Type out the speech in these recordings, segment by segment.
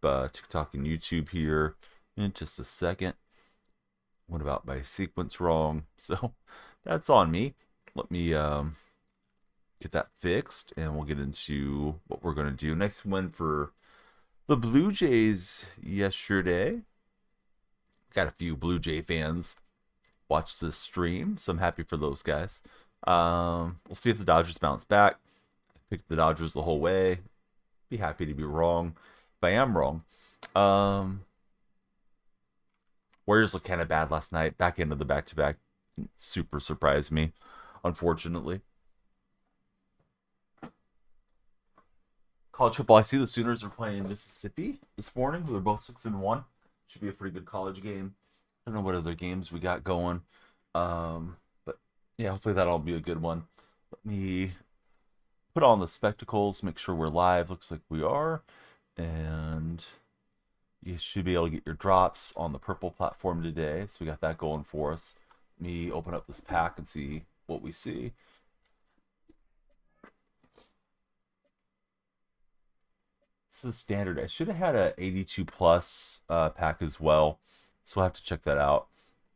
TikTok and YouTube here in just a second. What about my sequence wrong? So that's on me. Let me get that fixed, and we'll get into what we're going to do. Next win for the Blue Jays yesterday. Got a few Blue Jay fans watch this stream, so I'm happy for those guys. We'll see if the Dodgers bounce back. I picked the Dodgers the whole way. Be happy to be wrong if I am wrong. Warriors looked kind of bad last night. Back into the back-to-back. Super surprised me, unfortunately. College football. I see the Sooners are playing Mississippi this morning. They're both 6-1. Should be a pretty good college game. I don't know what other games we got going. But yeah, hopefully that'll be a good one. Let me put on the spectacles, make sure we're live. Looks like we are. And you should be able to get your drops on the purple platform today. So we got that going for us. Let me open up this pack and see what we see. This is standard. I should have had a 82 plus pack as well. So we'll have to check that out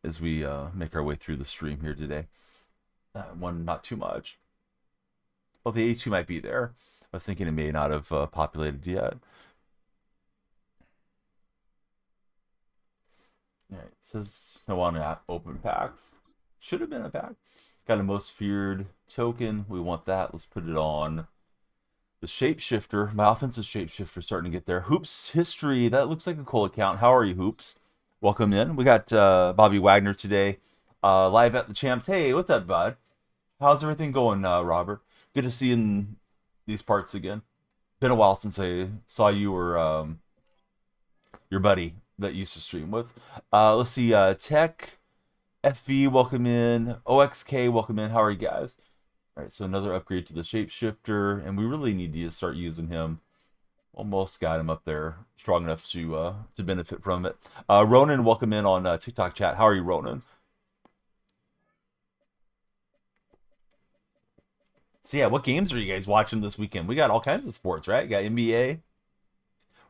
as we make our way through the stream here today. That one, not too much. Well, the 82 might be there. I was thinking it may not have populated yet. All right, it says no on open packs. Should have been a pack. Got a most feared token. We want that. Let's put it on the shapeshifter. My offensive shapeshifter starting to get there. Hoops history. That looks like a cool account. How are you, Hoops? Welcome in. We got Bobby Wagner today, live at the Champs. Hey, what's up, bud? How's everything going, Robert? Good to see you in these parts again. Been a while since I saw you or your buddy that used to stream with. Let's see. Tech FV, welcome in. OXK, welcome in. How are you guys? All right, so another upgrade to the shapeshifter, and we really need to start using him. Almost got him up there, strong enough to benefit from it. Ronan, welcome in on TikTok chat. How are you, Ronan? So yeah, what games are you guys watching this weekend? We got all kinds of sports, right? You got NBA,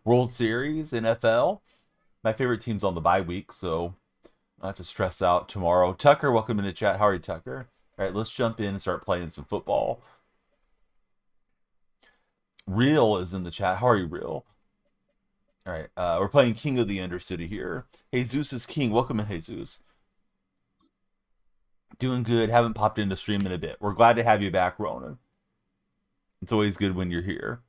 World Series, NFL. My favorite team's on the bye week, so not to stress out tomorrow. Tucker, welcome into chat. How are you, Tucker? All right, let's jump in and start playing some football. Real is in the chat. How are you, Real? All right, we're playing King of the Undercity here. Jesus is king. Welcome in, Jesus. Doing good. Haven't popped into stream in a bit. We're glad to have you back, Ronan. It's always good when you're here.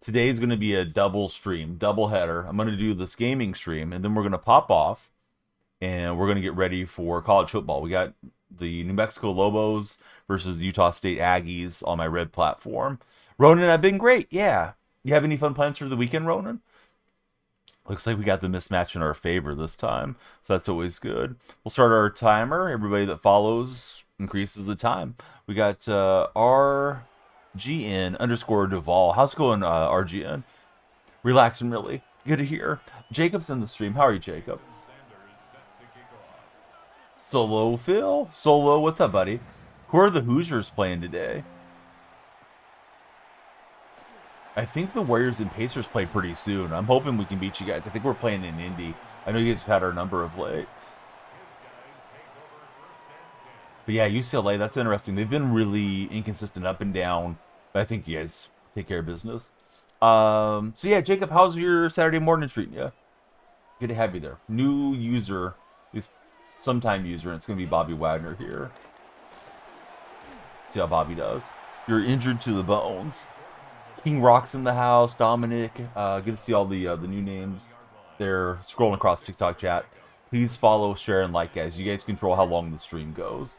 Today's going to be a double stream, double header. I'm going to do this gaming stream, and then we're going to pop off, and we're going to get ready for college football. We got the New Mexico Lobos versus the Utah State Aggies on my red platform. Ronan, I've been great. Yeah. You have any fun plans for the weekend, Ronan? Looks like we got the mismatch in our favor this time, so that's always good. We'll start our timer. Everybody that follows increases the time. We got RGN underscore Duval. How's it going, RGN? Relaxing, really. Good to hear. Jacob's in the stream. How are you, Jacob? Solo Phil? Solo, what's up, buddy? Who are the Hoosiers playing today? I think the Warriors and Pacers play pretty soon. I'm hoping we can beat you guys. I think we're playing in Indy. I know you guys have had our number of late. But yeah, UCLA, that's interesting. They've been really inconsistent up and down. But I think you guys take care of business. So yeah, Jacob, how's your Saturday morning treating you? Good to have you there. New user, at least sometime user, and it's going to be Bobby Wagner here. See how Bobby does. You're injured to the bones. King Rock's in the house. Dominic. Good to see all the new names. They're scrolling across TikTok chat. Please follow, share, and like, guys. You guys control how long the stream goes.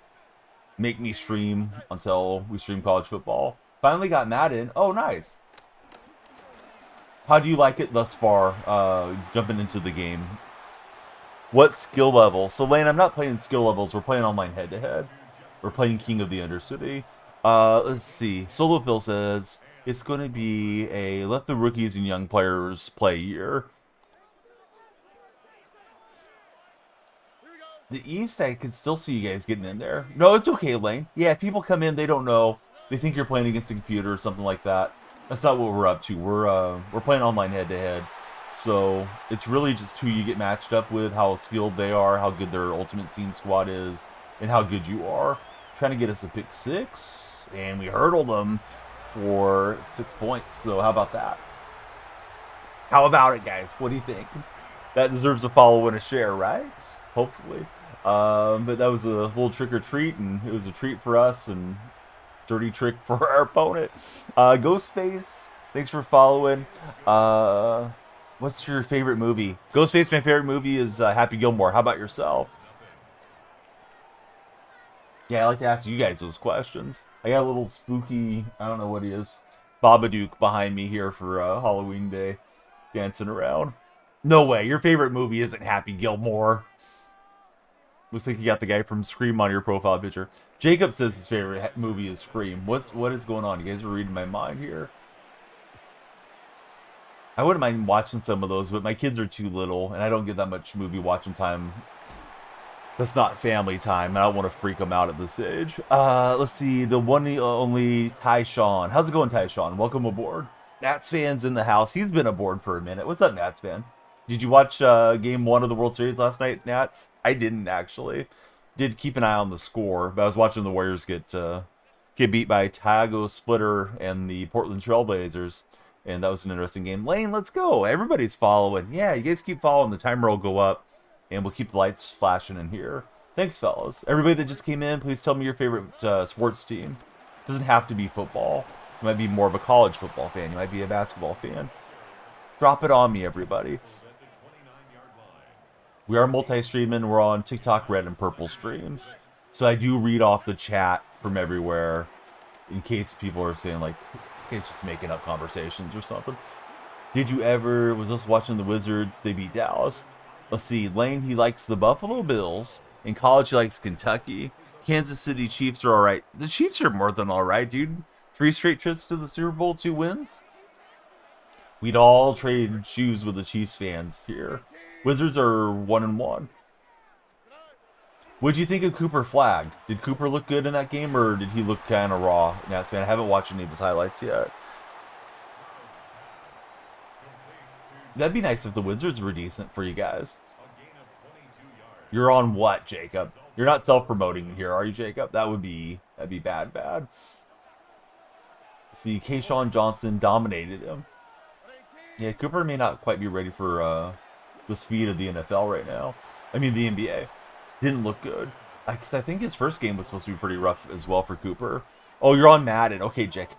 Make me stream until we stream college football. Finally got Madden. Oh, nice. How do you like it thus far, jumping into the game? What skill level? So, Lane, I'm not playing skill levels. We're playing online head-to-head. We're playing King of the Undercity. Let's see. Solo Phil says it's going to be a let the rookies and young players play year. The East, I can still see you guys getting in there. No, it's okay, Lane. Yeah, people come in, they don't know. They think you're playing against a computer or something like that. That's not what we're up to. We're playing online head-to-head. So it's really just who you get matched up with, how skilled they are, how good their ultimate team squad is, and how good you are. Trying to get us a pick 6, and we hurdled them for 6 points. So how about that? How about it, guys? What do you think? That deserves a follow and a share, right? Hopefully. But that was a little trick or treat, and it was a treat for us, and dirty trick for our opponent. Ghostface, thanks for following. What's your favorite movie? Ghostface, my favorite movie is Happy Gilmore. How about yourself? Yeah, I like to ask you guys those questions. I got a little spooky, I don't know what he is, Babadook behind me here for Halloween Day, dancing around. No way, your favorite movie isn't Happy Gilmore. Looks like you got the guy from Scream on your profile picture. Jacob says his favorite movie is Scream. What is going on? You guys are reading my mind here. I wouldn't mind watching some of those, but my kids are too little, and I don't get that much movie watching time. That's not family time, and I don't want to freak them out at this age. Let's see, the one and only Tyshawn. How's it going, Tyshawn? Welcome aboard. Nats fan's in the house. He's been aboard for a minute. What's up, Nats fan? Did you watch Game 1 of the World Series last night, Nats? I didn't, actually. Did keep an eye on the score, but I was watching the Warriors get beat by Tago Splitter and the Portland Trailblazers, and that was an interesting game. Lane, let's go. Everybody's following. Yeah, you guys keep following. The timer will go up, and we'll keep the lights flashing in here. Thanks, fellas. Everybody that just came in, please tell me your favorite sports team. It doesn't have to be football. You might be more of a college football fan. You might be a basketball fan. Drop it on me, everybody. We are multi-streaming. We're on TikTok, Red, and Purple streams. So I do read off the chat from everywhere in case people are saying, like, this guy's just making up conversations or something. Did you ever, was us watching the Wizards? They beat Dallas. Let's see. Lane, he likes the Buffalo Bills. In college, he likes Kentucky. Kansas City Chiefs are all right. The Chiefs are more than all right, dude. 3 straight trips to the Super Bowl, 2 wins. We'd all trade shoes with the Chiefs fans here. Wizards are 1-1. What'd you think of Cooper Flag? Did Cooper look good in that game, or did he look kind of raw? Nats fan, I haven't watched any of his highlights yet. That'd be nice if the Wizards were decent for you guys. You're on what, Jacob? You're not self-promoting here, are you, Jacob? That'd be bad. See, Keyshawn Johnson dominated him. Yeah, Cooper may not quite be ready for the speed of the NFL right now. I mean, the NBA. Didn't look good. Because I think his first game was supposed to be pretty rough as well for Cooper. Oh, you're on Madden. Okay, Jake.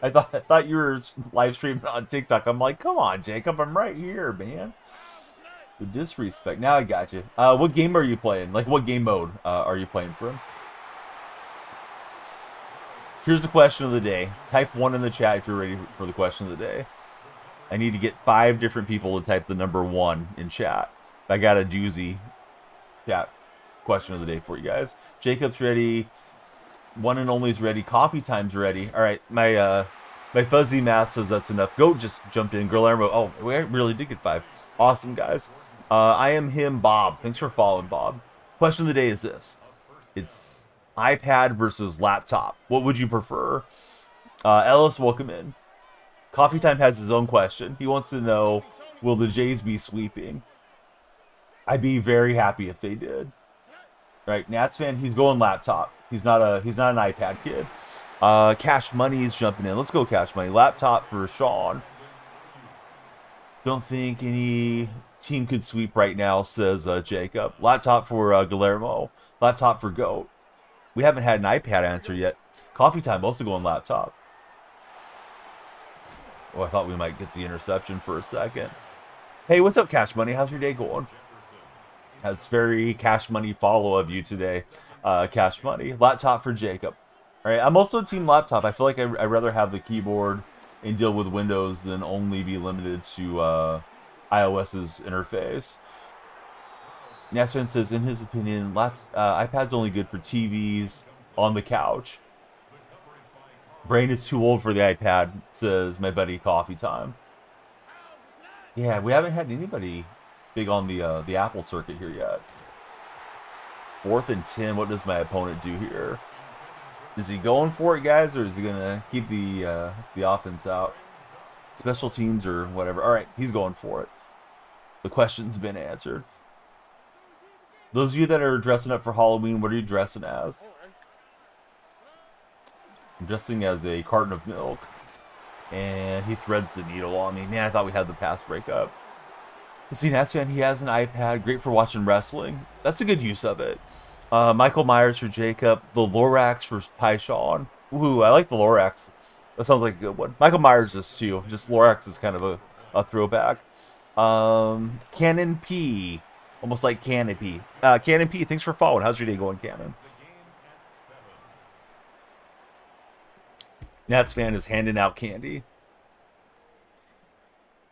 I thought you were live streaming on TikTok. I'm like, come on, Jacob. I'm right here, man. The disrespect. Now I got you. What game are you playing? Like, what game mode are you playing from? Here's the question of the day. Type 1 in the chat if you're ready for the question of the day. I need to get 5 different people to type the number 1 in chat. I got a doozy chat question of the day for you guys. Jacob's ready. One and only's ready. Coffee time's ready. All right, my fuzzy math says that's enough. Go, just jump in. Guillermo. Oh, we really did get 5. Awesome, guys. I am him, Bob. Thanks for following, Bob. Question of the day is this. It's iPad versus laptop. What would you prefer? Ellis, welcome in. Coffee Time has his own question. He wants to know, will the Jays be sweeping? I'd be very happy if they did. Right, Nats fan, he's going laptop. He's not an iPad kid. Cash Money's jumping in. Let's go Cash Money. Laptop for Sean. Don't think any team could sweep right now, says Jacob. Laptop for Guillermo. Laptop for Goat. We haven't had an iPad answer yet. Coffee Time also going laptop. Oh, I thought we might get the interception for a second. Hey, what's up, Cash Money? How's your day going? That's very Cash Money follow of you today, Cash Money. Laptop for Jacob. All right, I'm also team laptop. I feel like I'd rather have the keyboard and deal with Windows than only be limited to iOS's interface. Nasfan says, in his opinion, iPad's only good for TVs on the couch. Brain is too old for the iPad, says my buddy Coffee Time. Yeah, we haven't had anybody big on the Apple circuit here yet. 4th and 10. What does my opponent do here? Is he going for it, guys, or is he gonna keep the offense out? Special teams or whatever. All right, he's going for it. The question's been answered. Those of you that are dressing up for Halloween, what are you dressing as? I'm dressing as a carton of milk. And he threads the needle on me. Man, I thought we had the pass breakup. See, Nats fan, he has an iPad. Great for watching wrestling. That's a good use of it. Michael Myers for Jacob. The Lorax for Tyshawn. Ooh, I like the Lorax. That sounds like a good one. Michael Myers is too. Just Lorax is kind of a throwback. Cannon P. Almost like Canopy. Cannon P, thanks for following. How's your day going, Cannon? Nats fan is handing out candy.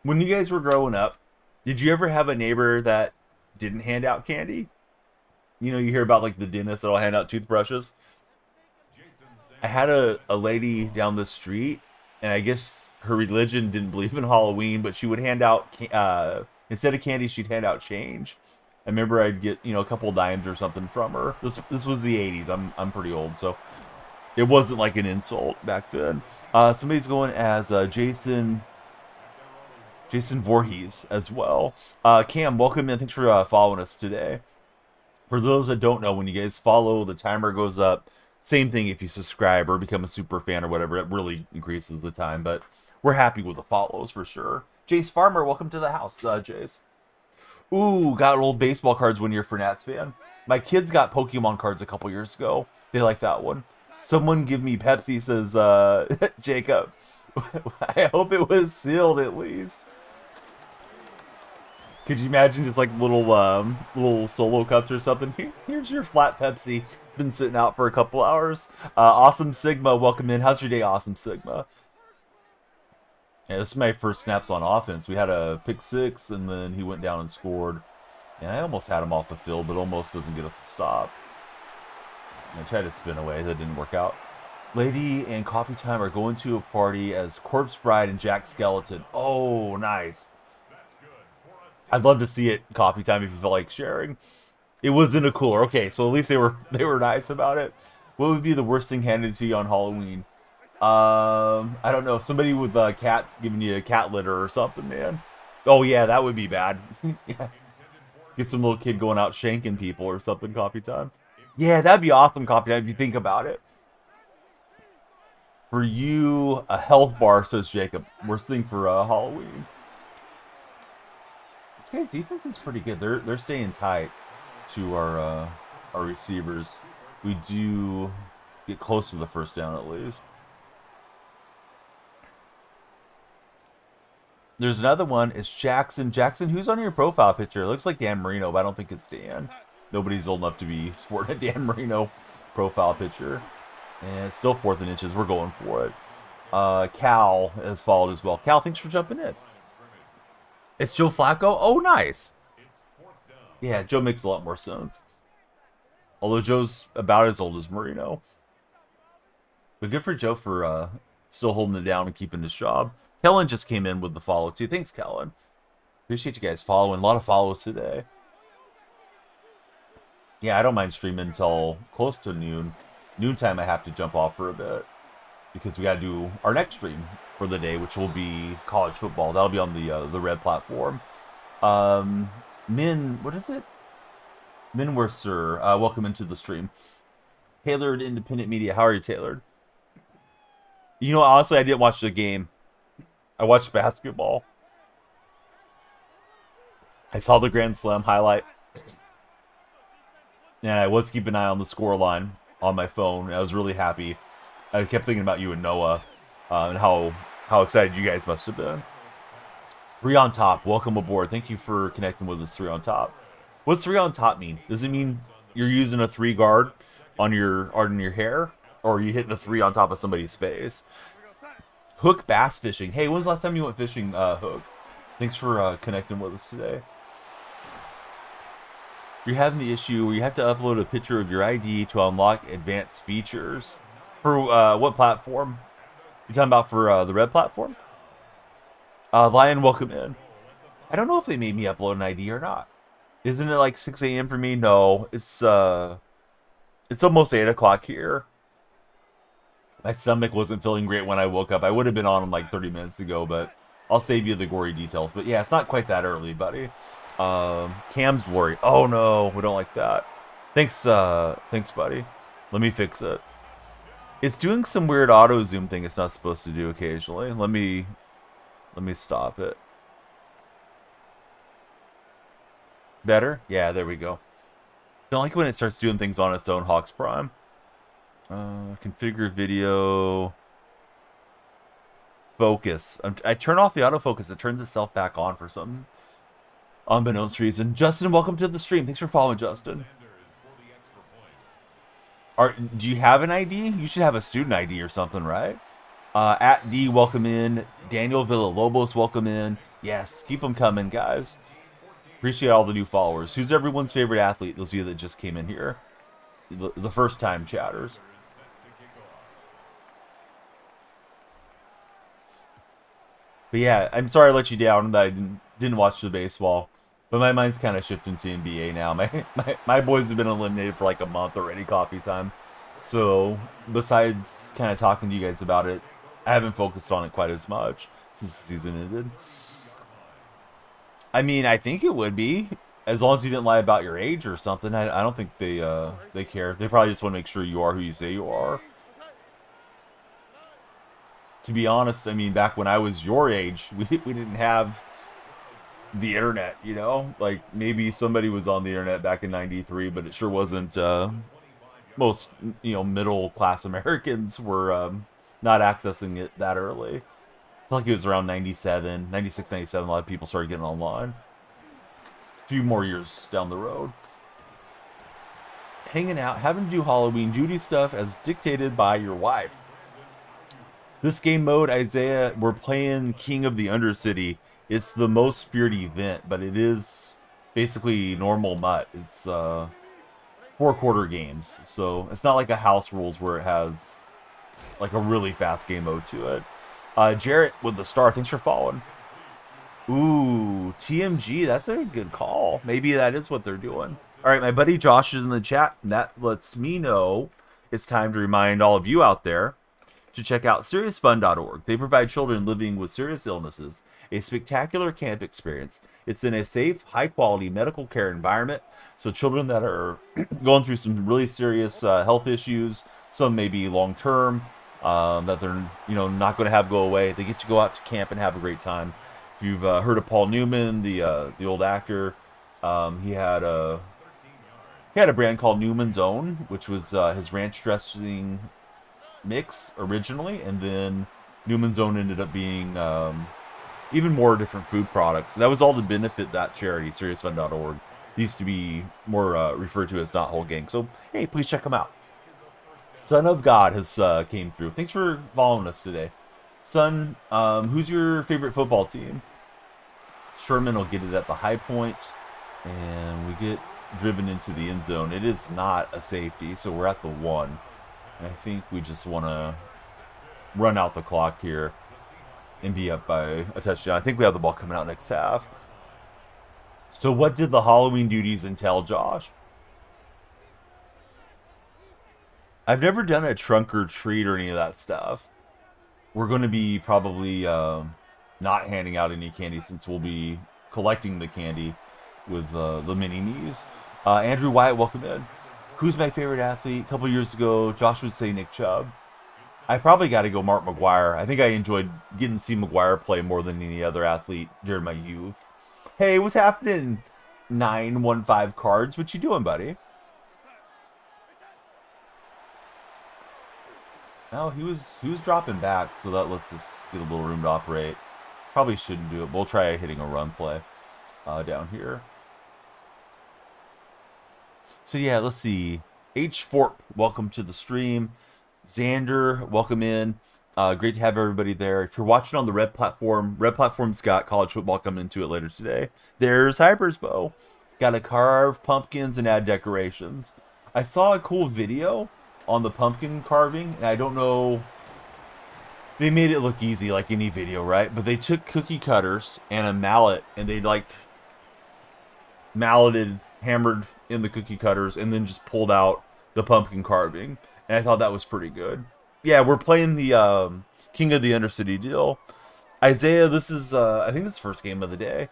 When you guys were growing up, did you ever have a neighbor that didn't hand out candy? You know, you hear about like the dentist that'll hand out toothbrushes. I had a lady down the street, and I guess her religion didn't believe in Halloween, but she would hand out, instead of candy, she'd hand out change. I remember I'd get, you know, a couple dimes or something from her. This was the 80s. I'm pretty old, so it wasn't like an insult back then. Somebody's going as Jason Voorhees as well. Cam, welcome in. Thanks for following us today. For those that don't know, when you guys follow, the timer goes up. Same thing if you subscribe or become a super fan or whatever. It really increases the time, but we're happy with the follows for sure. Jace Farmer, welcome to the house, Jace. Ooh, got old baseball cards one year for Nats fan. My kids got Pokemon cards a couple years ago. They like that one. Someone give me Pepsi, says Jacob. I hope it was sealed at least. Could you imagine just like little solo cups or something? Here's your flat Pepsi. Been sitting out for a couple hours. Awesome Sigma, welcome in. How's your day, Awesome Sigma? Yeah, this is my first snaps on offense. We had a pick six, and then he went down and scored. And I almost had him off the field, but almost doesn't get us a stop. I tried to spin away. That didn't work out. Lady and Coffee Time are going to a party as Corpse Bride and Jack Skeleton. Oh, nice. I'd love to see it, Coffee Time, if you feel like sharing. It was in a cooler. Okay, so at least they were nice about it. What would be the worst thing handed to you on Halloween? I don't know. Somebody with cats giving you a cat litter or something, man. Oh yeah, that would be bad. Yeah. Get some little kid going out shanking people or something. Coffee Time. Yeah, that'd be awesome. Coffee Time if you think about it. For you, a health bar, says Jacob. Worst thing for Halloween. This guy's defense is pretty good. They're staying tight to our receivers. We do get close to the first down at least. There's another one. It's Jackson. Jackson, who's on your profile picture? It looks like Dan Marino, but I don't think it's Dan. Nobody's old enough to be sporting a Dan Marino profile picture. And it's still 4th and inches. We're going for it. Cal has followed as well. Cal, thanks for jumping in. It's Joe Flacco? Oh, nice. Yeah, Joe makes a lot more sense. Although Joe's about as old as Marino. But good for Joe for still holding it down and keeping his job. Kellen just came in with the follow too. Thanks, Kellen. Appreciate you guys following. A lot of follows today. Yeah, I don't mind streaming until close to noon. Noontime I have to jump off for a bit. Because we got to do our next stream for the day, which will be college football. That'll be on the red platform. What is it? Minworcer, welcome into the stream. Tailored Independent Media. How are you, Tailored? You know, honestly, I didn't watch the game. I watched basketball. I saw the Grand Slam highlight. And I was keeping an eye on the score line on my phone. I was really happy. I kept thinking about you and Noah and how excited you guys must have been. 3 on top. Welcome aboard. Thank you for connecting with us, 3 on top. What's 3 on top mean? Does it mean you're using a 3 guard on your hair? Or are you hitting a 3 on top of somebody's face? Hook bass fishing. Hey, when's the last time you went fishing, Hook? Thanks for connecting with us today. You're having the issue where you have to upload a picture of your ID to unlock advanced features. For what platform? You talking about for the red platform? Lion, welcome in. I don't know if they made me upload an ID or not. Isn't it like 6 a.m. for me? No, it's almost 8 o'clock here. My stomach wasn't feeling great when I woke up. I would have been on like 30 minutes ago, but I'll save you the gory details. But yeah, it's not quite that early, buddy. Cam's worry. Oh no, we don't like that. Thanks, buddy. Let me fix it. It's doing some weird auto zoom thing it's not supposed to do occasionally. Let me stop it. Better? Yeah, there we go. Don't like when it starts doing things on its own, Hawks Prime. Configure video. Focus. I turn off the autofocus. It turns itself back on for some unbeknownst reason. Justin, welcome to the stream. Thanks for following, Justin. Do you have an ID? You should have a student ID or something, right? At D, welcome in. Daniel Villalobos, welcome in. Yes, keep them coming, guys. Appreciate all the new followers. Who's everyone's favorite athlete? Those of you that just came in here. The first time chatters. But yeah, I'm sorry I let you down that I didn't watch the baseball. But my mind's kind of shifting to NBA now. My boys have been eliminated for like a month already, coffee time. So, besides kind of talking to you guys about it, I haven't focused on it quite as much since the season ended. I mean, I think it would be. As long as you didn't lie about your age or something. I don't think they care. They probably just want to make sure you are who you say you are. To be honest, I mean, back when I was your age, we didn't have the internet, you know? Like, maybe somebody was on the internet back in 93, but it sure wasn't, most, middle-class Americans were not accessing it that early. I feel like it was around 97, 96, 97, a lot of people started getting online. A few more years down the road. Hanging out, having to do Halloween duty stuff as dictated by your wife. This game mode, Isaiah, we're playing King of the Undercity. It's the most feared event, but it is basically normal MUT. It's 4-quarter games, so it's not like a house rules where it has like a really fast game mode to it. Jarrett with the star, thanks for following. Ooh, TMG, that's a good call. Maybe that is what they're doing. All right, my buddy Josh is in the chat, and that lets me know it's time to remind all of you out there to check out SeriousFun.org. They provide children living with serious illnesses a spectacular camp experience. It's in a safe, high-quality medical care environment, so children that are going through some really serious health issues, some maybe long-term, that they're not going to have go away, they get to go out to camp and have a great time. If you've heard of Paul Newman, the old actor, he had a brand called Newman's Own, which was his ranch dressing mix originally, and then Newman's Own ended up being even more different food products. That was all to benefit that charity, SeriousFun.org. It used to be more referred to as Not Whole Gang. So, hey, please check them out. Son of God has came through. Thanks for following us today. Son, who's your favorite football team? Sherman will get it at the high point, and we get driven into the end zone. It is not a safety, so we're at the 1. And I think we just want to run out the clock here and be up by a touchdown. I think we have the ball coming out next half. So what did the Halloween duties entail, Josh? I've never done a trunk or treat or any of that stuff. We're going to be probably not handing out any candy since we'll be collecting the candy with the mini-me's. Andrew Wyatt, welcome in. Who's my favorite athlete? A couple years ago, Josh would say Nick Chubb. I probably got to go Mark McGuire. I think I enjoyed getting to see McGuire play more than any other athlete during my youth. Hey, what's happening? 915 cards. What you doing, buddy? No, he was dropping back, so that lets us get a little room to operate. Probably shouldn't do it. We'll try hitting a run play down here. So yeah, let's see. H Forp, welcome to the stream. Xander, welcome in. Great to have everybody there. If you're watching on the Red Platform's got college football coming into it later today. There's Hypersbow. Got to carve pumpkins and add decorations. I saw a cool video on the pumpkin carving, and I don't know. They made it look easy like any video, right? But they took cookie cutters and a mallet, and they like hammered in the cookie cutters, and then just pulled out the pumpkin carving. And I thought that was pretty good. Yeah, we're playing the King of the Undercity deal. Isaiah, this is, I think this is the first game of the day.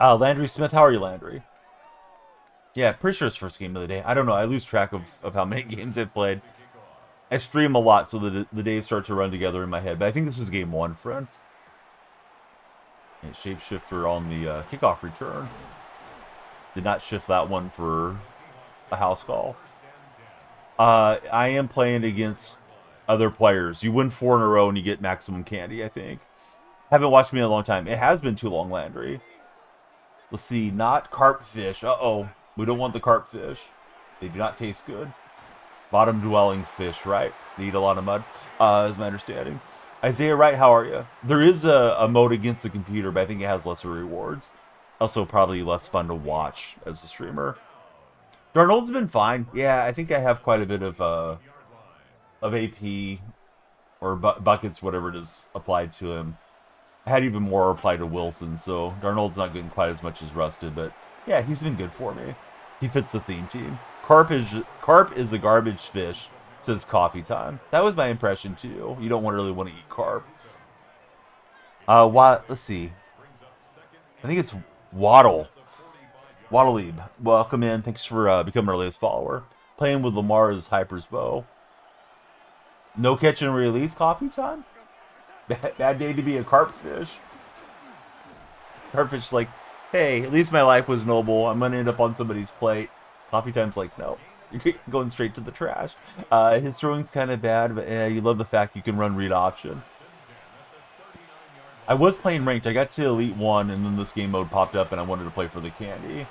Landry Smith, how are you, Landry? Yeah, pretty sure it's first game of the day. I don't know. I lose track of how many games I've played. I stream a lot, so the days start to run together in my head. But I think this is game one, friend. And shapeshifter on the kickoff return. Did not shift that one for a house call. I am playing against other players. You win 4 in a row and you get maximum candy, I think. Haven't watched me in a long time. It has been too long, Landry. Let's see. Not carp fish. Uh-oh. We don't want the carp fish. They do not taste good. Bottom dwelling fish, right? They eat a lot of mud, is my understanding. Isaiah Wright, how are you? There is a mode against the computer, but I think it has lesser rewards. Also, probably less fun to watch as a streamer. Darnold's been fine. Yeah, I think I have quite a bit of AP or buckets, whatever it is, applied to him. I had even more applied to Wilson, so Darnold's not getting quite as much as Rusted, but yeah, he's been good for me. He fits the theme team. Carp is a garbage fish, says Coffee Time. That was my impression too. You don't really want to eat carp. Let's see. I think it's Waddle. Waddleeb, welcome in. Thanks for becoming our latest follower. Playing with Lamar's Hyper's Bow. No catch and release, Coffee Time? Bad day to be a carp fish. Carpfish like, hey, at least my life was noble. I'm going to end up on somebody's plate. Coffee Time's like, no. You're going straight to the trash. His throwing's kind of bad, but you love the fact you can run read option. I was playing ranked. I got to Elite 1, and then this game mode popped up, and I wanted to play for the candy.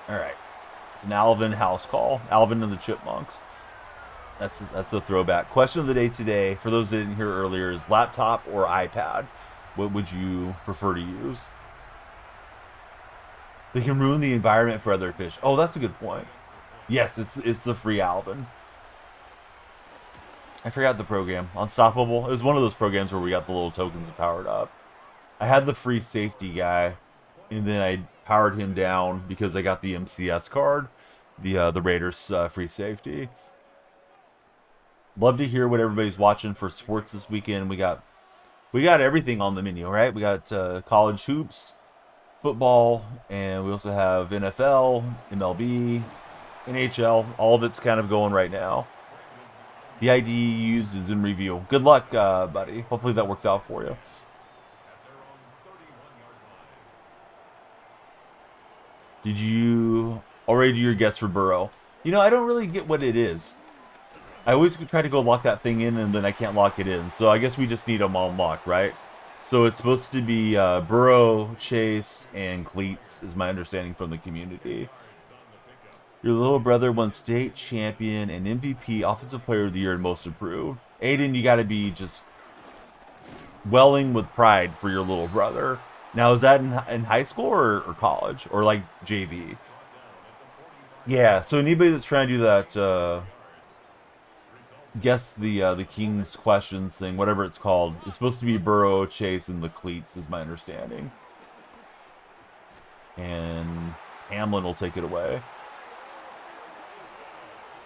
Alright. It's an Alvin house call. Alvin and the Chipmunks. That's a throwback. Question of the day today, for those that didn't hear earlier, is laptop or iPad? What would you prefer to use? They can ruin the environment for other fish. Oh, that's a good point. Yes, it's the free Alvin. I forgot the program. Unstoppable. It was one of those programs where we got the little tokens powered up. I had the free safety guy, and then I powered him down because I got the MCS card, the Raiders free safety. Love to hear what everybody's watching for sports this weekend. We got everything on the menu, right? We got college hoops, football, and we also have NFL, MLB, NHL. All of it's kind of going right now. The ID you used is in review. Good luck, buddy. Hopefully that works out for you. Did you already do your guess for Burrow? You know, I don't really get what it is. I always try to go lock that thing in, and then I can't lock it in. So I guess we just need them all locked, right? So it's supposed to be Burrow, Chase, and Cleats, is my understanding from the community. Your little brother won state champion and MVP, Offensive Player of the Year, and Most Improved. Aiden, you got to be just welling with pride for your little brother. Now, is that in high school or college? Or like JV? Yeah, so anybody that's trying to do that... guess the King's Questions thing, whatever it's called. It's supposed to be Burrow, Chase, and the Cleats, is my understanding. And Hamlin will take it away.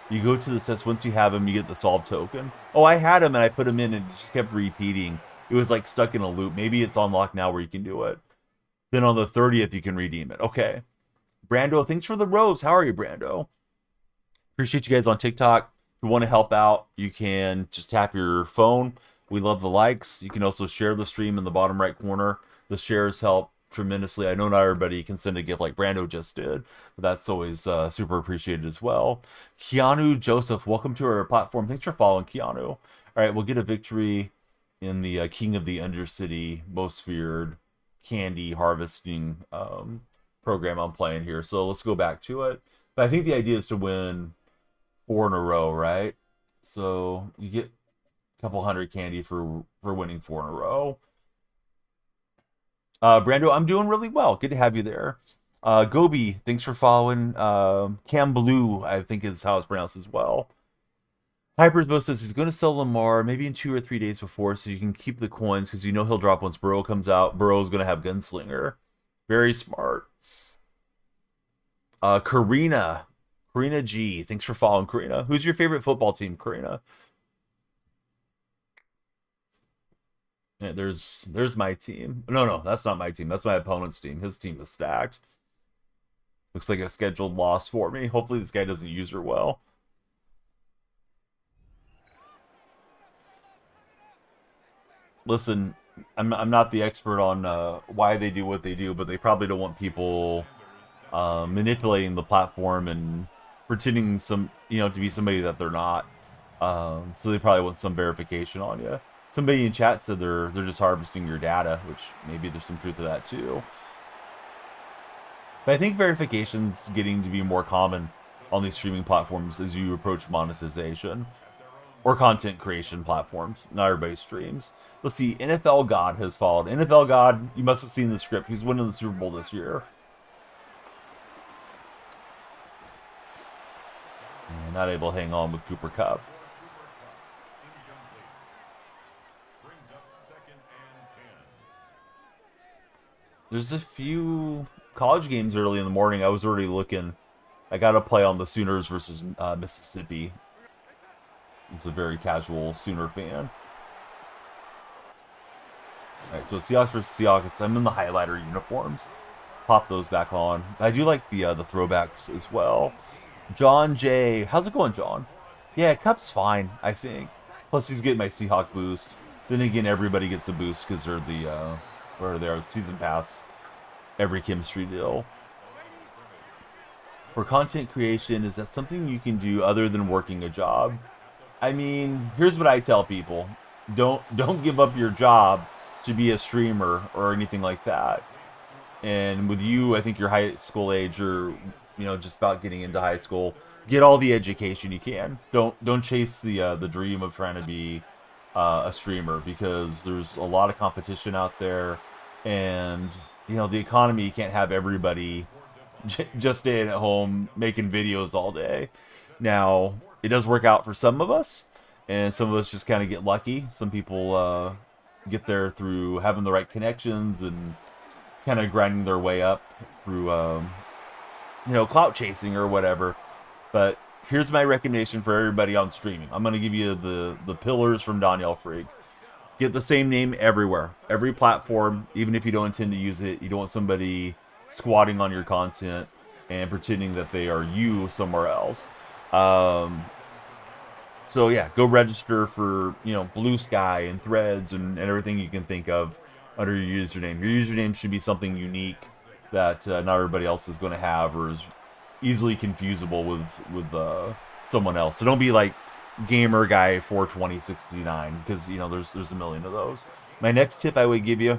You go to the test, once you have him, you get the solve token. Oh, I had him and I put him in and it just kept repeating. It was like stuck in a loop. Maybe it's unlocked now where you can do it. Then on the 30th, you can redeem it. Okay. Brando, thanks for the rose. How are you, Brando? Appreciate you guys on TikTok. If you want to help out, you can just tap your phone. We love the likes. You can also share the stream in the bottom right corner. The shares help tremendously. I know not everybody can send a gift like Brando just did, but that's always super appreciated as well. Keanu Joseph, welcome to our platform. Thanks for following, Keanu. All right, we'll get a victory in the King of the Undercity, Most Feared candy harvesting program I'm playing here. So let's go back to it. But I think the idea is to win 4 in a row, right? So you get a couple hundred candy for winning 4 in a row. Brando, I'm doing really well. Good to have you there. Gobi, thanks for following. Cam Blue, I think is how it's pronounced as well. Hypersbo says he's going to sell Lamar maybe in 2 or 3 days before, so you can keep the coins because you know he'll drop once Burrow comes out. Burrow's going to have Gunslinger. Very smart. Karina G, thanks for following, Karina. Who's your favorite football team, Karina? Yeah, there's my team. No, that's not my team. That's my opponent's team. His team is stacked. Looks like a scheduled loss for me. Hopefully this guy doesn't use her well. Listen, I'm not the expert on why they do what they do, but they probably don't want people manipulating the platform and pretending to be somebody that they're not. So they probably want some verification on you. Somebody in chat said they're just harvesting your data, which maybe there's some truth to that too. But I think verification's getting to be more common on these streaming platforms as you approach monetization or content creation platforms. Not everybody streams. Let's see, NFL God has followed. NFL God, you must have seen the script. He's winning the Super Bowl this year. And not able to hang on with Cooper Kupp. There's a few college games early in the morning. I was already looking. I got to play on the Sooners versus Mississippi. It's a very casual Sooner fan. Alright, so Seahawks versus Seahawks. I'm in the highlighter uniforms. Pop those back on. I do like the throwbacks as well. John J. How's it going, John? Yeah, Cup's fine, I think. Plus, he's getting my Seahawk boost. Then again, everybody gets a boost because they're the where they're season pass. Every chemistry deal. For content creation, is that something you can do other than working a job? I mean, here's what I tell people. Don't give up your job to be a streamer or anything like that. And with you, I think you're high school age or just about getting into high school. Get all the education you can. Don't chase the dream of trying to be a streamer because there's a lot of competition out there, and the economy, you can't have everybody just staying at home making videos all day. Now, it does work out for some of us, and some of us just kind of get lucky. Some people get there through having the right connections and kind of grinding their way up through, clout chasing or whatever. But here's my recommendation for everybody on streaming. I'm going to give you the pillars from Danielle Freak. Get the same name everywhere, every platform, even if you don't intend to use it. You don't want somebody squatting on your content and pretending that they are you somewhere else. So yeah, go register for Blue Sky and Threads and everything you can think of under your username. Your username should be something unique that not everybody else is going to have or is easily confusable with someone else. So don't be like Gamer Guy 42069 because there's a million of those. My next tip I would give you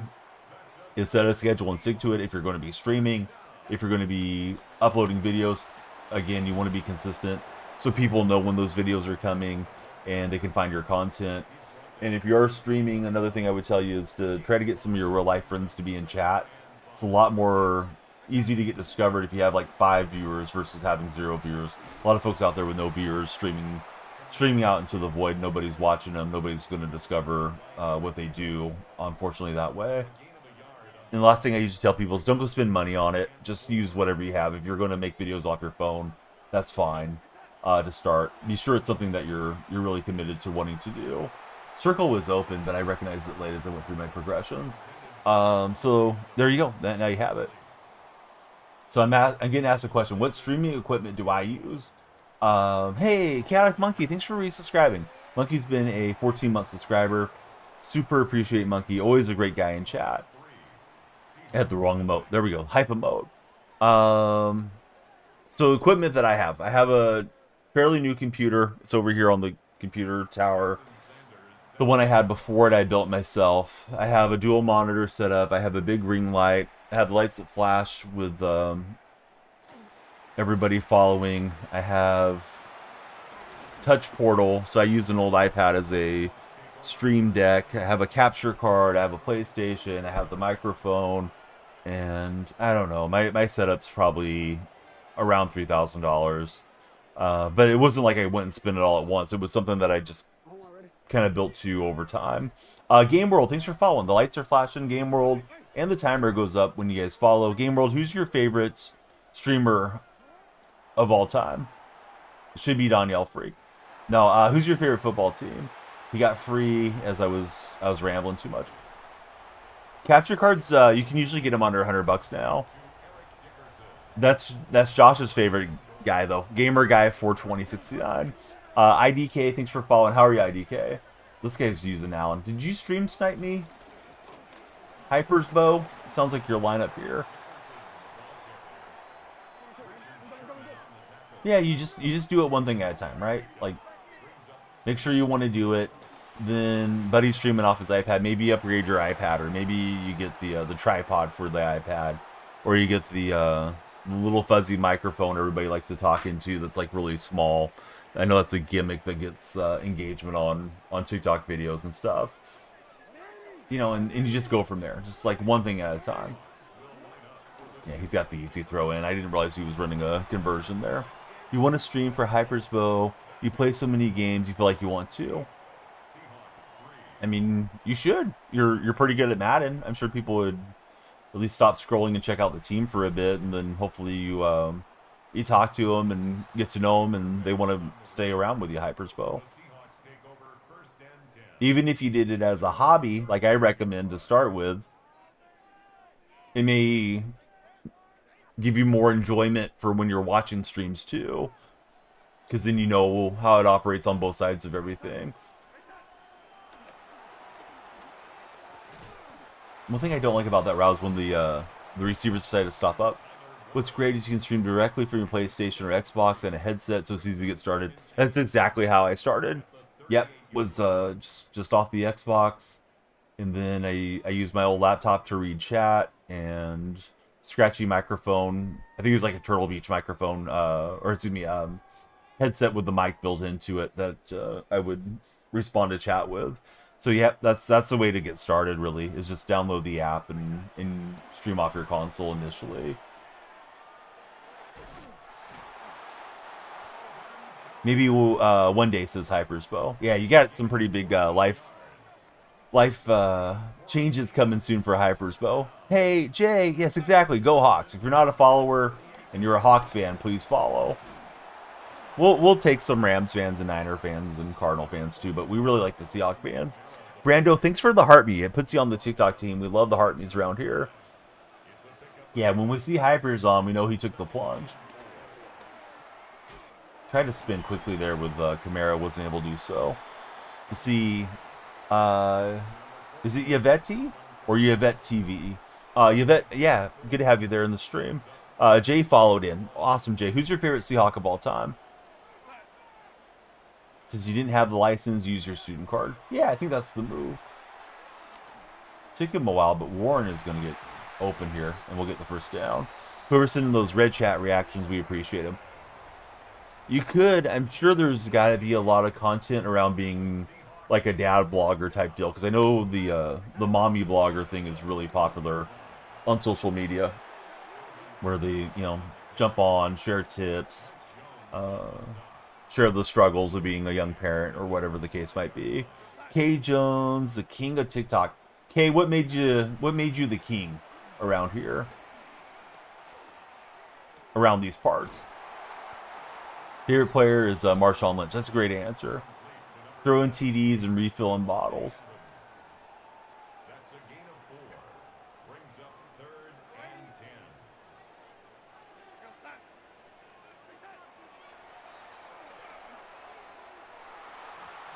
is set a schedule and stick to it. If you're going to be streaming, if you're going to be uploading videos, again, you want to be consistent so people know when those videos are coming and they can find your content. And if you're streaming, another thing I would tell you is to try to get some of your real life friends to be in chat. It's a lot more easy to get discovered if you have like 5 viewers versus having 0 viewers. A lot of folks out there with no viewers streaming out into the void. Nobody's watching them. Nobody's going to discover what they do, unfortunately, that way. And the last thing I usually tell people is don't go spend money on it. Just use whatever you have. If you're going to make videos off your phone, that's fine to start. Be sure it's something that you're really committed to wanting to do. Circle was open, but I recognized it late as I went through my progressions. So there you go. Now you have it. So I'm getting asked a question. What streaming equipment do I use? Hey, Chaotic Monkey, thanks for resubscribing. Monkey's been a 14-month subscriber. Super appreciate Monkey. Always a great guy in chat. I had the wrong emote. There we go. Hype emote. So equipment that I have a fairly new computer. It's over here on the computer tower. The one I had before it, I built myself. I have a dual monitor set up. I have a big ring light. I have lights that flash with everybody following. I have touch portal, so I use an old iPad as a stream deck. I have a capture card. I have a PlayStation. I have the microphone, and I don't know. My setup's probably around $3,000. But it wasn't like I went and spent it all at once. It was something that I just kind of built to over time. Game World, thanks for following. The lights are flashing, Game World, and the timer goes up when you guys follow. Game World, who's your favorite streamer of all time? It should be Danielle Freak. No, who's your favorite football team? He got free as I was rambling too much. Capture cards, you can usually get them under $100 now. That's Josh's favorite guy though. Gamer guy 42069. IDK, thanks for following. How are you, IDK? This guy's using Alan. Did you stream snipe me? Hypers Bow? Sounds like your lineup here. Yeah, you just do it one thing at a time, right? Like, make sure you want to do it. Then Buddy's streaming off his iPad. Maybe upgrade your iPad, or maybe you get the tripod for the iPad, or you get the little fuzzy microphone everybody likes to talk into that's like really small. I know that's a gimmick that gets engagement on TikTok videos and stuff. You know, and you just go from there, just like one thing at a time. Yeah, he's got the easy throw in. I didn't realize he was running a conversion there. You want to stream for Hypers Bow. You play so many games, you feel like you want to. I mean, you should. You're pretty good at Madden. I'm sure people would at least stop scrolling and check out the team for a bit, and then hopefully you talk to them and get to know them, and they want to stay around with you, Hypers Bow. Even if you did it as a hobby, like I recommend to start with, it may give you more enjoyment for when you're watching streams too, because then you know how it operates on both sides of everything. One thing I don't like about that route is when the receivers decide to stop up. What's great is you can stream directly from your PlayStation or Xbox and a headset, so it's easy to get started. That's exactly how I started. Yep, was just off the Xbox, and then I used my old laptop to read chat, and scratchy microphone. I think it was like a Turtle Beach microphone, or excuse me, headset with the mic built into it that I would respond to chat with. So yeah, that's the way to get started. Really, is just download the app and stream off your console initially. Maybe we'll, one day, says Hypers Bow. Yeah, you got some pretty big life changes coming soon for Hypers Bow. Hey Jay, yes exactly. Go Hawks. If you're not a follower and you're a Hawks fan, please follow. We'll take some Rams fans and Niner fans and Cardinal fans too, but we really like the Seahawks fans. Brando, thanks for the heartbeat. It puts you on the TikTok team. We love the heartbeats around here. Yeah, when we see Hypers on, we know he took the plunge. Tried to spin quickly there with Kamara, wasn't able to do so. You see, is it Yvette or Yvette TV? Yvette, yeah, good to have you there in the stream. Jay followed in. Awesome, Jay. Who's your favorite Seahawk of all time? Since you didn't have the license, use your student card. Yeah, I think that's the move. Took him a while, but Warren is going to get open here, and we'll get the first down. Whoever's sending those red chat reactions, we appreciate them. You could, I'm sure there's got to be a lot of content around being like a dad blogger type deal, because I know the mommy blogger thing is really popular on social media, where they, jump on, share tips, share the struggles of being a young parent or whatever the case might be. K Jones, the king of TikTok. K, what made you the king around here? Around these parts? Favorite player is Marshawn Lynch. That's a great answer. Throwing TDs and refilling bottles.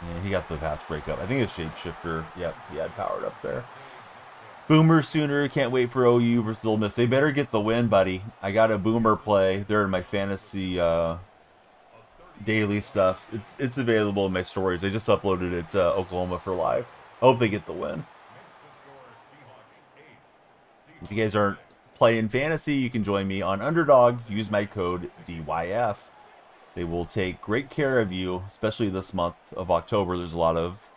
Yeah, he got the pass breakup. I think it's shapeshifter. Yep, he had powered up there. Boomer Sooner. Can't wait for OU versus Ole Miss. They better get the win, buddy. I got a Boomer play. They're in my fantasy daily stuff. It's available in my stories. I just uploaded it to Oklahoma for live. I hope they get the win. If you guys aren't playing fantasy, you can join me on Underdog. Use my code DYF. They will take great care of you, especially this month of October. There's a lot of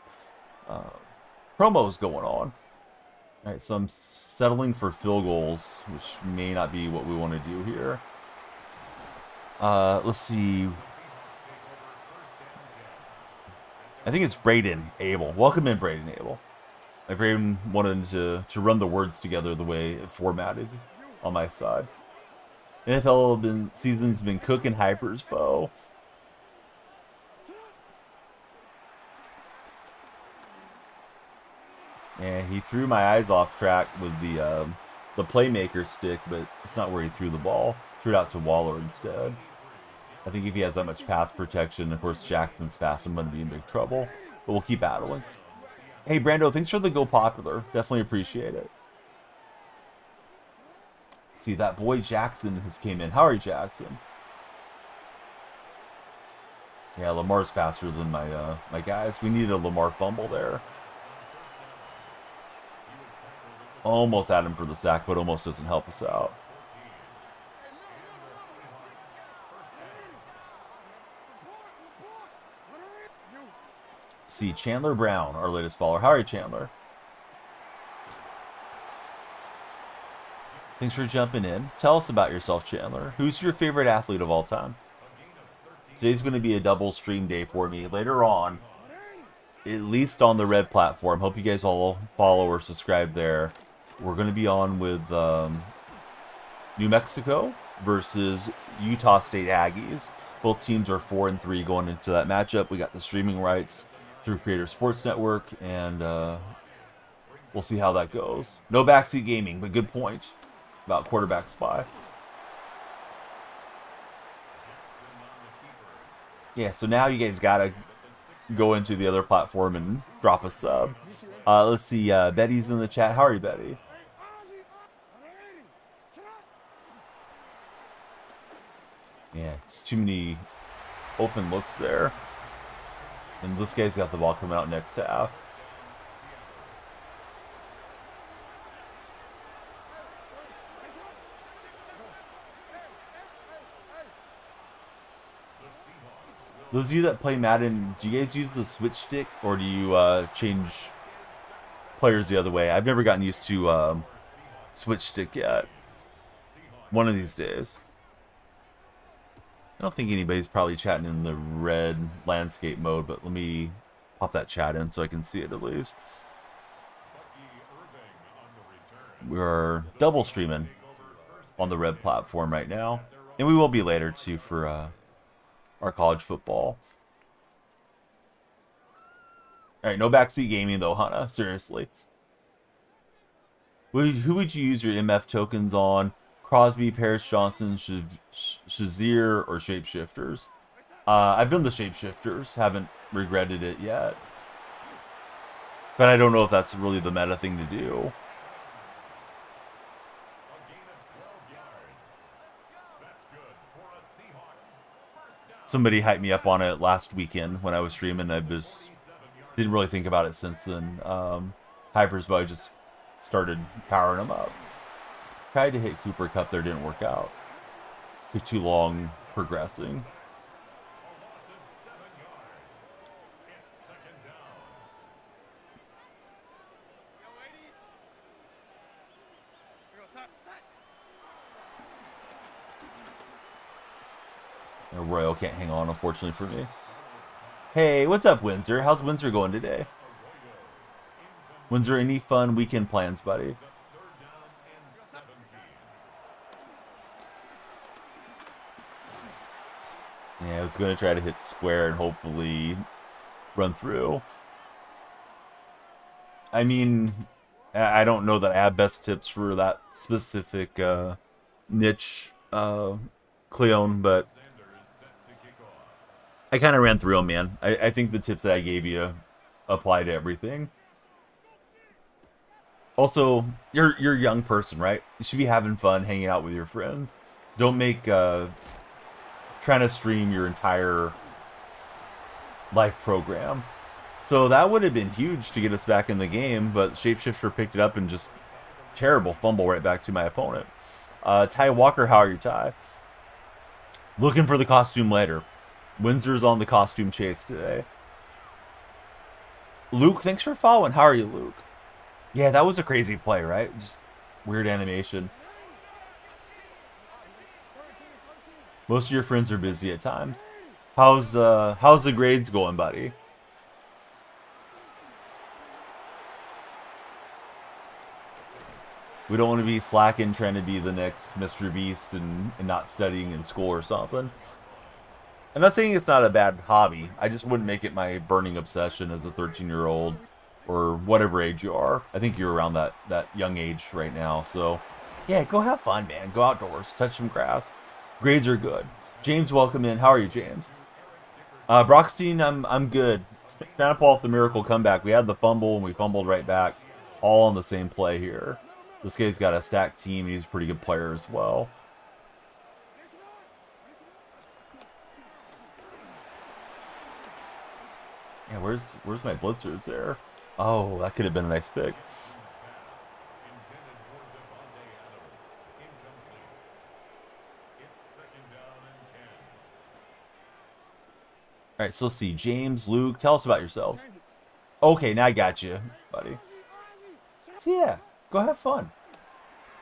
promos going on. All right, so I'm settling for field goals, which may not be what we want to do here. Let's see. I think it's Braden Abel. Welcome in, Braden Abel. Braden wanted to run the words together the way it formatted on my side. NFL season's been cooking Hypers Bow. And he threw my eyes off track with the playmaker stick, but it's not where he threw the ball. Threw it out to Waller instead. I think if he has that much pass protection, of course Jackson's fast, I'm going to be in big trouble. But we'll keep battling. Hey, Brando, thanks for the Go Popular. Definitely appreciate it. See, that boy Jackson has came in. How are you, Jackson? Yeah, Lamar's faster than my guys. We need a Lamar fumble there. Almost had him for the sack, but almost doesn't help us out. See, Chandler Brown, our latest follower. How are you, Chandler? Thanks for jumping in. Tell us about yourself, Chandler. Who's your favorite athlete of all time? Today's going to be a double stream day for me. Later on, at least on the red platform. Hope you guys all follow or subscribe there. We're going to be on with New Mexico versus Utah State Aggies. Both teams are 4-3 going into that matchup. We got the streaming rights through Creator Sports Network, and we'll see how that goes. No backseat gaming, but good point about quarterback spy. Yeah, so now you guys gotta go into the other platform and drop a sub. Let's see, Betty's in the chat. How are you, Betty? Yeah, it's too many open looks there. And this guy's got the ball coming out next half. Those of you that play Madden, do you guys use the switch stick, or do you change players the other way? I've never gotten used to switch stick yet. One of these days. I don't think anybody's probably chatting in the red landscape mode, but let me pop that chat in so I can see it at least. We're double streaming on the red platform right now, and we will be later too for our college football. All right, no backseat gaming though, Hannah. Seriously. Who would you use your MF tokens on? Crosby, Paris Johnson, Shazier, or Shapeshifters? I've done the Shapeshifters. Haven't regretted it yet. But I don't know if that's really the meta thing to do. Somebody hyped me up on it last weekend when I was streaming. I just didn't really think about it since then. Hypers, but I just started powering them up. Tried to hit Cooper Cup there, didn't work out. Took too long progressing. Royal can't hang on, unfortunately for me. Hey, what's up, Windsor? How's Windsor going today? Windsor, any fun weekend plans, buddy? Yeah, I was going to try to hit square and hopefully run through. I mean, I don't know that I have best tips for that specific niche Cleone, but I kind of ran through them, man. I think the tips that I gave you apply to everything. Also, you're a young person, right? You should be having fun hanging out with your friends. Don't make trying to stream your entire life program. So that would have been huge to get us back in the game, but Shapeshifter picked it up and just terrible fumble right back to my opponent. Ty Walker, how are you, Ty? Looking for the costume later. Windsor's on the costume chase today. Luke, thanks for following. How are you, Luke? Yeah, that was a crazy play, right? Just weird animation. Most of your friends are busy at times. How's the grades going, buddy? We don't want to be slacking trying to be the next Mr. Beast and not studying in school or something. I'm not saying it's not a bad hobby. I just wouldn't make it my burning obsession as a 13-year-old or whatever age you are. I think you're around that young age right now. So, yeah, go have fun, man. Go outdoors, touch some grass. Grades are good. James, welcome in. How are you, James? Brockstein, I'm good. Trying to pull off the miracle comeback. We had the fumble and we fumbled right back, all on the same play here. This guy's got a stacked team. He's a pretty good player as well. Yeah, where's my blitzers there? Oh, that could have been a nice pick. All right, so let's see. James, Luke, tell us about yourselves. Okay, now I got you, buddy. So yeah, go have fun.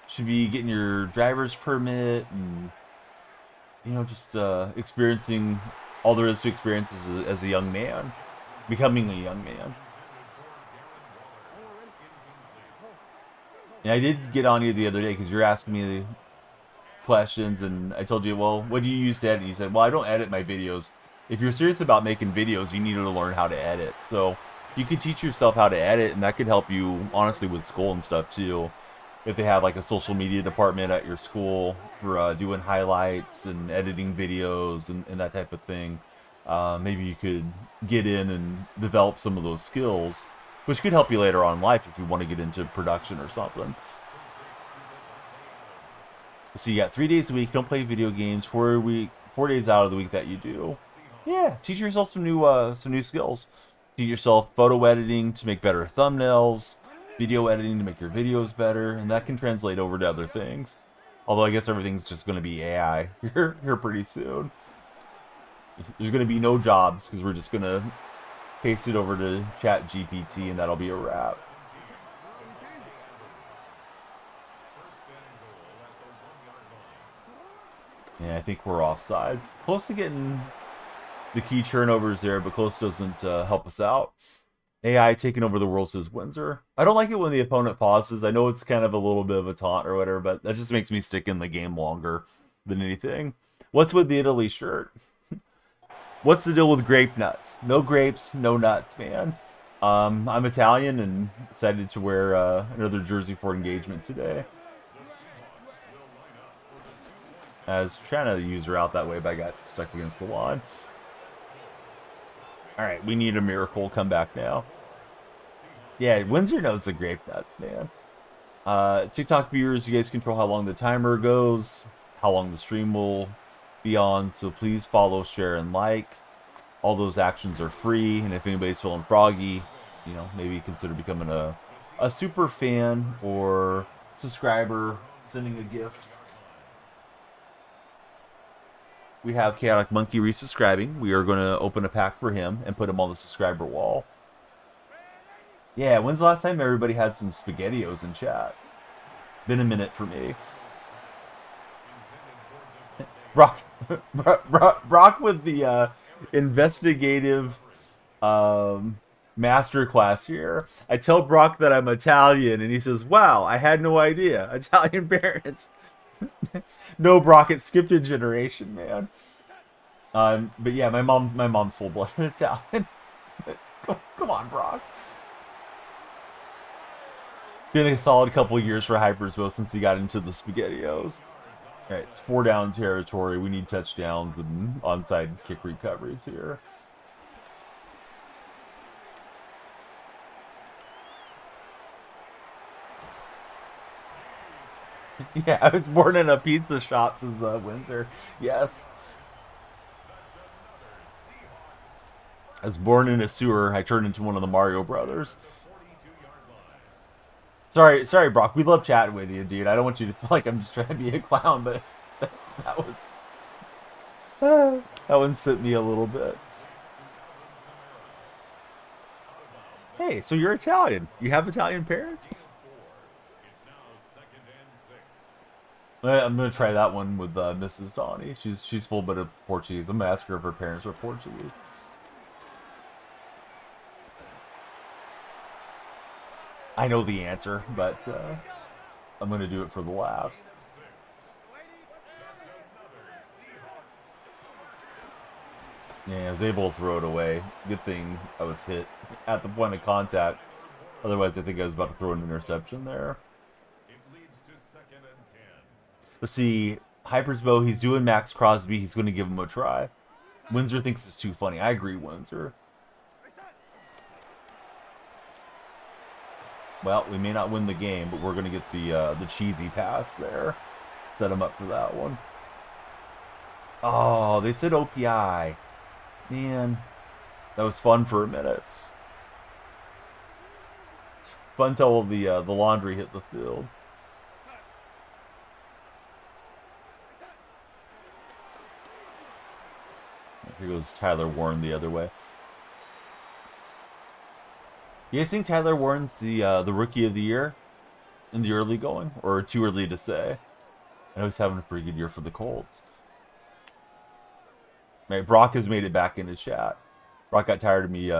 Should be getting your driver's permit and, you know, just experiencing all there is to experience as a young man, becoming a young man. And I did get on you the other day because you're asking me questions, and I told you, well, what do you use to edit? And you said, well, I don't edit my videos. If you're serious about making videos, you need to learn how to edit. So you could teach yourself how to edit, and that could help you, honestly, with school and stuff, too. If they have, like, a social media department at your school for doing highlights and editing videos and that type of thing, maybe you could get in and develop some of those skills, which could help you later on in life if you want to get into production or something. So you got 3 days a week, don't play video games, 4 days out of the week that you do. Yeah, teach yourself some new skills. Teach yourself photo editing to make better thumbnails, video editing to make your videos better, and that can translate over to other things. Although I guess everything's just going to be AI here pretty soon. There's going to be no jobs because we're just going to paste it over to ChatGPT and that'll be a wrap. Yeah, I think we're offsides. Close to getting the key turnovers there, but close doesn't help us out. AI taking over the world, says Windsor. I don't like it when the opponent pauses. I know it's kind of a little bit of a taunt or whatever, but that just makes me stick in the game longer than anything. What's with the Italy shirt? What's the deal with grape nuts? No grapes, no nuts, man. I'm Italian and decided to wear another jersey for engagement today. I was trying to use her out that way, but I got stuck against the lawn. Alright, we need a miracle comeback now. Yeah, Windsor knows the grape nuts, man. TikTok viewers, you guys control how long the timer goes, how long the stream will be on, so please follow, share, and like. All those actions are free, and if anybody's feeling froggy, you know, maybe consider becoming a super fan or subscriber, sending a gift. We have Chaotic Monkey resubscribing. We are going to open a pack for him and put him on the subscriber wall. Yeah, when's the last time everybody had some SpaghettiOs in chat? Been a minute for me. Brock with the investigative masterclass here. I tell Brock that I'm Italian, and he says, wow, I had no idea. Italian parents. No, Brock, it skipped a generation, man. But yeah, my mom's full-blooded Italian. Come on, Brock. Been a solid couple years for Hypersville since he got into the SpaghettiOs. All right, it's 4 down territory. We need touchdowns and onside kick recoveries here. Yeah, I was born in a pizza shop, says Windsor. Yes. I was born in a sewer. I turned into one of the Mario Brothers. Sorry, Brock. We love chatting with you, dude. I don't want you to feel like I'm just trying to be a clown, but that was... that one sent me a little bit. Hey, so you're Italian. You have Italian parents? I'm going to try that one with Mrs. Donnie. She's full bit of Portuguese. I'm going to ask her if her parents are Portuguese. I know the answer, but I'm going to do it for the laughs. Yeah, I was able to throw it away. Good thing I was hit at the point of contact Otherwise, I think I was about to throw an interception there. Let's see. Hypersbow, he's doing Max Crosby. He's going to give him a try. Windsor thinks it's too funny. I agree, Windsor. Well, we may not win the game, but we're going to get the cheesy pass there. Set him up for that one. Oh, they said OPI. Man, that was fun for a minute. Fun till the laundry hit the field. Here goes Tyler Warren the other way. You guys think Tyler Warren's the rookie of the year in the early going, or too early to say? I know he's having a pretty good year for the Colts. Right, Brock has made it back into chat. Brock got tired of me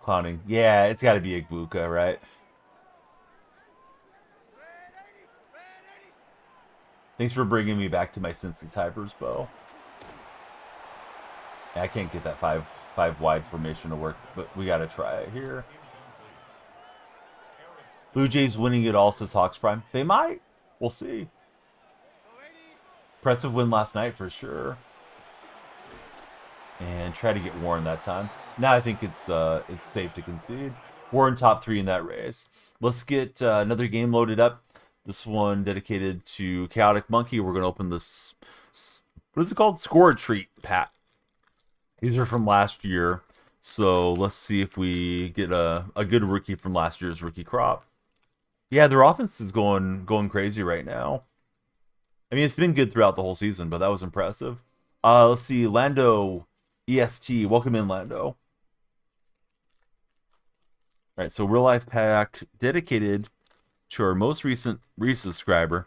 clowning. Yeah, it's got to be Igbuka, right? Thanks for bringing me back to my senses, Hypersbow. I can't get that five wide formation to work, but we got to try it here. Blue Jays winning it all, says Hawks Prime. They might. We'll see. Impressive win last night for sure. And try to get Warren that time. Now I think it's safe to concede. Warren top 3 in that race. Let's get another game loaded up. This one dedicated to Chaotic Monkey. We're going to open this, what is it called? Score Treat pack. These are from last year. So let's see if we get a good rookie from last year's rookie crop. Yeah, their offense is going crazy right now. I mean, it's been good throughout the whole season, but that was impressive. Let's see, Lando EST. Welcome in, Lando. All right, so real life pack dedicated to our most recent resubscriber.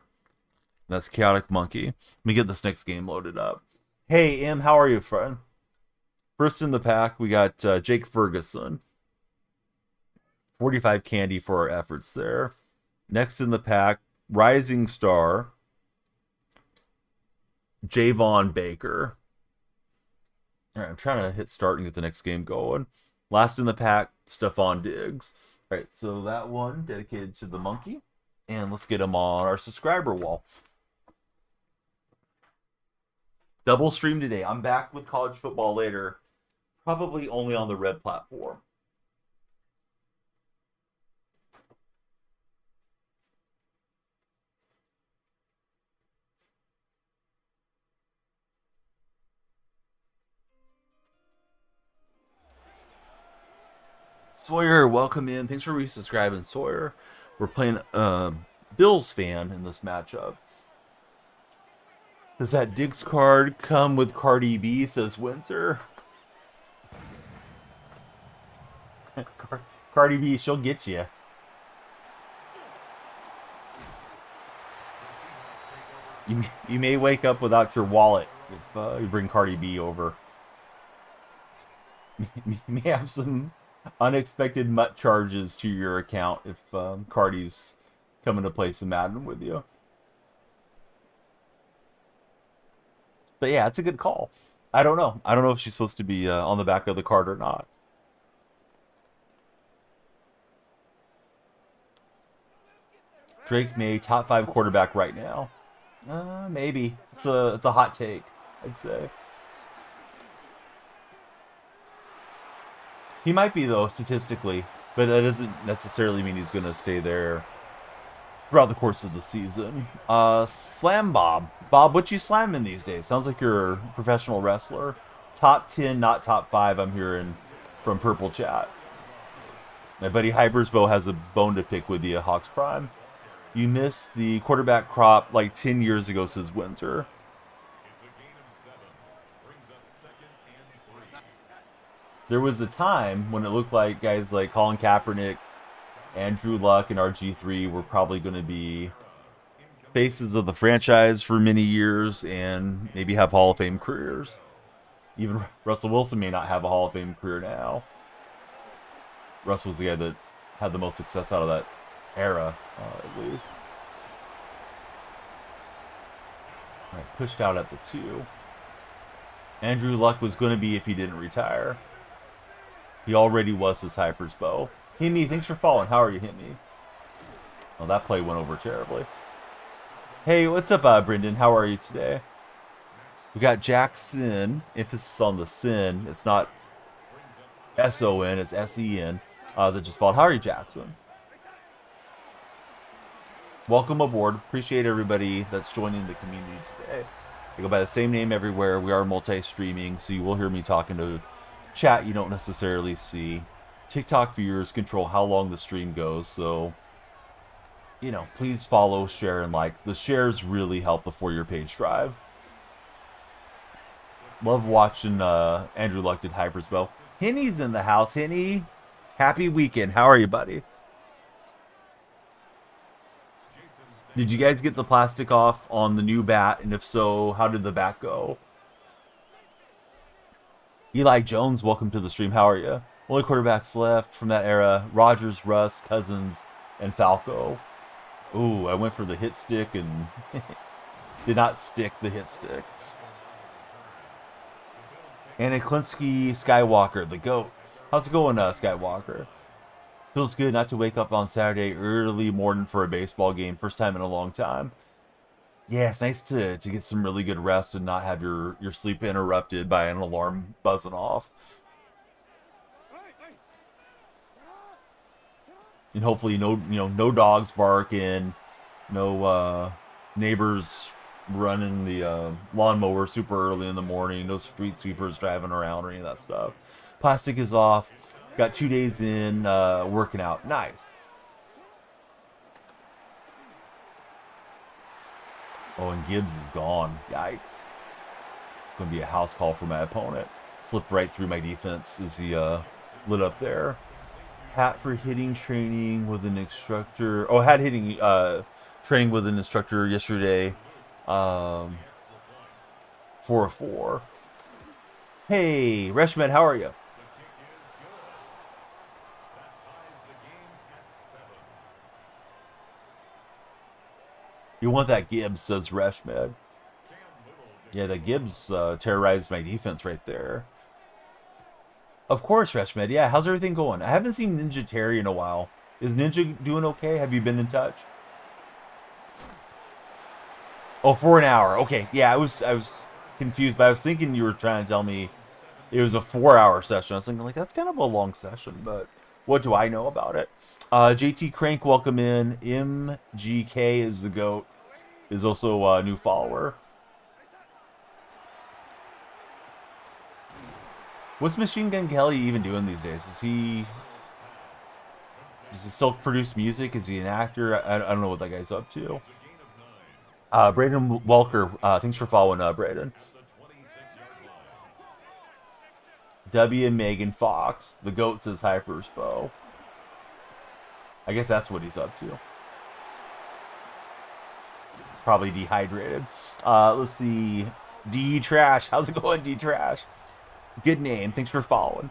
That's Chaotic Monkey. Let me get this next game loaded up. Hey, M, how are you, friend? First in the pack, we got Jake Ferguson. 45 candy for our efforts there. Next in the pack, Rising Star. Javon Baker. All right, I'm trying to hit start and get the next game going. Last in the pack, Stephon Diggs. All right, so that one dedicated to the monkey. And let's get him on our subscriber wall. Double stream today. I'm back with college football later. Probably only on the red platform. Sawyer, welcome in. Thanks for resubscribing, Sawyer. We're playing Bills fan in this matchup. Does that Diggs card come with Cardi B, says Windsor? Cardi B, she'll get you. You may wake up without your wallet if you bring Cardi B over. You may have some unexpected mutt charges to your account if Cardi's coming to play some Madden with you. But yeah, it's a good call. I don't know. I don't know if she's supposed to be on the back of the card or not. Drake May, top 5 quarterback right now. Maybe. It's a hot take, I'd say. He might be, though, statistically. But that doesn't necessarily mean he's going to stay there throughout the course of the season. Slam Bob. Bob, what you slamming these days? Sounds like you're a professional wrestler. Top 10, not top 5, I'm hearing from Purple Chat. My buddy Hypersbow has a bone to pick with you, Hawks Prime. You missed the quarterback crop like 10 years ago, says Windsor. There was a time when it looked like guys like Colin Kaepernick, Andrew Luck, and RG3 were probably going to be faces of the franchise for many years and maybe have Hall of Fame careers. Even Russell Wilson may not have a Hall of Fame career now. Russ was the guy that had the most success out of that era, at least. All right, pushed out at the 2. Andrew Luck was going to be if he didn't retire. He already was his Hyper's bow. Hit me, thanks for following. How are you, Hit me? Oh, that play went over terribly. Hey, what's up, Brendan? How are you today? We got Jackson. Emphasis on the sin. It's not S-O-N, it's S-E-N. That just followed. How are you, Jackson? Welcome aboard. Appreciate everybody that's joining the community today. I go by the same name everywhere. We are multi-streaming, so you will hear me talking to chat you don't necessarily see. TikTok viewers control how long the stream goes, so you know, please follow, share, and like. The shares really help the For Your Page drive. Love watching Andrew Luck did Hyper's Bow. Henny's in the house. Henny, happy weekend. How are you, buddy? Did you guys get the plastic off on the new bat? And if so, how did the bat go? Eli Jones, welcome to the stream. How are you? Only quarterbacks left from that era: Rodgers, Russ, Cousins, and Falco. Ooh, I went for the hit stick and did not stick the hit stick. Anna Klinsky, Skywalker, the GOAT. How's it going, Skywalker? Feels good not to wake up on Saturday early morning for a baseball game. First time in a long time. Yeah, it's nice to get some really good rest and not have your sleep interrupted by an alarm buzzing off. And hopefully no dogs barking, no neighbors running the lawnmower super early in the morning, no street sweepers driving around or any of that stuff. Plastic is off. Got 2 days in working out. Nice. Oh, and Gibbs is gone. Yikes. Going to be a house call for my opponent. Slipped right through my defense as he lit up there. Hat for hitting training with an instructor. Oh, had hitting training with an instructor yesterday. 4 of 4. Hey, Reshmed, how are you? You want that Gibbs, says Reshmed. Yeah, that Gibbs terrorized my defense right there. Of course, Reshmed. Yeah, how's everything going? I haven't seen Ninja Terry in a while. Is Ninja doing okay? Have you been in touch? Oh, for an hour. Okay, yeah, I was confused, but I was thinking you were trying to tell me it was a 4-hour session. I was thinking, like, that's kind of a long session, but what do I know about it? JT Crank, welcome in. MGK is the GOAT. Is also a new follower. What's Machine Gun Kelly even doing these days? Does he still produce music? Is he an actor? I don't know what that guy's up to. Braden Welker, thanks for following, Braden. W. Megan Fox, the GOAT, says Hyper's Bow. I guess that's what he's up to. It's probably dehydrated. Let's see. D Trash, how's it going, D Trash? Good name. Thanks for following.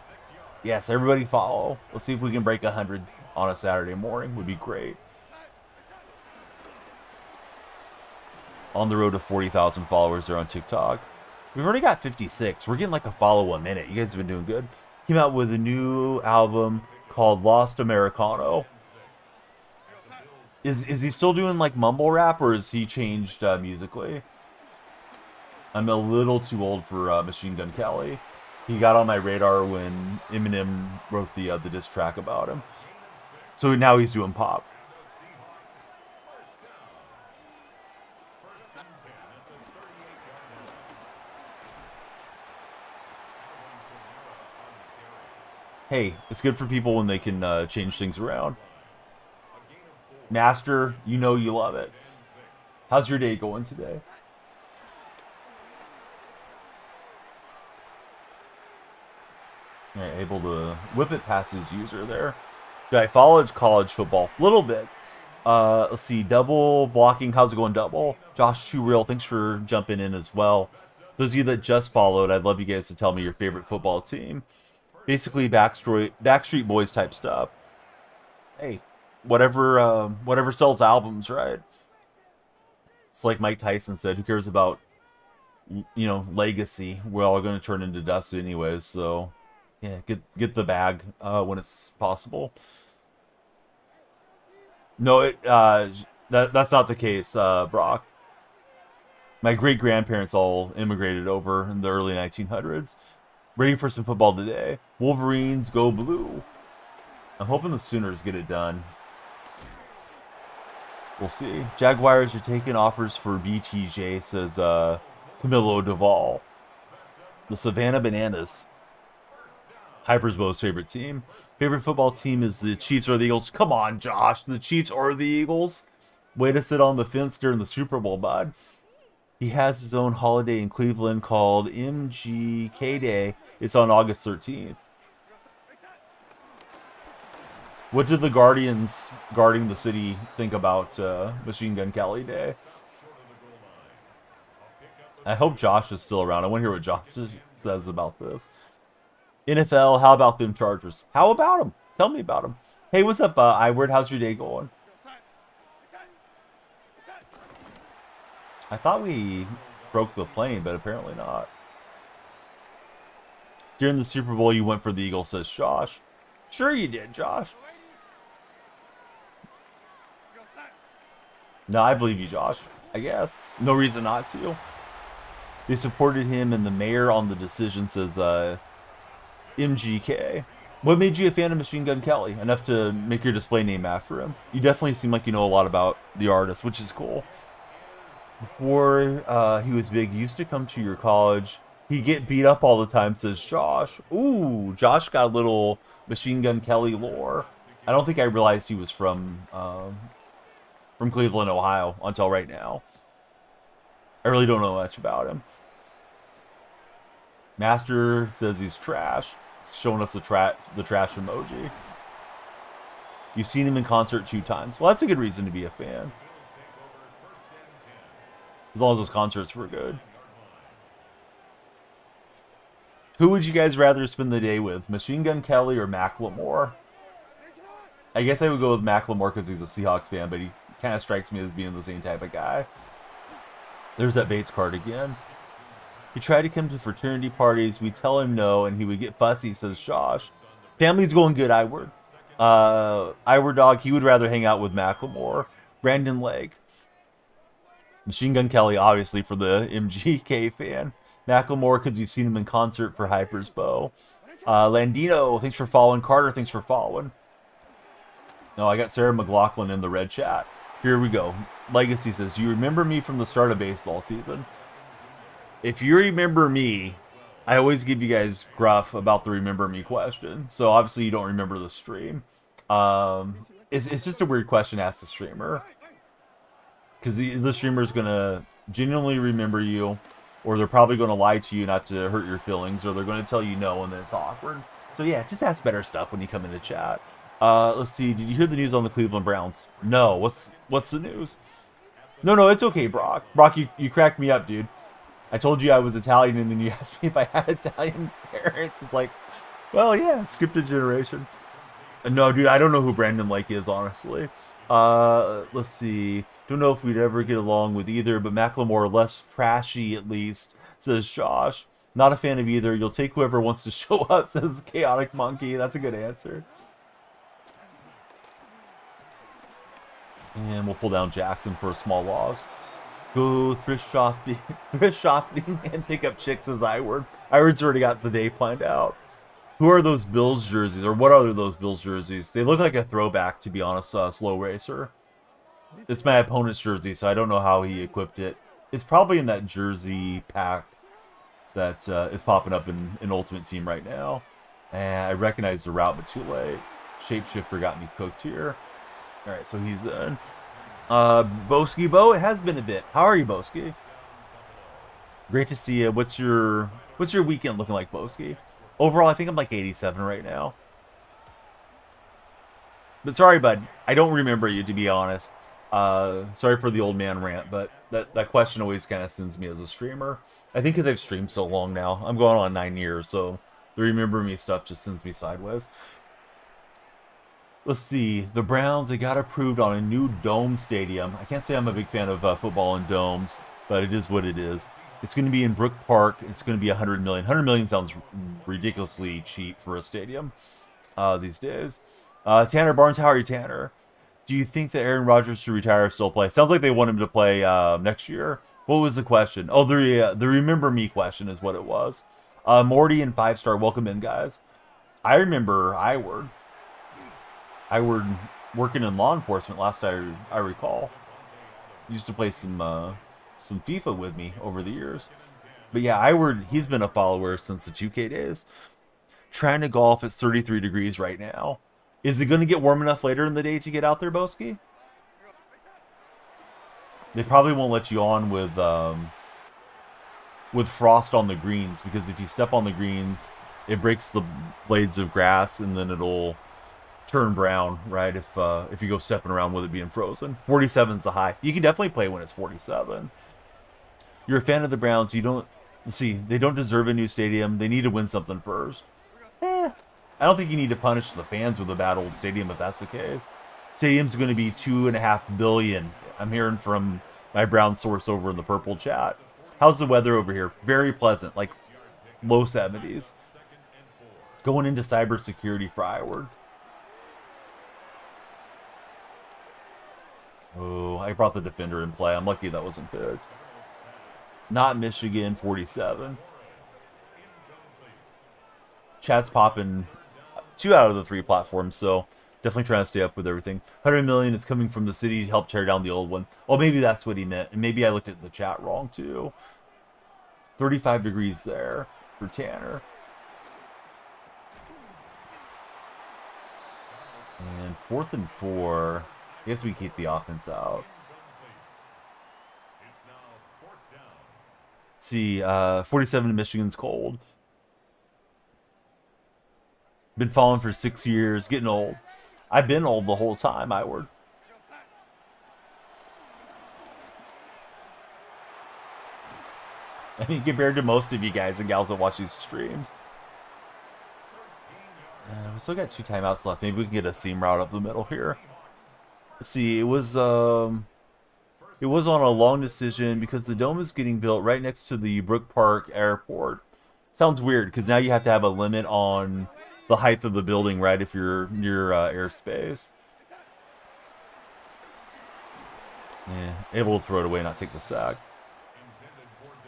Yes, everybody follow. Let's see if we can break 100 on a Saturday morning. Would be great. On the road to 40,000 followers there on TikTok. We've already got 56. We're getting like a follow a minute. You guys have been doing good. Came out with a new album called Lost Americano. Is he still doing like mumble rap, or has he changed musically? I'm a little too old for Machine Gun Kelly. He got on my radar when Eminem wrote the diss track about him. So now he's doing pop. Hey, it's good for people when they can change things around. Master, you know you love it. How's your day going today? Right, able to whip it past his user there. Did I follow college football? A little bit. Let's see. Double blocking. How's it going, Double? Josh Too Real, thanks for jumping in as well. Those of you that just followed, I'd love you guys to tell me your favorite football team. Basically Backstreet Boys type stuff. Hey, whatever sells albums, right? It's like Mike Tyson said, who cares about, legacy? We're all going to turn into dust anyways, so Yeah, get the bag when it's possible. No, that's not the case, Brock. My great grandparents all immigrated over in the early 1900s. Ready for some football today. Wolverines go blue. I'm hoping the Sooners get it done. We'll see. Jaguars are taking offers for BTJ, says Camilo Duvall. The Savannah Bananas. Hypersbow's favorite team. Favorite football team is the Chiefs or the Eagles. Come on, Josh. The Chiefs or the Eagles? Way to sit on the fence during the Super Bowl, bud. He has his own holiday in Cleveland called MGK Day. It's on August 13th. What did the Guardians guarding the city think about Machine Gun Kelly Day? I hope Josh is still around. I want to hear what Josh says about this. NFL, how about them Chargers? How about them? Tell me about them. Hey, what's up, Iward? How's your day going? I thought we broke the plane, but apparently not. During the Super Bowl, you went for the Eagles, says Josh. Sure you did, Josh. No, I believe you, Josh. I guess. No reason not to. They supported him and the mayor on the decision, says MGK. What made you a fan of Machine Gun Kelly? Enough to make your display name after him? You definitely seem like you know a lot about the artist, which is cool. Before he was big, he used to come to your college. He'd get beat up all the time, says Josh. Ooh, Josh got a little Machine Gun Kelly lore. I don't think I realized he was from Cleveland, Ohio, until right now. I really don't know much about him. Master says he's trash. He's showing us the trash emoji. You've seen him in concert 2 times. Well, that's a good reason to be a fan. As long as those concerts were good. Who would you guys rather spend the day with? Machine Gun Kelly or Macklemore? I guess I would go with Macklemore because he's a Seahawks fan, but he kind of strikes me as being the same type of guy. There's that Bates card again. He tried to come to fraternity parties. We tell him no, and he would get fussy, says Josh. Family's going good, Iward. Iward Dog, he would rather hang out with Macklemore. Brandon Legg. Machine Gun Kelly, obviously, for the MGK fan. Macklemore, because you've seen him in concert for Hyper's Bow. Landino, thanks for following. Carter, thanks for following. No, I got Sarah McLaughlin in the red chat. Here we go. Legacy says, do you remember me from the start of baseball season? If you remember me, I always give you guys gruff about the remember me question. So obviously you don't remember the stream. It's just a weird question to ask the streamer. Because the streamer is going to genuinely remember you, or they're probably going to lie to you not to hurt your feelings, or they're going to tell you no and then it's awkward. So yeah, just ask better stuff when you come into chat. Let's see. Did you hear the news on the Cleveland Browns? No. What's the news? No, it's okay, Brock. Brock, you cracked me up, dude. I told you I was Italian, and then you asked me if I had Italian parents. It's like, well, yeah, skipped a generation. No, dude, I don't know who Brandon Lake is, honestly. Let's see. Don't know if we'd ever get along with either, but Macklemore less trashy at least, says Josh. Not a fan of either. You'll take whoever wants to show up, says Chaotic Monkey. That's a good answer. And we'll pull down Jackson for a small loss. Go thrift shopping and pick up chicks, as Iward. Iward's already got the day planned out. Who are those Bills jerseys, or what are those Bills jerseys? They look like a throwback, to be honest, Slow Racer. It's my opponent's jersey, so I don't know how he equipped it. It's probably in that jersey pack that is popping up in Ultimate Team right now. And I recognize the route, but too late. Shapeshifter got me cooked here. Alright, so he's in. Boski Bo, it has been a bit. How are you, Boski? Great to see you. What's your weekend looking like, Boski? Overall, I think I'm like 87 right now. But sorry, bud. I don't remember you, to be honest. Sorry for the old man rant, but that question always kind of sends me as a streamer. I think because I've streamed so long now. I'm going on 9 years, so the remember me stuff just sends me sideways. Let's see. The Browns, they got approved on a new dome stadium. I can't say I'm a big fan of football in domes, but it is what it is. It's going to be in Brook Park. It's going to be 100 million. 100 million sounds ridiculously cheap for a stadium these days. Tanner Barnes, how are you, Tanner? Do you think that Aaron Rodgers should retire or still play? Sounds like they want him to play next year. What was the question? Oh, the remember me question is what it was. Morty and 5-star, welcome in, guys. I remember Iward working in law enforcement last I recall. He used to play some FIFA with me over the years. But yeah, Iward, he's been a follower since the 2K days. Trying to golf, it's 33 degrees right now. Is it going to get warm enough later in the day to get out there, Boski? They probably won't let you on with frost on the greens, because if you step on the greens, it breaks the blades of grass and then it'll turn brown, right? If you go stepping around with it being frozen. 47's the high. You can definitely play when it's 47. You're a fan of the Browns. You don't see, they don't deserve a new stadium. They need to win something first. I don't think you need to punish the fans with a bad old stadium if that's the case. Stadium's going to be $2.5 billion. I'm hearing from my Brown source over in the purple chat. How's the weather over here? Very pleasant, like low 70s. Going into cybersecurity for Iward. Oh, I brought the defender in play. I'm lucky that wasn't picked. Not Michigan, 47. Chat's popping 2 out of the 3 platforms, so definitely trying to stay up with everything. 100 million is coming from the city to help tear down the old one. Oh, maybe that's what he meant. And maybe I looked at the chat wrong, too. 35 degrees there for Tanner. And 4th and 4. I guess we keep the offense out. See, 47 Michigan's cold. Been following for 6 years, getting old. I've been old the whole time, Iward. I mean, compared to most of you guys and gals that watch these streams. We still got 2 timeouts left. Maybe we can get a seam route up the middle here. Let's see, it was on a long decision because the dome is getting built right next to the Brook Park Airport. Sounds weird because now you have to have a limit on the height of the building, right, if you're near airspace. Yeah, able to throw it away and not take the sack.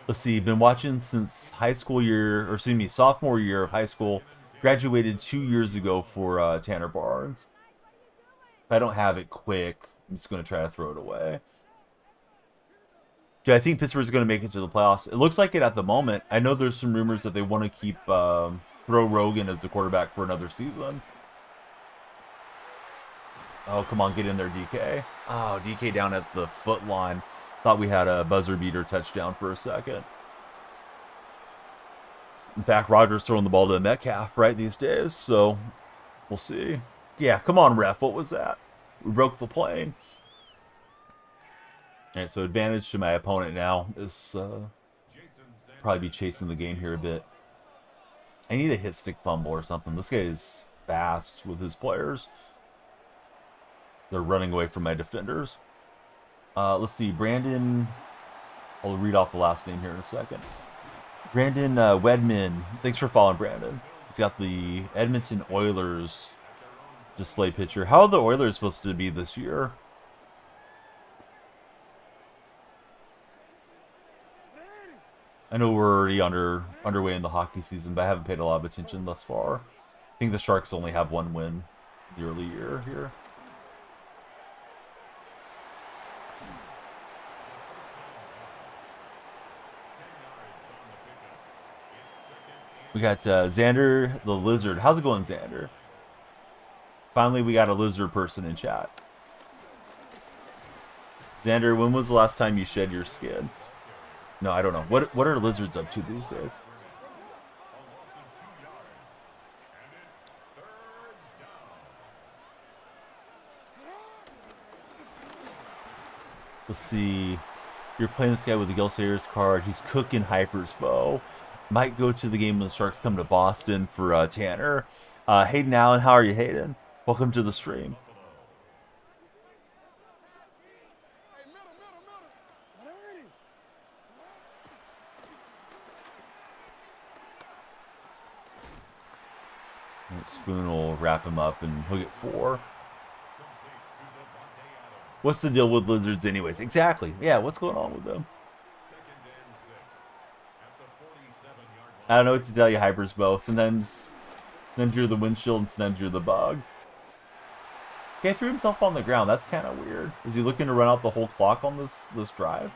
Let's see, been watching since high school year, or excuse me, sophomore year of high school. Graduated 2 years ago for Tanner Barnes. If I don't have it quick, I'm just going to try to throw it away. Do I think Pittsburgh's going to make it to the playoffs? It looks like it at the moment. I know there's some rumors that they want to keep throw Rogan as the quarterback for another season. Oh, come on, get in there, DK. Oh, DK down at the foot line. Thought we had a buzzer beater touchdown for a second. In fact, Rodgers throwing the ball to Metcalf right these days, so we'll see. Yeah, come on, ref. What was that? We broke the plane. All right, so advantage to my opponent now is probably be chasing the game here a bit. I need a hit stick fumble or something. This guy is fast with his players. They're running away from my defenders. Let's see, Brandon. I'll read off the last name here in a second. Brandon Wedman. Thanks for following, Brandon. He's got the Edmonton Oilers display picture. How are the Oilers supposed to be this year? I know we're already underway in the hockey season, but I haven't paid a lot of attention thus far. I think the Sharks only have 1 win the early year here. We got Xander the Lizard. How's it going, Xander? Finally, we got a lizard person in chat. Xander, when was the last time you shed your skin? No, I don't know. What are lizards up to these days? Let's see. You're playing this guy with the Gil Sayers card. He's cooking Hyper's bow. Might go to the game when the Sharks come to Boston for Tanner. Hayden Allen, how are you, Hayden? Welcome to the stream. Spoon will wrap him up and he'll get 4. What's the deal with lizards anyways? Exactly. Yeah, what's going on with them? I don't know what to tell you, Hypersbow. Sometimes you're the windshield and sometimes you're the bug. Okay, threw himself on the ground. That's kind of weird. Is he looking to run out the whole clock on this drive?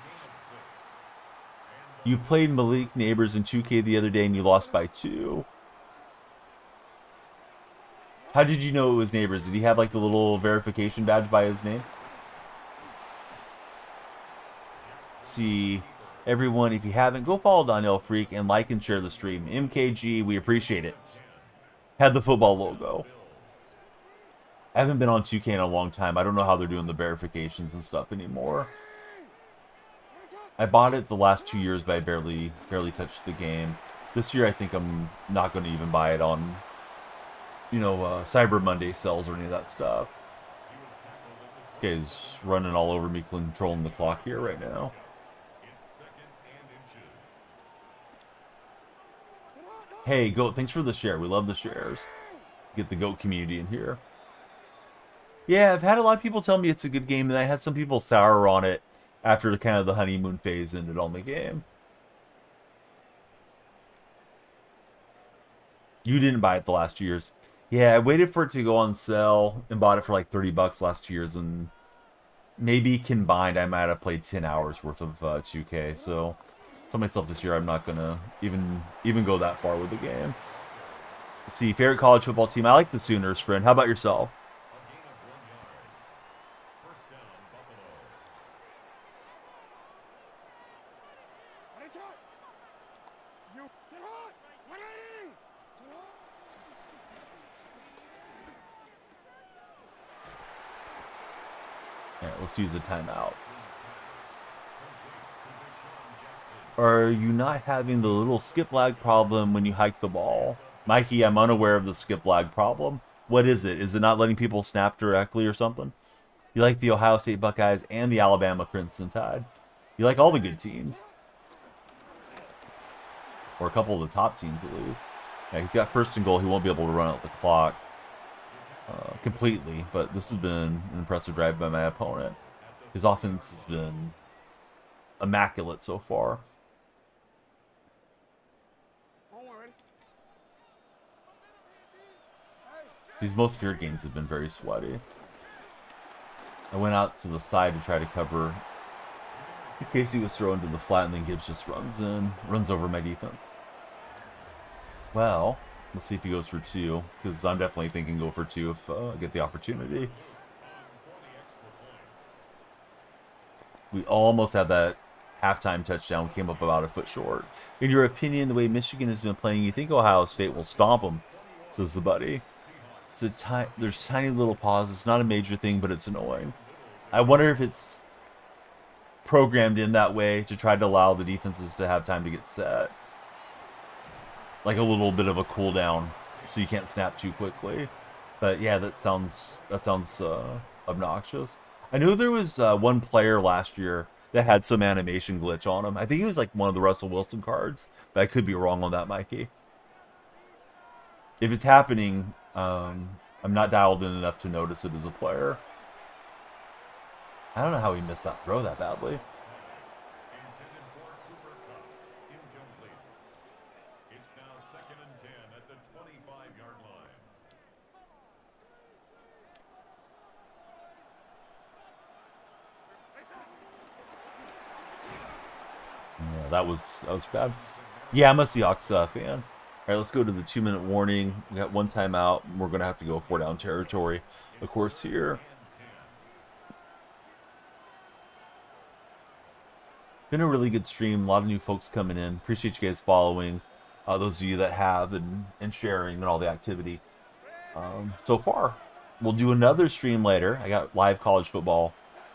You played Malik Neighbors in 2K the other day and you lost by 2. How did you know it was Neighbors? Did he have like the little verification badge by his name? See, everyone, if you haven't, go follow Donnell Freak and like and share the stream. MKG, we appreciate it. Had the football logo. I haven't been on 2K in a long time. I don't know how they're doing the verifications and stuff anymore. I bought it the last 2 years, but I barely touched the game. This year, I think I'm not going to even buy it on, you know, Cyber Monday sales or any of that stuff. This guy's running all over me, controlling the clock here right now. Hey, Goat, thanks for the share. We love the shares. Get the Goat community in here. Yeah, I've had a lot of people tell me it's a good game, and I had some people sour on it after kind of the honeymoon phase ended on the game. You didn't buy it the last 2 years. Yeah, I waited for it to go on sale and bought it for like $30 last 2 years, and maybe combined I might have played 10 hours worth of 2K, so tell myself this year I'm not gonna even go that far with the game. Let's see, favorite college football team? I like the Sooners, friend. How about yourself? Let's use a timeout. Are you not having the little skip lag problem when you hike the ball? Mikey, I'm unaware of the skip lag problem. What is it? Is it not letting people snap directly or something? You like the Ohio State Buckeyes and the Alabama Crimson Tide. You like all the good teams. Or a couple of the top teams at least. Yeah, he's got first and goal. He won't be able to run out the clock completely, but this has been an impressive drive by my opponent. His offense has been immaculate so far. These most feared games have been very sweaty. I went out to the side to try to cover in case he was thrown to the flat, and then Gibbs just runs over my defense. Well, let's see if he goes for 2, because I'm definitely thinking go for 2 if I get the opportunity. We almost had that halftime touchdown. We came up about a foot short. In your opinion, the way Michigan has been playing, you think Ohio State will stomp them, says the buddy. There's tiny little pauses. It's not a major thing, but it's annoying. I wonder if it's programmed in that way to try to allow the defenses to have time to get set. Like a little bit of a cooldown, so you can't snap too quickly. But yeah, that sounds obnoxious. I knew there was one player last year that had some animation glitch on him. I think he was like one of the Russell Wilson cards, but I could be wrong on that, Mikey. If it's happening, I'm not dialed in enough to notice it as a player. I don't know how he missed that throw that badly. Yeah, that was bad. Yeah, I'm a Seahawks fan. All right, let's go to the 2-minute warning. We got one timeout. We're going to have to go 4-down territory, of course, here. Been a really good stream. A lot of new folks coming in. Appreciate you guys following. Those of you that have and sharing and all the activity so far. We'll do another stream later. I got live college football.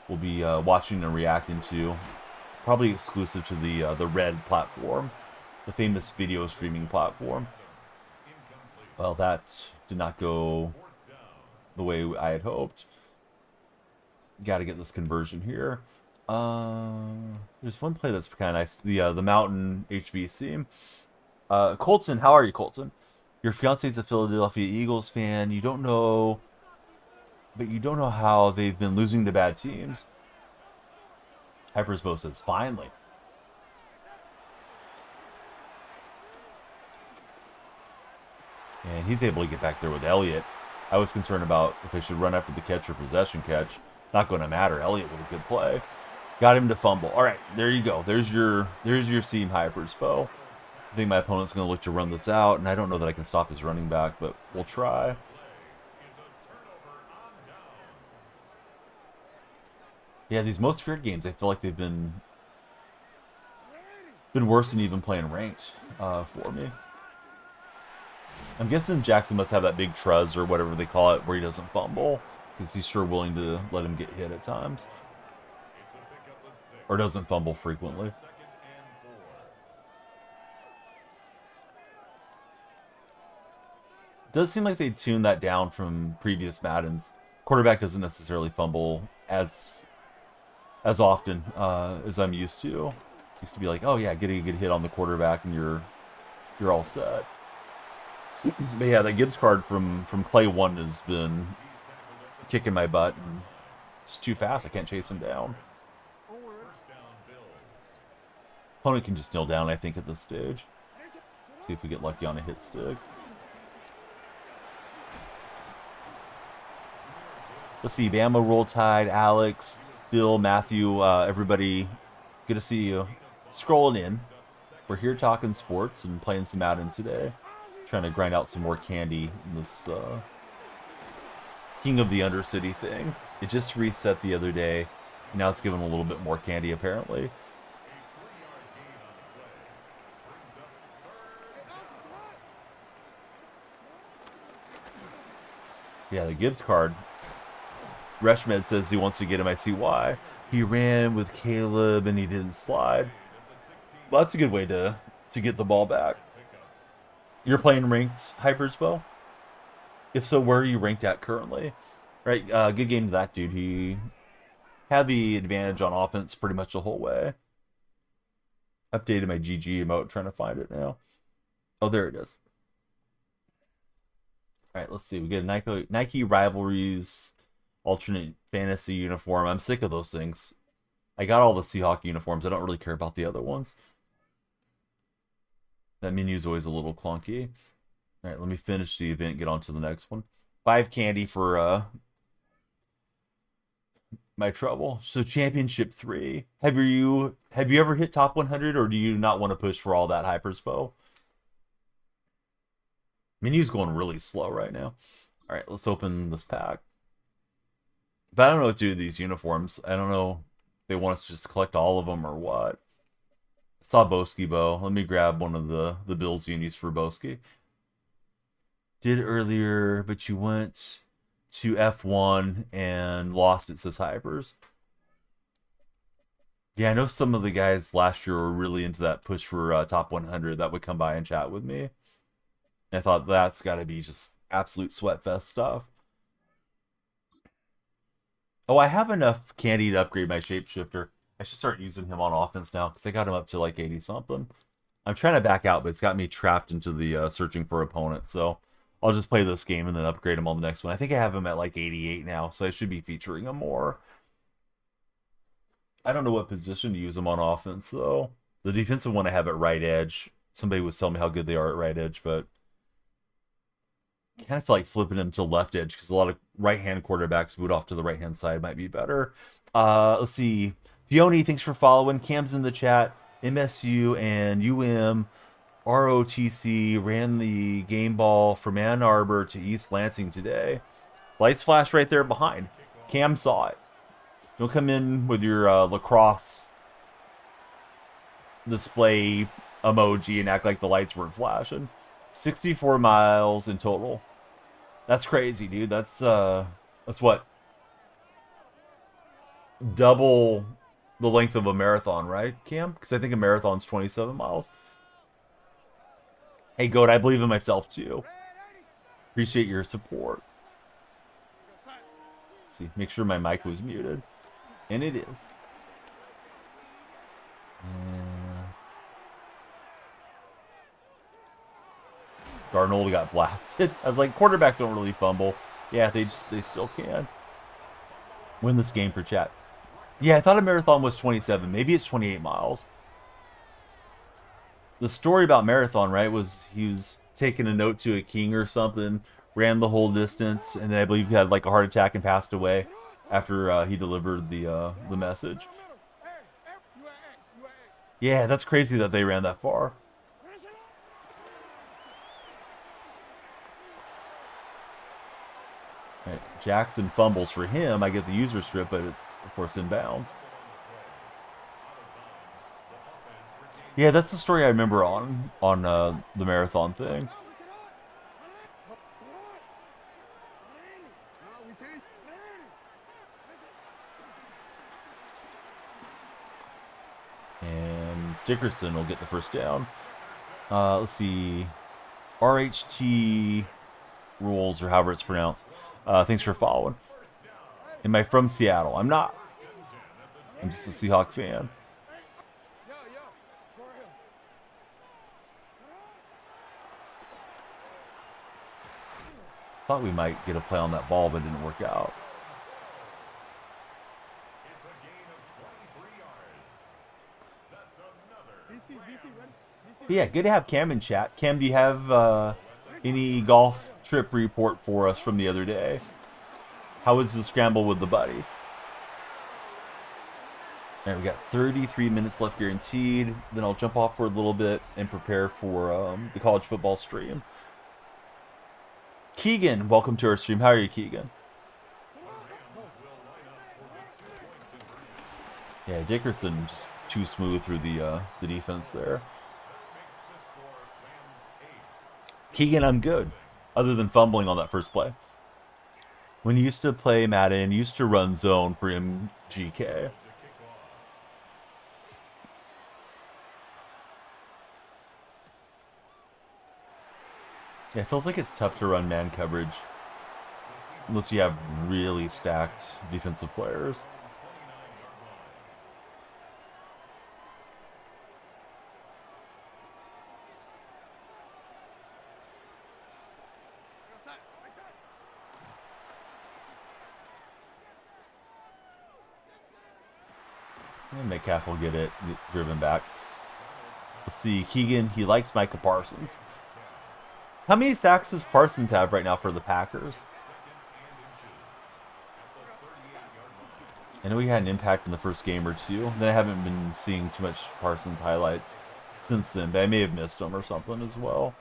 We'll be watching and reacting to. Probably exclusive to the Red platform, the famous video streaming platform. Well, that did not go the way I had hoped. Got to get this conversion here. There's one play that's kind of nice. The Mountain HVC. Colton, how are you, Colton? Your fiance's a Philadelphia Eagles fan. You don't know, but you don't know how they've been losing to bad teams. Hypersbo says, finally. And he's able to get back there with Elliott. I was concerned about if I should run after the catch or possession catch. Not going to matter. Elliott with a good play. Got him to fumble. All right, there you go. There's your seam Hypersbo. I think my opponent's going to look to run this out, and I don't know that I can stop his running back, but we'll try. Yeah, these most feared games, I feel like they've been worse than even playing ranked for me. I'm guessing Jackson must have that big truz or whatever they call it where he doesn't fumble, because he's sure willing to let him get hit at times. Or doesn't fumble frequently. It does seem like they tuned that down from previous Maddens. Quarterback doesn't necessarily fumble as often as I'm used to. Used to be like, oh yeah, get a good hit on the quarterback and you're all set. But yeah, that Gibbs card from play 1 has been kicking my butt, and it's too fast. I can't chase him down. Opponent can just kneel down, I think, at this stage. Let's see if we get lucky on a hit stick. Let's see, Bama, Roll Tide, Alex, Bill, Matthew, everybody, good to see you. Scrolling in. We're here talking sports and playing some Madden today. Trying to grind out some more candy in this King of the Undercity thing. It just reset the other day. Now it's giving a little bit more candy, apparently. Yeah, the Gibbs card. Reshmed says he wants to get him. I see why. He ran with Caleb and he didn't slide. Well, that's a good way to get the ball back. You're playing ranked Hypersbo? If so, where are you ranked at currently? Right, good game to that dude. He had the advantage on offense pretty much the whole way. Updated my GG emote, trying to find it now. Oh, there it is. All right, let's see. We get a Nike Rivalries alternate fantasy uniform. I'm sick of those things. I got all the Seahawk uniforms. I don't really care about the other ones. That menu is always a little clunky. All right, let me finish the event, get on to the next one. 5 candy for my trouble. So championship 3. Have you ever hit top 100, or do you not want to push for all that Hyperspo? Menu's going really slow right now. All right, let's open this pack. But I don't know what to do with these uniforms. I don't know if they want us to just collect all of them or what. Saw Boski Bo. Let me grab one of the Bills unis for Boski. Did earlier, but you went to F1 and lost, it says Hypers. Yeah, I know some of the guys last year were really into that push for top 100 that would come by and chat with me. I thought that's got to be just absolute sweatfest stuff. Oh, I have enough candy to upgrade my shapeshifter. I should start using him on offense now, because I got him up to like 80-something. I'm trying to back out, but it's got me trapped into the searching for opponents. So I'll just play this game and then upgrade him on the next one. I think I have him at like 88 now, so I should be featuring him more. I don't know what position to use him on offense, though. The defensive one I have at right edge. Somebody was telling me how good they are at right edge, but I kind of feel like flipping him to left edge, because a lot of right-hand quarterbacks boot off to the right-hand side might be better. Let's see. Fioni, thanks for following. Cam's in the chat. MSU and ROTC ran the game ball from Ann Arbor to East Lansing today. Lights flash right there behind. Cam saw it. Don't come in with your lacrosse display emoji and act like the lights weren't flashing. 64 miles in total. That's crazy, dude. That's what? Double the length of a marathon, right, Cam? Because I think a marathon's 27 miles. Hey, Goat, I believe in myself, too. Appreciate your support. Let's see, make sure my mic was muted. And it is. Darnold got blasted. I was like, quarterbacks don't really fumble. Yeah, they still can win this game for chat. Yeah, I thought a marathon was 27. Maybe it's 28 miles. The story about marathon, right, was he was taking a note to a king or something, ran the whole distance, and then I believe he had like a heart attack and passed away after he delivered the message. Yeah, that's crazy that they ran that far. Right. Jackson fumbles for him. I get the user strip, but it's, of course, inbounds. Yeah, that's the story I remember on the marathon thing. And Dickerson will get the first down. Let's see. RHT rules, or however it's pronounced. Thanks for following. Am I from Seattle? I'm not. I'm just a Seahawk fan. Thought we might get a play on that ball, but it didn't work out. But yeah, good to have Cam in chat. Cam, do you have any golf trip report for us from the other day? How was the scramble with the buddy? All right, we got 33 minutes left guaranteed. Then I'll jump off for a little bit and prepare for the college football stream. Keegan, welcome to our stream. How are you, Keegan? Yeah, Dickerson just too smooth through the defense there. Keegan, I'm good, other than fumbling on that first play. When you used to play Madden, you used to run zone for MGK. Yeah, it feels like it's tough to run man coverage unless you have really stacked defensive players. And Metcalf will get it driven back. Let's see, Keegan, he likes Micah Parsons. How many sacks does Parsons have right now for the Packers? I know he had an impact in the first game or two. Then I haven't been seeing too much Parsons highlights since then, but I may have missed them or something as well.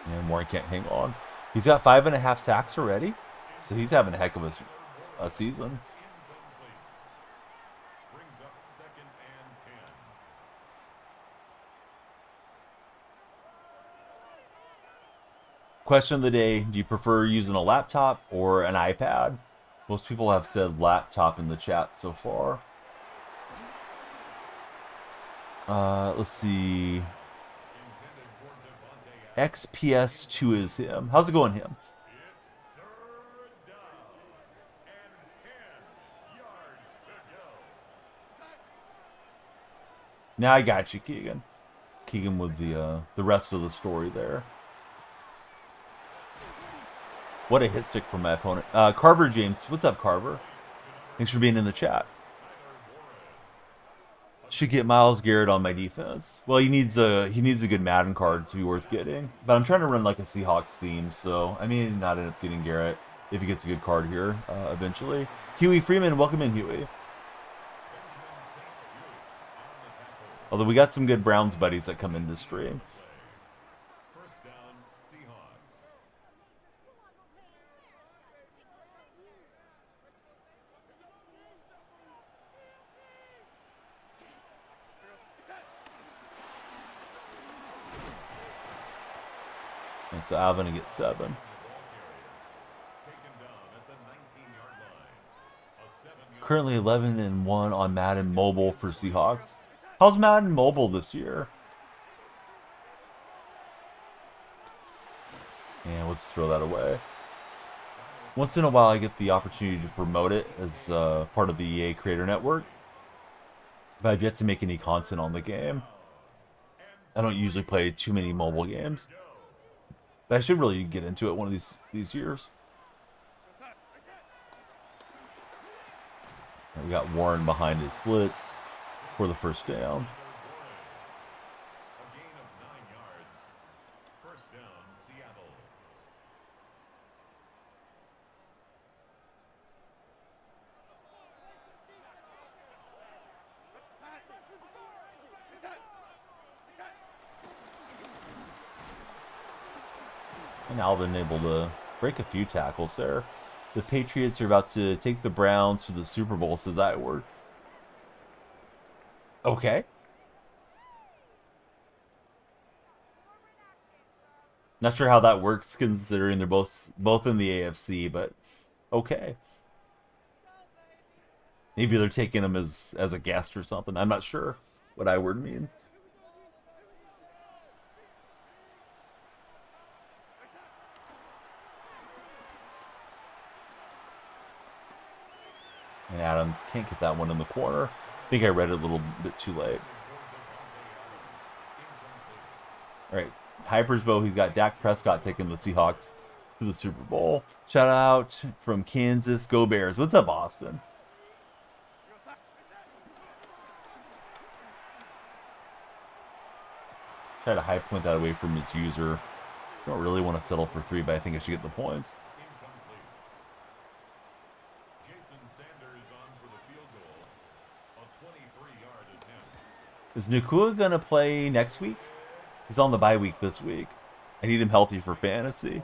And Warren can't hang on. He's got 5.5 sacks already, so he's having a heck of a season. Question of the day, do you prefer using a laptop or an iPad? Most people have said laptop in the chat so far. Let's see. XPS2 is him. How's it going, him? Now I got you, Keegan. Keegan with the rest of the story there. What a hit stick from my opponent. Carver James, what's up, Carver? Thanks for being in the chat. Should get Myles Garrett on my defense. Well, he needs a good Madden card to be worth getting. But I'm trying to run like a Seahawks theme, so I may not end up getting Garrett if he gets a good card here eventually. Huey Freeman, welcome in, Huey. Although we got some good Browns buddies that come into stream. And so Alvin gets 7. Currently 11-1 on Madden Mobile for Seahawks. How's Madden Mobile this year? And we'll just throw that away. Once in a while, I get the opportunity to promote it as part of the EA Creator Network, but I've yet to make any content on the game. I don't usually play too many mobile games, but I should really get into it one of these years. We got Warren behind his blitz for the first down. And Alvin able to break a few tackles there. The Patriots are about to take the Browns to the Super Bowl, says Iward. Okay. Not sure how that works considering they're both in the AFC, but okay. Maybe they're taking him as a guest or something. I'm not sure what Iward means. And Adams can't get that one in the corner. I think I read it a little bit too late. All right, Hypersbow, he's got Dak Prescott taking the Seahawks to the Super Bowl. Shout out from Kansas, go Bears. What's up, Austin? Try to high point that away from his user. Don't really want to settle for 3, but I think I should get the points. Is Nakua going to play next week? He's on the bye week this week. I need him healthy for fantasy.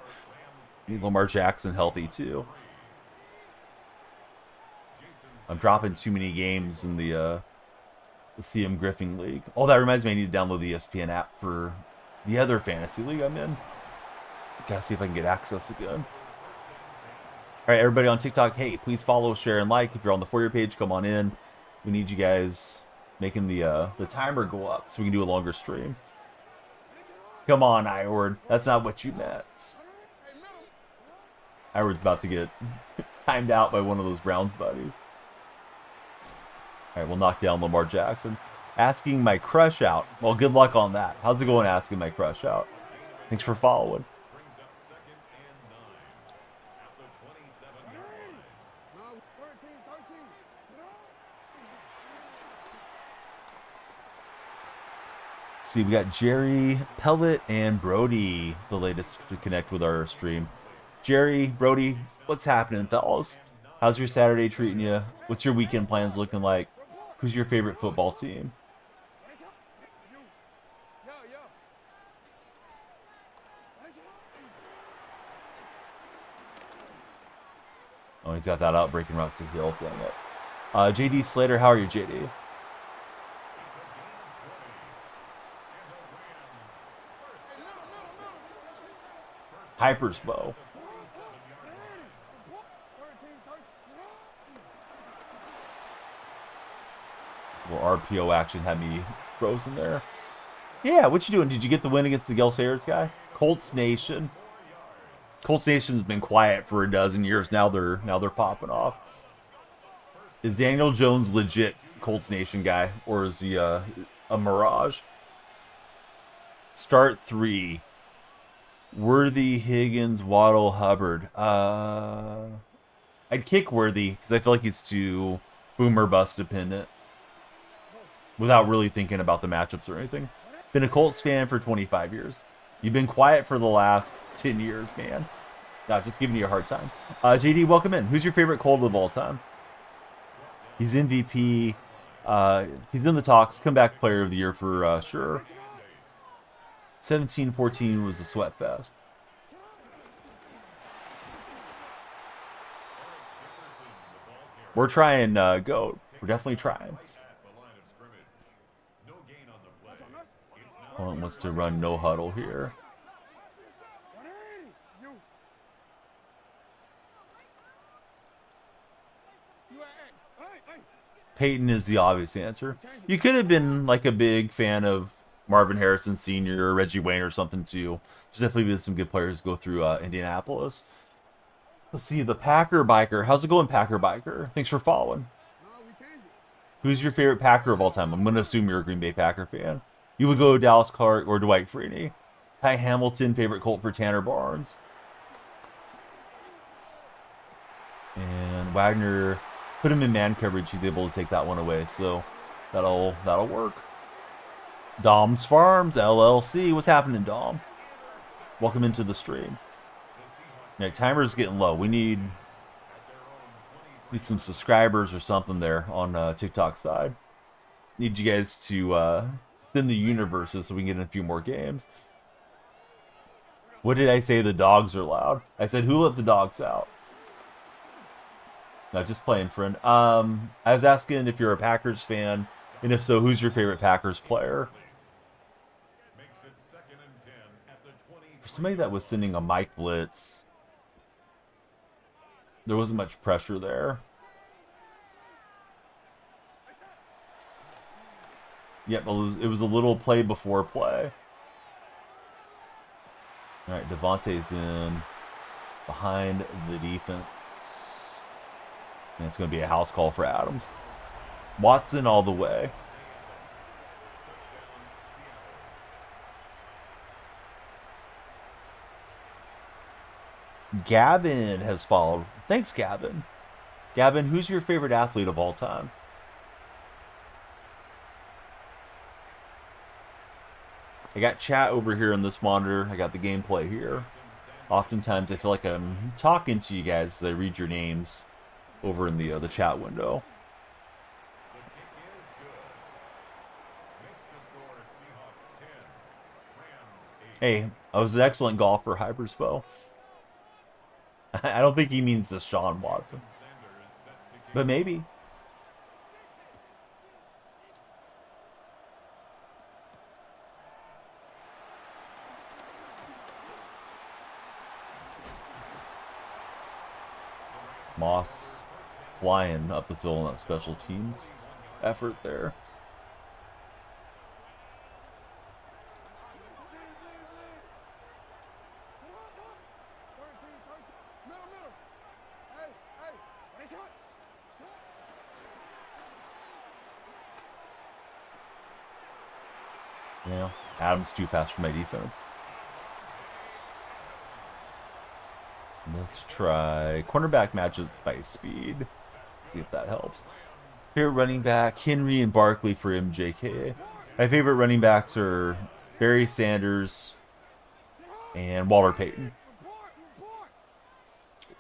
I need Lamar Jackson healthy too. I'm dropping too many games in the CM Griffin League. Oh, that reminds me, I need to download the ESPN app for the other fantasy league I'm in. Gotta see if I can get access again. All right, everybody on TikTok, hey, please follow, share, and like. If you're on the For You page, come on in. We need you guys making the timer go up so we can do a longer stream. Come on, Iward. That's not what you meant. Iward's about to get timed out by one of those Browns buddies. All right, we'll knock down Lamar Jackson. Asking my crush out. Well, good luck on that. How's it going asking my crush out? Thanks for following. See, we got Jerry, Pellet, and Brody, the latest to connect with our stream. Jerry, Brody, what's happening, fellas? How's your Saturday treating you? What's your weekend plans looking like? Who's your favorite football team? Oh, he's got that out breaking route to Hill. Dang it. JD Slater, how are you, JD? Hypersbow. Well, RPO action had me frozen there. Yeah, what you doing? Did you get the win against the Gel Sayers guy? Colts Nation. Colts Nation's been quiet for a dozen years. Now they're popping off. Is Daniel Jones legit Colts Nation guy, or is he a mirage? Start 3. Worthy, Higgins, Waddle, Hubbard. I'd kick Worthy because I feel like he's too boomer bust dependent without really thinking about the matchups or anything. Been a Colts fan for 25 years. You've been quiet for the last 10 years, man. Not just giving you a hard time. JD, welcome in. Who's your favorite Colt of all time? He's MVP. He's in the talks. Comeback player of the year for sure. 17-14 was a sweat fest. We're trying, GOAT. We're definitely trying. Holland wants to run no huddle here. Peyton is the obvious answer. You could have been like a big fan of Marvin Harrison Sr. or Reggie Wayne or something too. There's definitely been some good players go through Indianapolis. Let's see, the Packer Biker. How's it going, Packer Biker? Thanks for following. Who's your favorite Packer of all time? I'm going to assume you're a Green Bay Packer fan. You would go Dallas Clark or Dwight Freeney. Ty Hamilton, favorite Colt for Tanner Barnes. And Wagner, put him in man coverage. He's able to take that one away, so that'll work. Dom's Farms, LLC. What's happening, Dom? Welcome into the stream. Yeah, timer's getting low. We need some subscribers or something there on TikTok side. Need you guys to spin the universes so we can get in a few more games. What did I say? The dogs are loud. I said, who let the dogs out? No, just playing, friend. I was asking if you're a Packers fan, and if so, who's your favorite Packers player? For somebody that was sending a Mike Blitz, there wasn't much pressure there. Yep, it was a little play before play. All right, Devontae's in behind the defense. And it's going to be a house call for Adams. Watson all the way. Gavin has followed. Thanks, Gavin. Gavin, who's your favorite athlete of all time? I got chat over here on this monitor. I got the gameplay here. Oftentimes I feel like I'm talking to you guys as I read your names over in the chat window. Hey, I was an excellent golfer, Hyperspo. I don't think he means Deshaun Watson. But maybe. Moss flying up the field on that special teams effort there. Yeah, Adams too fast for my defense. Let's try cornerback matches by speed. See if that helps. Favorite running back, Henry and Barkley for MJK. My favorite running backs are Barry Sanders and Walter Payton.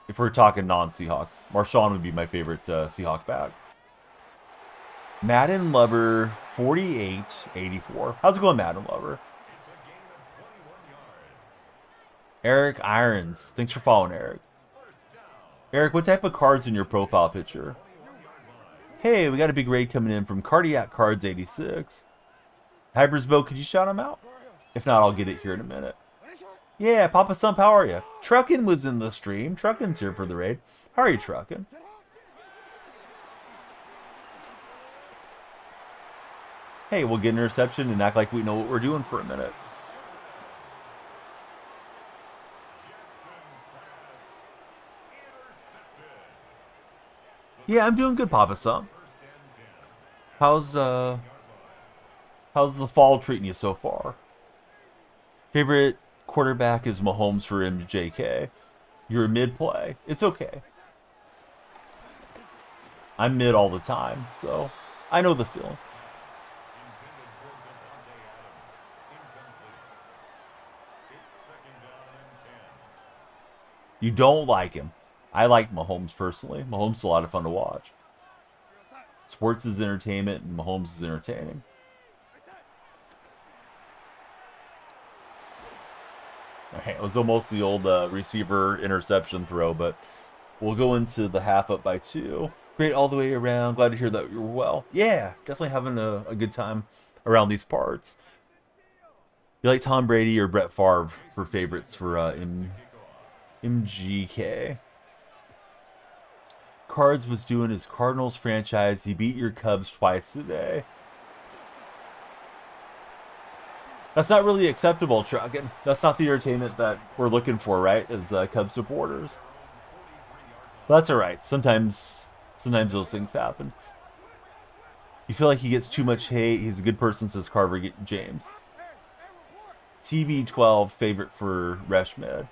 If we're talking non-Seahawks, Marshawn would be my favorite Seahawk back. Madden Lover 4884. How's it going, Madden Lover? Eric Irons. Thanks for following, Eric. Eric, what type of cards in your profile picture? Hey, we got a big raid coming in from Cardiac Cards 86. Hybersbo, could you shout him out? If not, I'll get it here in a minute. Yeah, Papa Sump, how are you? Truckin' was in the stream. Truckin's here for the raid. How are you, Truckin'? Hey, we'll get an interception and act like we know what we're doing for a minute. Yeah, I'm doing good, Papa Sump. How's the fall treating you so far? Favorite quarterback is Mahomes for MJK. You're mid-play. It's okay. I'm mid all the time, so I know the feeling. You don't like him. I like Mahomes personally. Mahomes is a lot of fun to watch. Sports is entertainment, and Mahomes is entertaining. Okay, it was almost the old receiver interception throw, but we'll go into the half up by 2. Great all the way around. Glad to hear that you're well. Yeah, definitely having a good time around these parts. You like Tom Brady or Brett Favre for favorites for MGK? Cards was doing his Cardinals franchise. He beat your Cubs twice today. That's not really acceptable, Truckin'. That's not the entertainment that we're looking for, right? As Cubs supporters. But that's all right. Sometimes those things happen. You feel like he gets too much hate. He's a good person, says Carver James. TB12 favorite for Reshmed.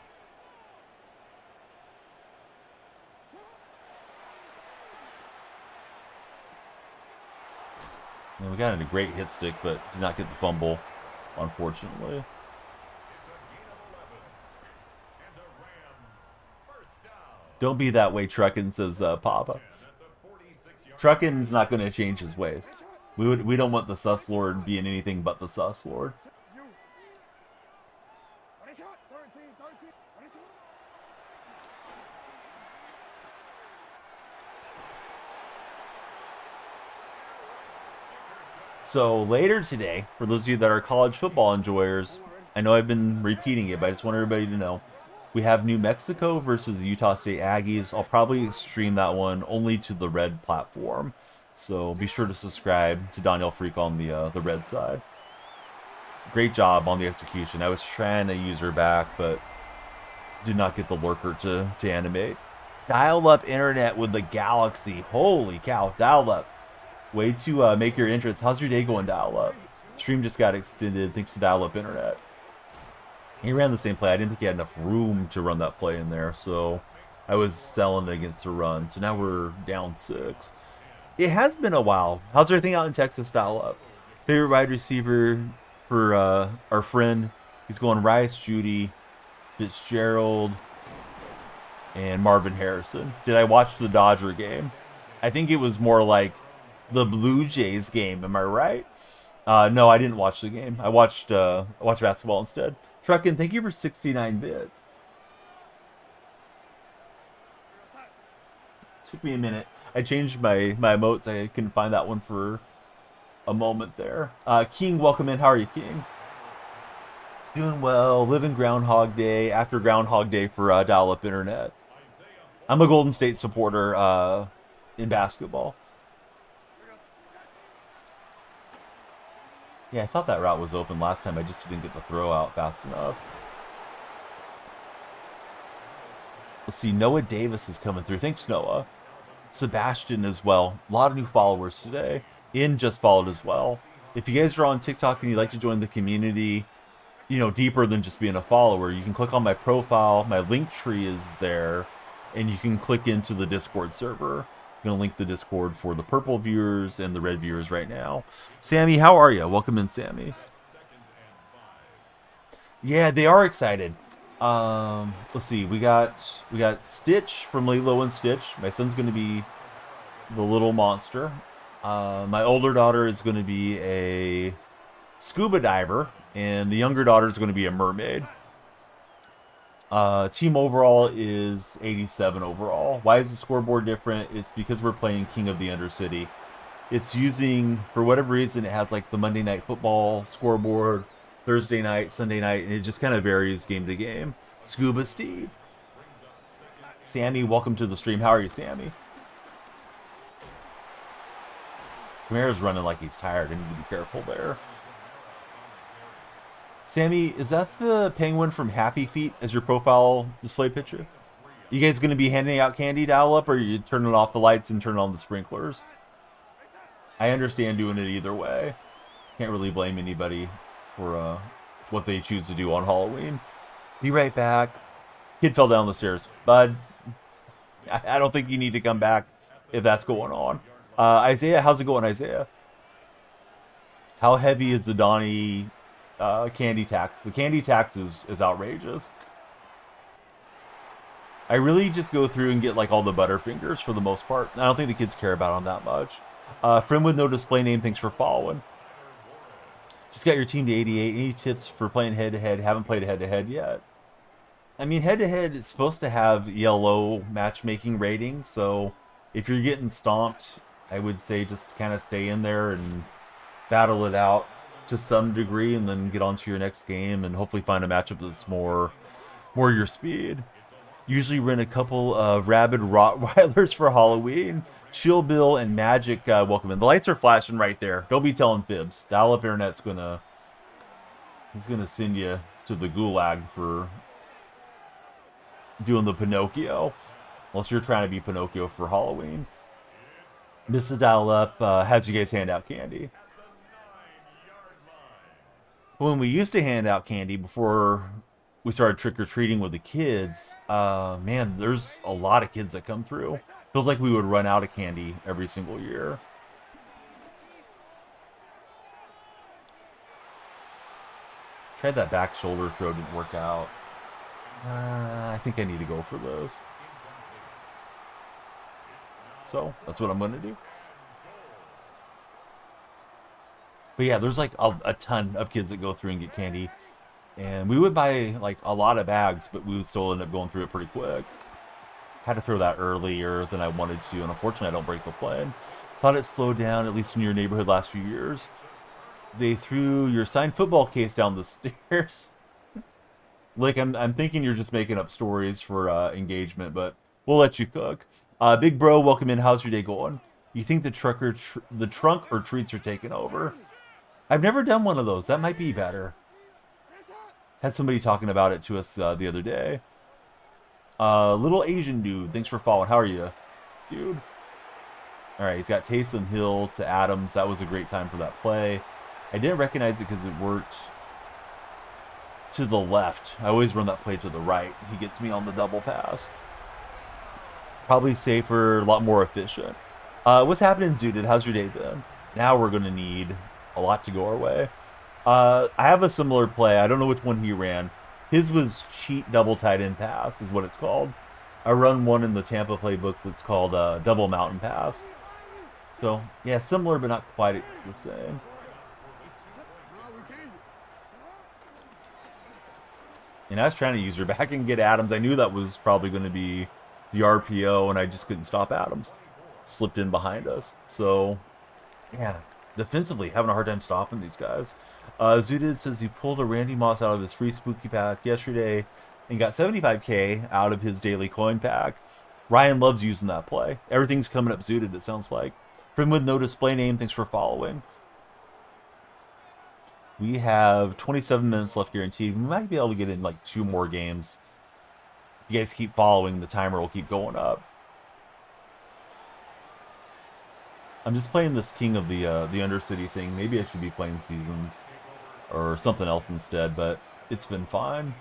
And we got in a great hit stick, but did not get the fumble, unfortunately. Don't be that way, Truckin', says Papa. Truckin's not going to change his ways. We don't want the Sus Lord being anything but the Sus Lord. So later today, for those of you that are college football enjoyers, I know I've been repeating it, but I just want everybody to know, we have New Mexico versus the Utah State Aggies. I'll probably stream that one only to the Red platform. So be sure to subscribe to Daniel Freak on the Red side. Great job on the execution. I was trying to use her back, but did not get the lurker to animate. Dial-up internet with the Galaxy. Holy cow, dial-up. Way to make your entrance. How's your day going, dial-up? Stream just got extended thanks to dial-up internet. He ran the same play. I didn't think he had enough room to run that play in there, so I was selling against the run. So now we're down 6. It has been a while. How's everything out in Texas, dial-up? Favorite wide receiver for our friend. He's going Rice, Judy, Fitzgerald, and Marvin Harrison. Did I watch the Dodger game? I think it was more like the Blue Jays game. Am I right? No, I didn't watch the game. I watched basketball instead. Truckin', thank you for 69 bits. Took me a minute. I changed my emotes. I couldn't find that one for a moment there. King, welcome in. How are you, King? Doing well. Living Groundhog Day after Groundhog Day for dial-up internet. I'm a Golden State supporter in basketball. Yeah, I thought that route was open last time. I just didn't get the throw out fast enough. Let's see. Noah Davis is coming through. Thanks, Noah. Sebastian as well. A lot of new followers today. In just followed as well. If you guys are on TikTok and you'd like to join the community, you know, deeper than just being a follower, you can click on my profile. My link tree is there, and you can click into the Discord server. I'm going to link the Discord for the purple viewers and the red viewers right now. Sammy, how are you? Welcome in, Sammy. Yeah, they are excited. Let's see. We got Stitch from Lilo and Stitch. My son's going to be the little monster. My older daughter is going to be a scuba diver, and the younger daughter is going to be a mermaid. Team overall is 87 overall. Why is the scoreboard different? It's because we're playing King of the Undercity. It's using, for whatever reason, it has like the Monday Night Football scoreboard, Thursday night, Sunday night, and it just kind of varies game to game. Scuba Steve. Sammy, welcome to the stream. How are you, Sammy? Kamara's running like he's tired. I need to be careful there. Sammy, is that the penguin from Happy Feet as your profile display picture? You guys going to be handing out candy, dial-up, or are you turning off the lights and turning on the sprinklers? I understand doing it either way. Can't really blame anybody for what they choose to do on Halloween. Be right back. Kid fell down the stairs. Bud, I don't think you need to come back if that's going on. Isaiah, how's it going, Isaiah? How heavy is the Donnie candy tax? The candy tax is outrageous. I really just go through and get like all the Butterfingers for the most part. I don't think the kids care about them that much. Friend with no display name, thanks for following. Just got your team to 88. Any tips for playing head-to-head? Haven't played head-to-head yet. I mean, head-to-head is supposed to have yellow matchmaking rating, so if you're getting stomped, I would say just kind of stay in there and battle it out to some degree, and then get on to your next game and hopefully find a matchup that's more your speed. Usually rent a couple of rabid Rottweilers for Halloween. Chill Bill and Magic, welcome in. The lights are flashing right there. Don't be telling fibs. Dial-up internet's he's gonna send you to the gulag for doing the Pinocchio. Unless you're trying to be Pinocchio for Halloween. Mrs. Dial Up has you guys hand out candy. When we used to hand out candy before we started trick-or-treating with the kids, man, there's a lot of kids that come through. Feels like we would run out of candy every single year. Tried that back shoulder throw, didn't work out. I think I need to go for those. So, that's what I'm going to do. But yeah, there's like a ton of kids that go through and get candy. And we would buy like a lot of bags, but we would still end up going through it pretty quick. Had to throw that earlier than I wanted to, and unfortunately I don't break the plane. Thought it slowed down, at least in your neighborhood last few years. They threw your signed football case down the stairs. Like, I'm thinking you're just making up stories for engagement, but we'll let you cook. Big bro, welcome in. How's your day going? You think the trunk or treats are taking over? I've never done one of those. That might be better. Had somebody talking about it to us the other day. Little Asian dude, thanks for following. How are you, dude? All right, he's got Taysom Hill to Adams. That was a great time for that play. I didn't recognize it because it worked to the left. I always run that play to the right. He gets me on the double pass. Probably safer, a lot more efficient. What's happening, Zooted? How's your day been? Now we're going to need a lot to go our way. I have a similar play. I don't know which one he ran. His was cheat double tight end pass is what it's called. I run one in the Tampa playbook that's called double mountain pass. So, yeah, similar but not quite the same. And I was trying to use her back and get Adams. I knew that was probably going to be the RPO, and I just couldn't stop Adams. Slipped in behind us. So, yeah, defensively, having a hard time stopping these guys. Zudid says he pulled a Randy Moss out of his free spooky pack yesterday and got 75K out of his daily coin pack. Ryan loves using that play. Everything's coming up Zudid, it sounds like. Friend with no display name, thanks for following. We have 27 minutes left guaranteed. We might be able to get in like 2 more games. If you guys keep following, the timer will keep going up. I'm just playing this King of the Undercity thing. Maybe I should be playing Seasons or something else instead, but it's been fine.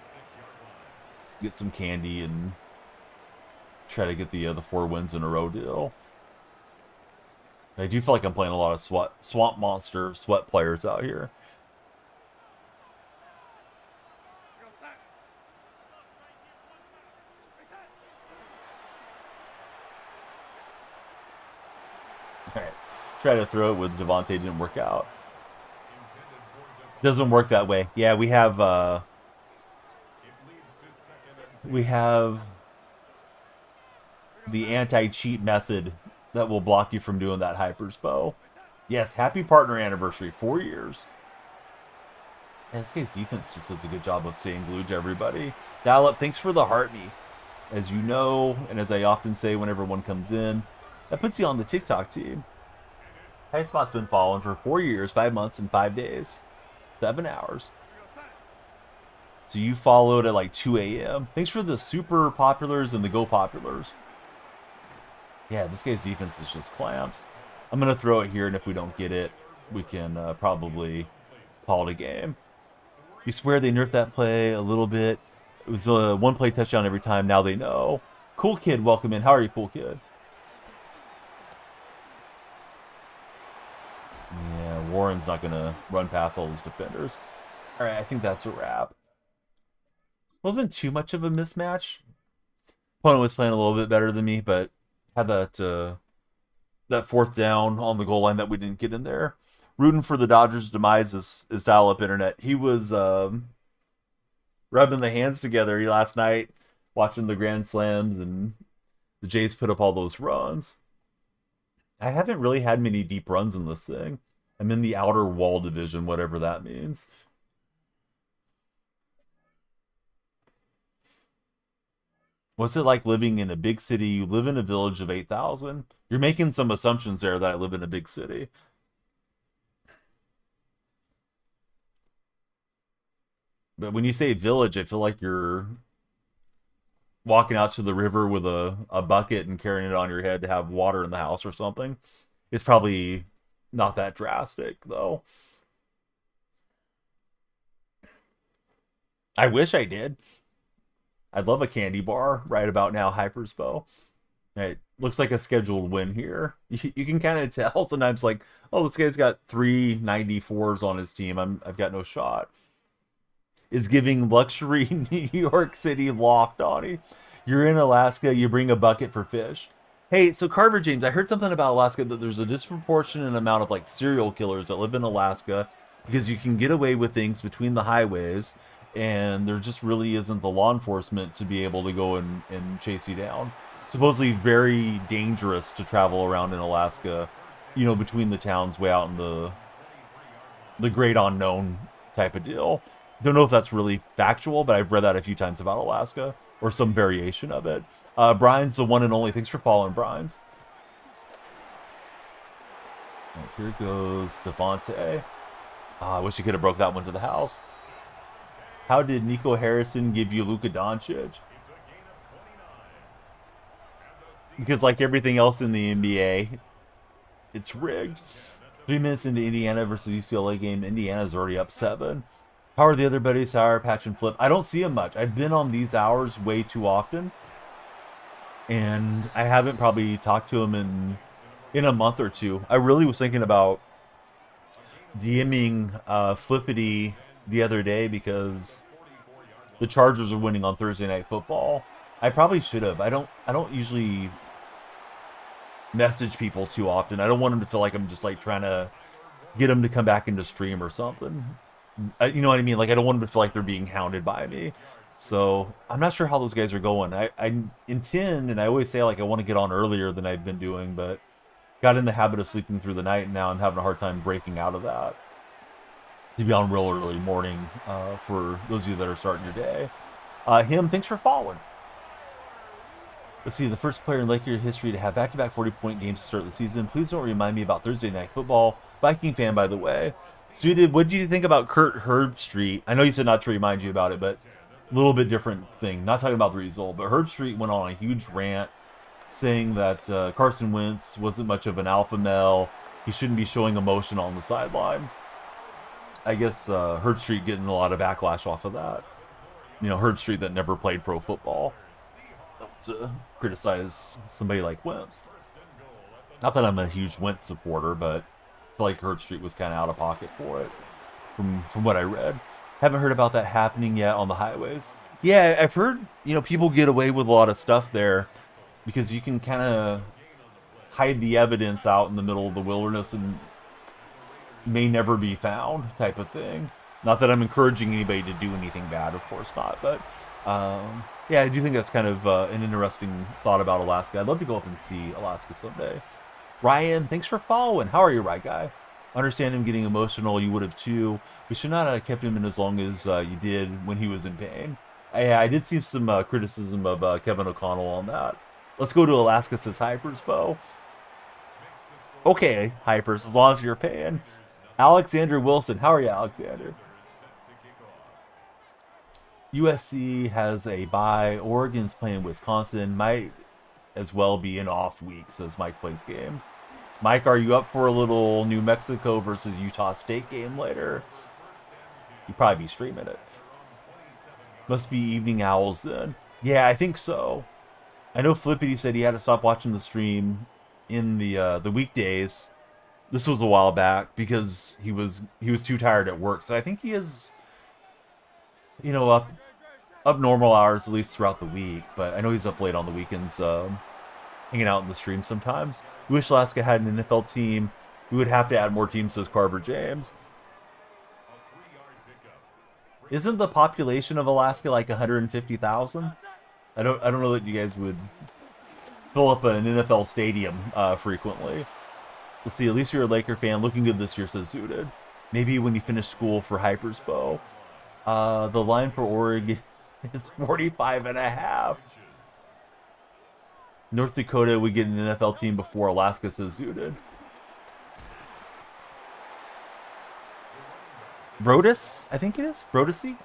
Get some candy and try to get the 4 wins in a row deal. I do feel like I'm playing a lot of Swamp Monster sweat players out here. Alright. Try to throw it with Devontae, didn't work out. Doesn't work that way. Yeah, we have the anti-cheat method that will block you from doing that hypers bow. Yes, happy partner anniversary, 4 years. And this guy's defense just does a good job of staying glued to everybody. Dial Up, thanks for the heart me. As you know, and as I often say whenever one comes in, that puts you on the TikTok team. Tight Spot's been following for 4 years, 5 months, and 5 days. 7 hours. So you followed at like 2 a.m. Thanks for the super populars and the go populars. Yeah, this guy's defense is just clamps. I'm going to throw it here, and if we don't get it, we can probably call it a game. You swear they nerfed that play a little bit. It was a 1 play touchdown every time. Now they know. Cool Kid, welcome in. How are you, Cool Kid? Yeah, Warren's not going to run past all his defenders. All right, I think that's a wrap. Wasn't too much of a mismatch. Opponent was playing a little bit better than me, but had that 4th down on the goal line that we didn't get in there. Rooting for the Dodgers' demise is dial-up internet. He was rubbing the hands together last night, watching the Grand Slams, and the Jays put up all those runs. I haven't really had many deep runs in this thing. I'm in the outer wall division, whatever that means. What's it like living in a big city? You live in a village of 8,000. You're making some assumptions there that I live in a big city. But when you say village, I feel like you're walking out to the river with a bucket and carrying it on your head to have water in the house or something. It's probably not that drastic, though. I wish I did. I'd love a candy bar right about now, Hyperspo. It looks like a scheduled win here. You can kind of tell sometimes, like, oh, this guy's got 394s on his team. I've got no shot. Is giving luxury New York City loft, Donnie. You're in Alaska, you bring a bucket for fish. Hey, so Carver James, I heard something about Alaska that there's a disproportionate amount of like serial killers that live in Alaska because you can get away with things between the highways and there just really isn't the law enforcement to be able to go and chase you down. Supposedly very dangerous to travel around in Alaska, you know, between the towns way out in the great unknown type of deal. Don't know if that's really factual, but I've read that a few times about Alaska or some variation of it. Brian's the one and only. Thanks for following, Brian's. And here goes Devontae. I wish he could have broke that one to the house. How did Nico Harrison give you Luka Doncic? Because like everything else in the NBA, it's rigged. 3 minutes into Indiana versus UCLA game, Indiana's already up 7. How are the other buddies? Sour, Patch, and Flip? I don't see him much. I've been on these hours way too often. And I haven't probably talked to him in a month or two. I really was thinking about DMing Flippity the other day because the Chargers are winning on Thursday Night Football. I probably should have. I don't usually message people too often. I don't want them to feel like I'm just like trying to get them to come back into stream or something. You know what I mean? Like I don't want them to feel like they're being hounded by me. So I'm not sure how those guys are going. I intend, and I always say like I want to get on earlier than I've been doing, but got in the habit of sleeping through the night, and now I'm having a hard time breaking out of that. To be on real early morning for those of you that are starting your day. Thanks for following. Let's see, the first player in Laker history to have back-to-back 40-point games to start the season. Please don't remind me about Thursday Night Football. Viking fan, by the way. Suited, what did you think about Kurt Herbstreit? I know you said not to remind you about it, but a little bit different thing. Not talking about the result, but Herbstreit went on a huge rant saying that Carson Wentz wasn't much of an alpha male. He shouldn't be showing emotion on the sideline. I guess Herbstreit getting a lot of backlash off of that. You know, Herbstreit that never played pro football. To criticize somebody like Wentz. Not that I'm a huge Wentz supporter, but I feel like Herbstreit was kind of out of pocket for it from what I read. Haven't heard about that happening yet on the highways. Yeah, I've heard, you know, people get away with a lot of stuff there because you can kind of hide the evidence out in the middle of the wilderness and may never be found type of thing. Not that I'm encouraging anybody to do anything bad, of course not, but yeah, I do think that's kind of an interesting thought about Alaska. I'd love to go up and see Alaska someday. Ryan, thanks for following. How are you, right guy? Understand him getting emotional. You would have too. We should not have kept him in as long as you did when he was in pain. I did see some criticism of Kevin O'Connell on that. Let's go to Alaska, says Hyperspo. Okay, Hypers, as long as you're paying. Alexander Wilson. How are you, Alexander? USC has a bye. Oregon's playing Wisconsin. Might as well be an off week, says Mike Plays Games. Mike, are you up for a little New Mexico versus Utah State game later? You'd probably be streaming it. Must be evening owls then. Yeah, I think so. I know Flippity said he had to stop watching the stream in the weekdays. This was a while back because he was too tired at work. So I think he is, you know, up normal hours at least throughout the week. But I know he's up late on the weekends, hanging out in the stream sometimes. We wish Alaska had an NFL team. We would have to add more teams, says Carver James. Isn't the population of Alaska like 150,000? I don't know that you guys would fill up an NFL stadium frequently. Let's see, at least you're a Laker fan. Looking good this year, says Zooted. Maybe when you finish school for Hyperspo. The line for Oregon is 45.5. North Dakota would get an NFL team before Alaska, says Zooted. Brodus, I think it is. Brodusy,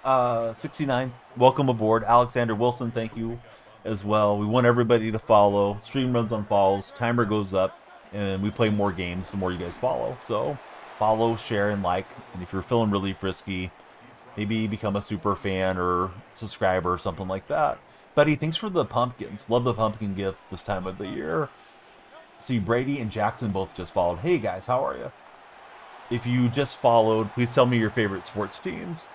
69. Welcome aboard. Alexander Wilson, thank you as well. We want everybody to follow. Stream runs on follows. Timer goes up, and we play more games the more you guys follow. So follow, share, and like. And if you're feeling really frisky, maybe become a super fan or subscriber or something like that. Buddy, thanks for the pumpkins. Love the pumpkin gift this time of the year. See, Brady and Jackson both just followed. Hey guys, how are you? If you just followed, please tell me your favorite sports teams.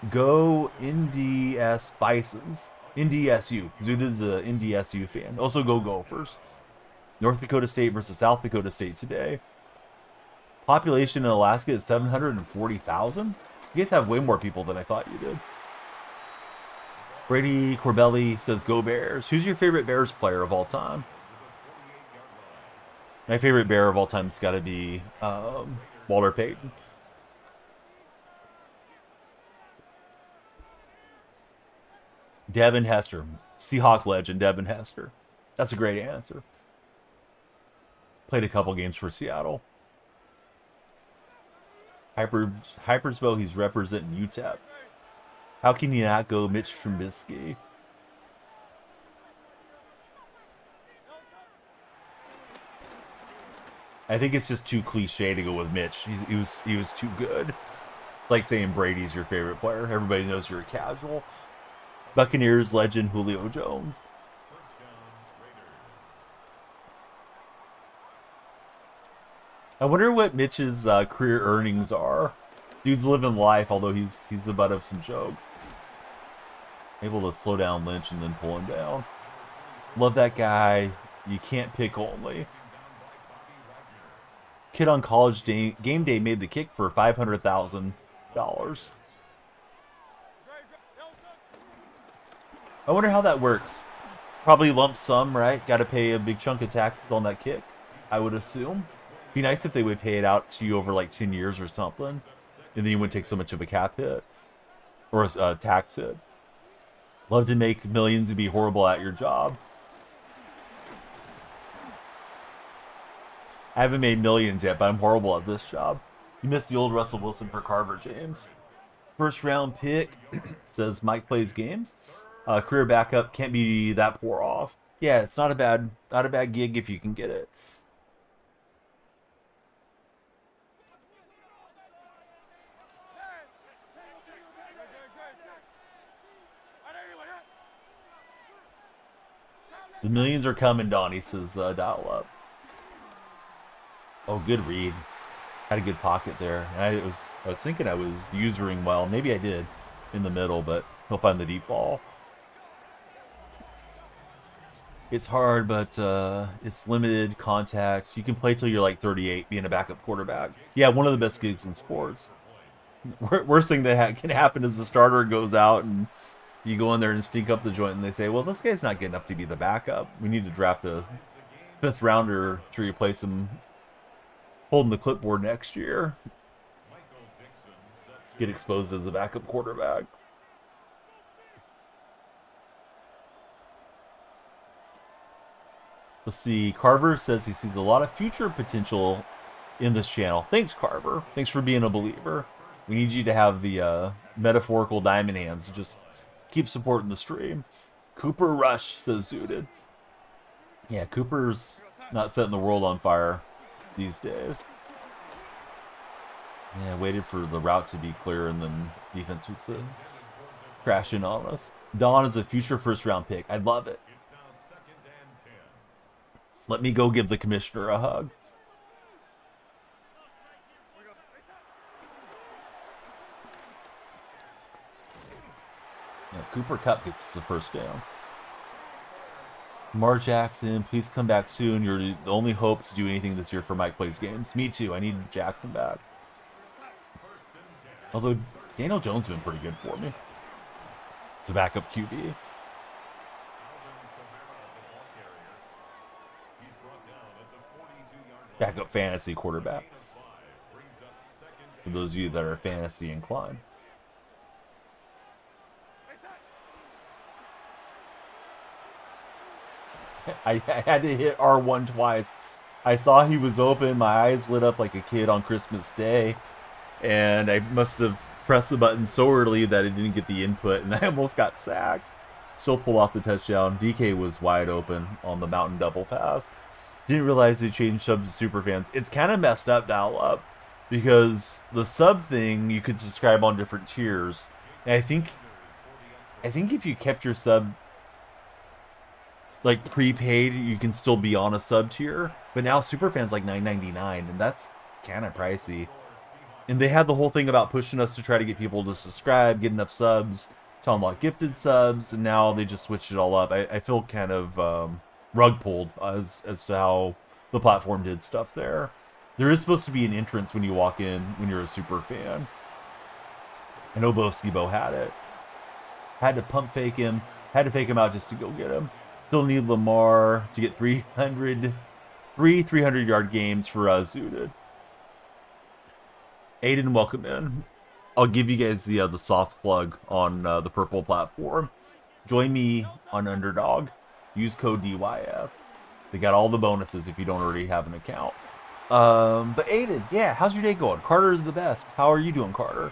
Go NDS Bisons. NDSU. Zudin's a NDSU fan. Also go Gophers. North Dakota State versus South Dakota State today. Population in Alaska is 740,000. You guys have way more people than I thought you did. Brady Corbelli says, go Bears. Who's your favorite Bears player of all time? My favorite Bear of all time has got to be Walter Payton. Devin Hester. Seahawk legend, Devin Hester. That's a great answer. Played a couple games for Seattle. Hypersville, he's representing UTEP. How can you not go Mitch Trubisky? I think it's just too cliche to go with Mitch. He was too good. Like saying Brady's your favorite player. Everybody knows you're a casual. Buccaneers legend Julio Jones. I wonder what Mitch's career earnings are. Dude's living life, although he's the butt of some jokes. Able to slow down Lynch and then pull him down. Love that guy. You can't pick only. Kid on college game day made the kick for $500,000. I wonder how that works. Probably lump sum, right? Got to pay a big chunk of taxes on that kick, I would assume. Be nice if they would pay it out to you over like 10 years or something, and then you wouldn't take so much of a cap hit or a tax hit. Love to make millions and be horrible at your job. I haven't made millions yet, but I'm horrible at this job. You missed the old Russell Wilson for Carver James. First round pick, says Mike plays games. Career backup, can't be that poor off. Yeah, it's not a bad gig if you can get it. The millions are coming, Donnie says, dial up. Oh, good read. Had a good pocket there. And I was thinking I was usering well. Maybe I did in the middle, but he'll find the deep ball. It's hard, but it's limited contact. You can play till you're like 38, being a backup quarterback. Yeah, one of the best gigs in sports. Worst thing that can happen is the starter goes out and you go in there and stink up the joint, and they say, well, this guy's not good enough to be the backup. We need to draft a 5th rounder to replace him holding the clipboard next year. Get exposed as the backup quarterback. Let's see. Carver says he sees a lot of future potential in this channel. Thanks, Carver. Thanks for being a believer. We need you to have the metaphorical diamond hands. Just keep supporting the stream. Cooper Rush, says Zooted. Yeah, Cooper's not setting the world on fire these days. Yeah, waited for the route to be clear, and then defense was crashing on us. Don is a future first-round pick. I love it. Let me go give the commissioner a hug. Now, Cooper Kupp gets the first down. Mar Jackson, please come back soon. You're the only hope to do anything this year for Mike Plays Games. Me too. I need Jackson back. Although Daniel Jones has been pretty good for me. It's a backup QB. Backup fantasy quarterback. For those of you that are fantasy inclined. I had to hit R1 twice. I saw he was open. My eyes lit up like a kid on Christmas Day. And I must have pressed the button so early that it didn't get the input. And I almost got sacked. Still pulled off the touchdown. DK was wide open on the mountain double pass. Didn't realize they changed subs to super fans. It's kind of messed up, dial up, because the sub thing you could subscribe on different tiers. And I think if you kept your sub like prepaid, you can still be on a sub tier. But now superfans like $9.99, and that's kind of pricey. And they had the whole thing about pushing us to try to get people to subscribe, get enough subs to unlock gifted subs, and now they just switched it all up. I feel kind of rug pulled as to how the platform did stuff there. There is supposed to be an entrance when you walk in when you're a super fan. I know Bo had it. Had to pump fake him. Had to fake him out just to go get him. Still need Lamar to get 300-yard games for Zooted. Aiden, welcome in. I'll give you guys the soft plug on the purple platform. Join me on Underdog. Use code DYF. They got all the bonuses if you don't already have an account. But Aiden, yeah, how's your day going? Carter is the best. How are you doing, Carter?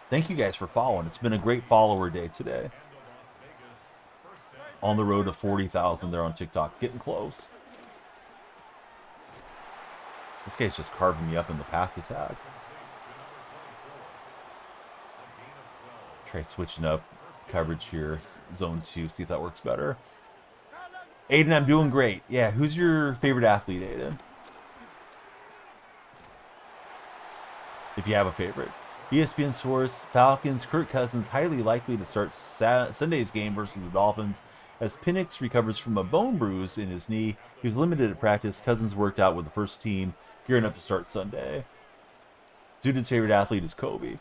Thank you guys for following. It's been a great follower day today. On the road to 40,000 there on TikTok. Getting close. This guy's just carving me up in the pass attack. Try switching up coverage here. Zone 2. See if that works better. Aiden, I'm doing great. Yeah, who's your favorite athlete, Aiden? If you have a favorite. ESPN source, Falcons, Kirk Cousins, highly likely to start Sunday's game versus the Dolphins. As Penix recovers from a bone bruise in his knee, he was limited at practice. Cousins worked out with the first team, gearing up to start Sunday. Zudin's favorite athlete is Kobe.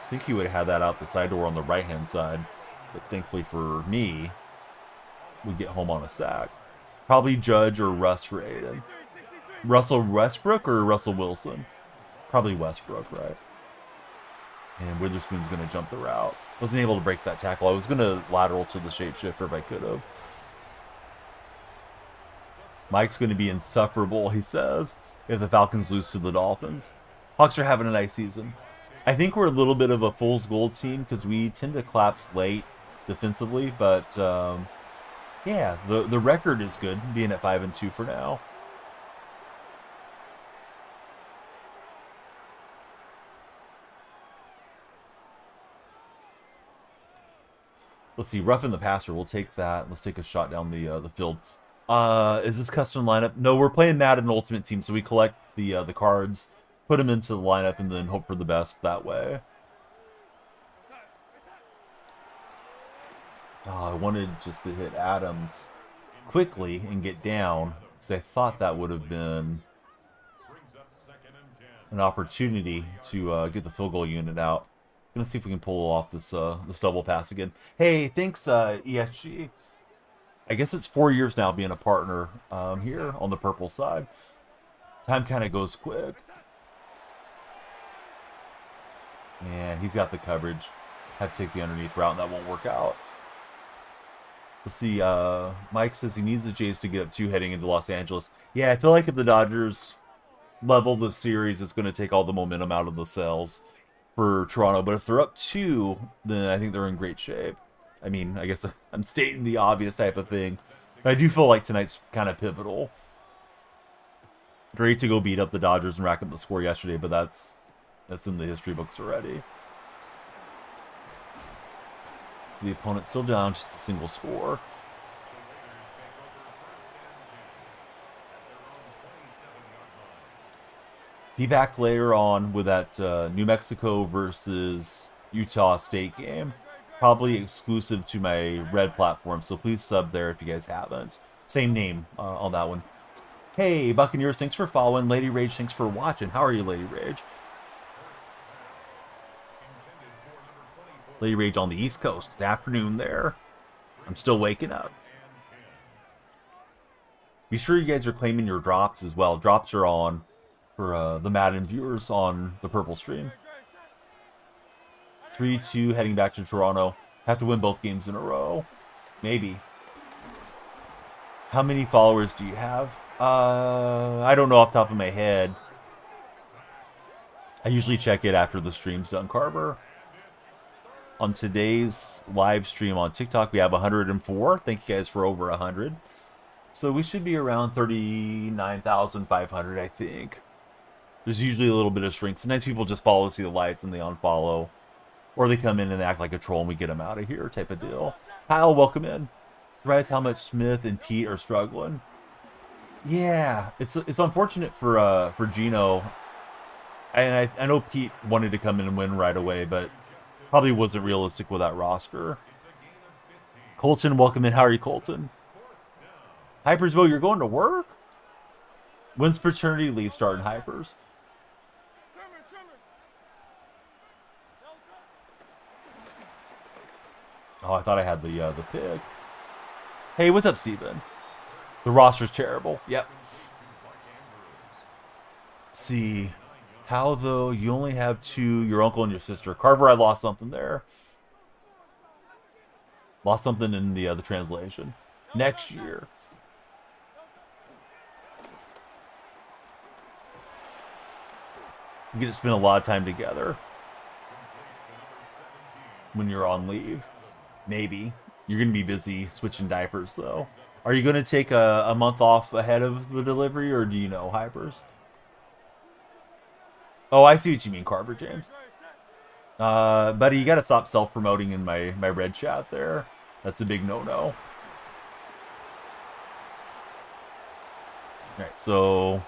I think he would have had that out the side door on the right-hand side, but thankfully for me, would get home on a sack. Probably Judge or Russ for Aiden. Russell Westbrook or Russell Wilson? Probably Westbrook, right? And Witherspoon's going to jump the route. Wasn't able to break that tackle. I was going to lateral to the shapeshifter if I could have. Mike's going to be insufferable, he says, if the Falcons lose to the Dolphins. Hawks are having a nice season. I think we're a little bit of a fool's gold team because we tend to collapse late defensively. But, yeah, the record is good, being at 5-2 for now. Let's see, roughing the passer. We'll take that. Let's take a shot down the field. Is this custom lineup? No, we're playing Madden Ultimate Team, so we collect the cards, put them into the lineup, and then hope for the best that way. I wanted just to hit Adams quickly and get down, because I thought that would have been an opportunity to get the field goal unit out. Gonna see if we can pull off this double pass again. Hey, thanks ESG. I guess it's 4 years now being a partner here on the purple side. Time kind of goes quick. And he's got the coverage. Have to take the underneath route, and that won't work out. Let's see. Mike says he needs the Jays to get up 2 heading into Los Angeles. Yeah, I feel like if the Dodgers level the series, it's going to take all the momentum out of the cells for Toronto. But if they're up 2, then I think they're in great shape. I mean, I guess I'm stating the obvious type of thing. But I do feel like tonight's kind of pivotal. Great to go beat up the Dodgers and rack up the score yesterday, but that's in the history books already. So the opponent's still down, just a single score. Be back later on with that New Mexico versus Utah State game. Probably exclusive to my red platform, so please sub there if you guys haven't. Same name on that one. Hey, Buccaneers, thanks for following. Lady Rage, thanks for watching. How are you, Lady Rage? Lady Rage on the East Coast. It's afternoon there. I'm still waking up. Be sure you guys are claiming your drops as well. Drops are on for the Madden viewers on the purple stream. 3-2 heading back to Toronto. Have to win both games in a row. Maybe. How many followers do you have? I don't know off the top of my head. I usually check it after the stream's done, Carver. On today's live stream on TikTok, we have 104. Thank you guys for over 100. So we should be around 39,500, I think. There's usually a little bit of shrink. Sometimes people just follow to see the lights and they unfollow. Or they come in and act like a troll and we get them out of here type of deal. Kyle, welcome in. Realize how much Smith and Pete are struggling. Yeah, it's unfortunate for Gino. And I know Pete wanted to come in and win right away, but probably wasn't realistic with that roster. Colton, welcome in. How are you, Colton? Hypersville, you're going to work? When's paternity leave starting, Hypers? Oh, I thought I had the pick. Hey, what's up, Steven? The roster's terrible. Yep. See, how though? You only have two, your uncle and your sister. Carver, I lost something there. Lost something in the translation. Next year. You get to spend a lot of time together when you're on leave. Maybe. You're going to be busy switching diapers, though. Are you going to take a month off ahead of the delivery, or do you know, Hypers? Oh, I see what you mean, Carver James. Buddy, you got to stop self-promoting in my red chat there. That's a big no-no. Alright, so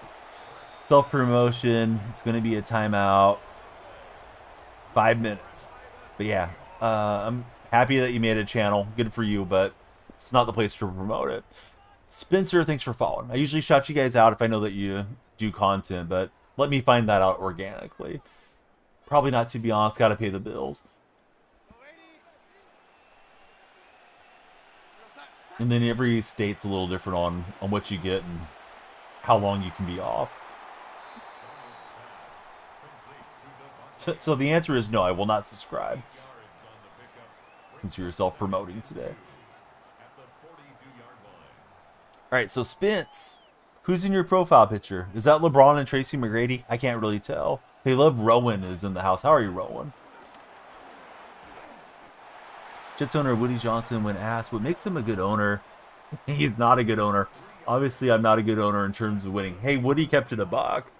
self-promotion. It's going to be a timeout. 5 minutes. But yeah, I'm happy that you made a channel. Good for you, but it's not the place to promote it. Spencer, thanks for following. I usually shout you guys out if I know that you do content, but let me find that out organically. Probably not, to be honest. Got to pay the bills. And then every state's a little different on what you get and how long you can be off. So the answer is no, I will not subscribe. Since you're self-promoting today. Alright, so Spence. Who's in your profile picture? Is that LeBron and Tracy McGrady? I can't really tell. They love Rowan is in the house. How are you, Rowan? Jets owner Woody Johnson, when asked what makes him a good owner, he's not a good owner. Obviously, I'm not a good owner in terms of winning. Hey, Woody kept it a buck.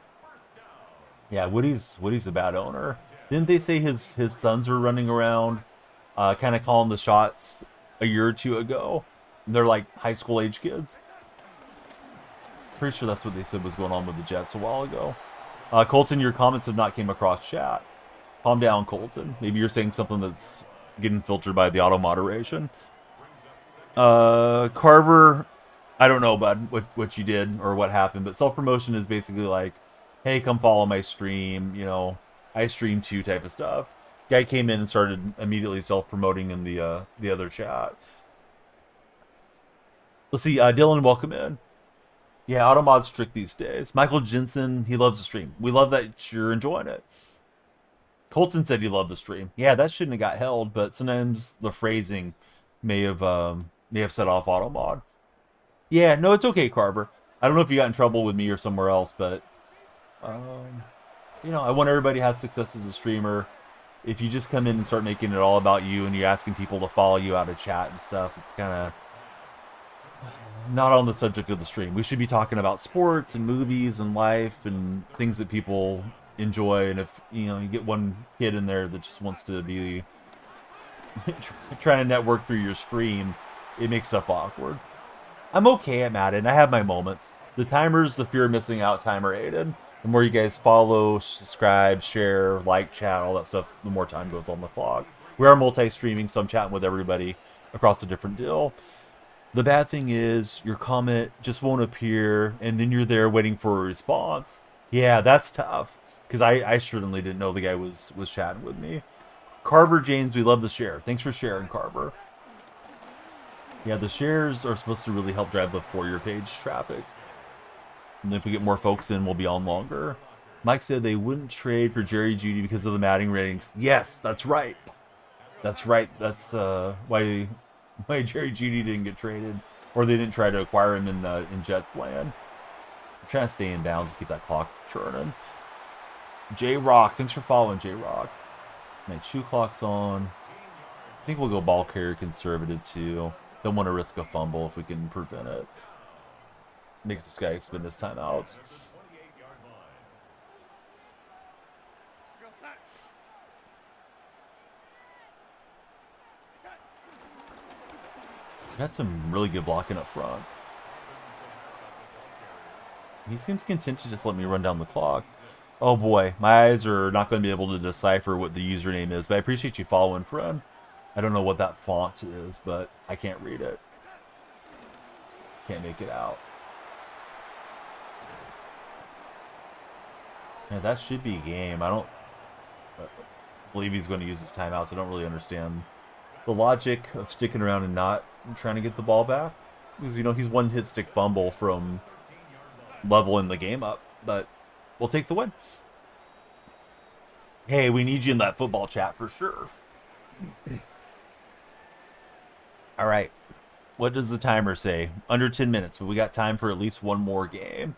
Yeah, Woody's a bad owner. Didn't they say his sons were running around, kind of calling the shots a year or two ago? They're like high school age kids. Pretty sure that's what they said was going on with the Jets a while ago. Colton, your comments have not came across chat. Calm down, Colton. Maybe you're saying something that's getting filtered by the auto moderation. Carver, I don't know, bud, what you did or what happened, but self-promotion is basically like, hey, come follow my stream, you know, I stream too type of stuff. Guy came in and started immediately self-promoting in the other chat. Let's see, Dylan, welcome in. Yeah, Automod's strict these days. Michael Jensen, he loves the stream. We love that you're enjoying it. Colton said he loved the stream. Yeah, that shouldn't have got held, but sometimes the phrasing may have set off Automod. Yeah, no, it's okay, Carver. I don't know if you got in trouble with me or somewhere else, but you know, I want everybody to have success as a streamer. If you just come in and start making it all about you and you're asking people to follow you out of chat and stuff, it's kind of not on the subject of the stream. We should be talking about sports and movies and life and things that people enjoy. And if you know you get one kid in there that just wants to be trying to network through your stream, it makes stuff awkward. I'm okay at Madden. I have my moments. The timer's the fear of missing out timer, Aiden. The more you guys follow, subscribe, share, like, chat, all that stuff, the more time goes on the clock. We are multi-streaming, so I'm chatting with everybody across a different deal. The bad thing is your comment just won't appear, and then you're there waiting for a response. Yeah, that's tough, because I certainly didn't know the guy was chatting with me. Carver James, we love the share. Thanks for sharing, Carver. Yeah, the shares are supposed to really help drive the For Your Page traffic. And if we get more folks in, we'll be on longer. Mike said they wouldn't trade for Jerry Jeudy because of the Madden ratings. Yes, that's right. That's right. That's why Jerry Jeudy didn't get traded, or they didn't try to acquire him in Jets land. I'm trying to stay in bounds and keep that clock churning. J Rock, thanks for following, J Rock. My 2 clock's on. I think we'll go ball carrier conservative too. Don't want to risk a fumble if we can prevent it. Make this guy expend his timeout. Got some really good blocking up front. He seems content to just let me run down the clock. Oh boy, my eyes are not going to be able to decipher what the username is, but I appreciate you following, friend. I don't know what that font is, but I can't read it. Can't make it out. Yeah, that should be a game. I don't believe he's going to use his timeouts. I don't really understand the logic of sticking around and not trying to get the ball back. Because, you know, he's one hit stick fumble from leveling the game up. But we'll take the win. Hey, we need you in that football chat for sure. All right. What does the timer say? Under 10 minutes, but we got time for at least one more game.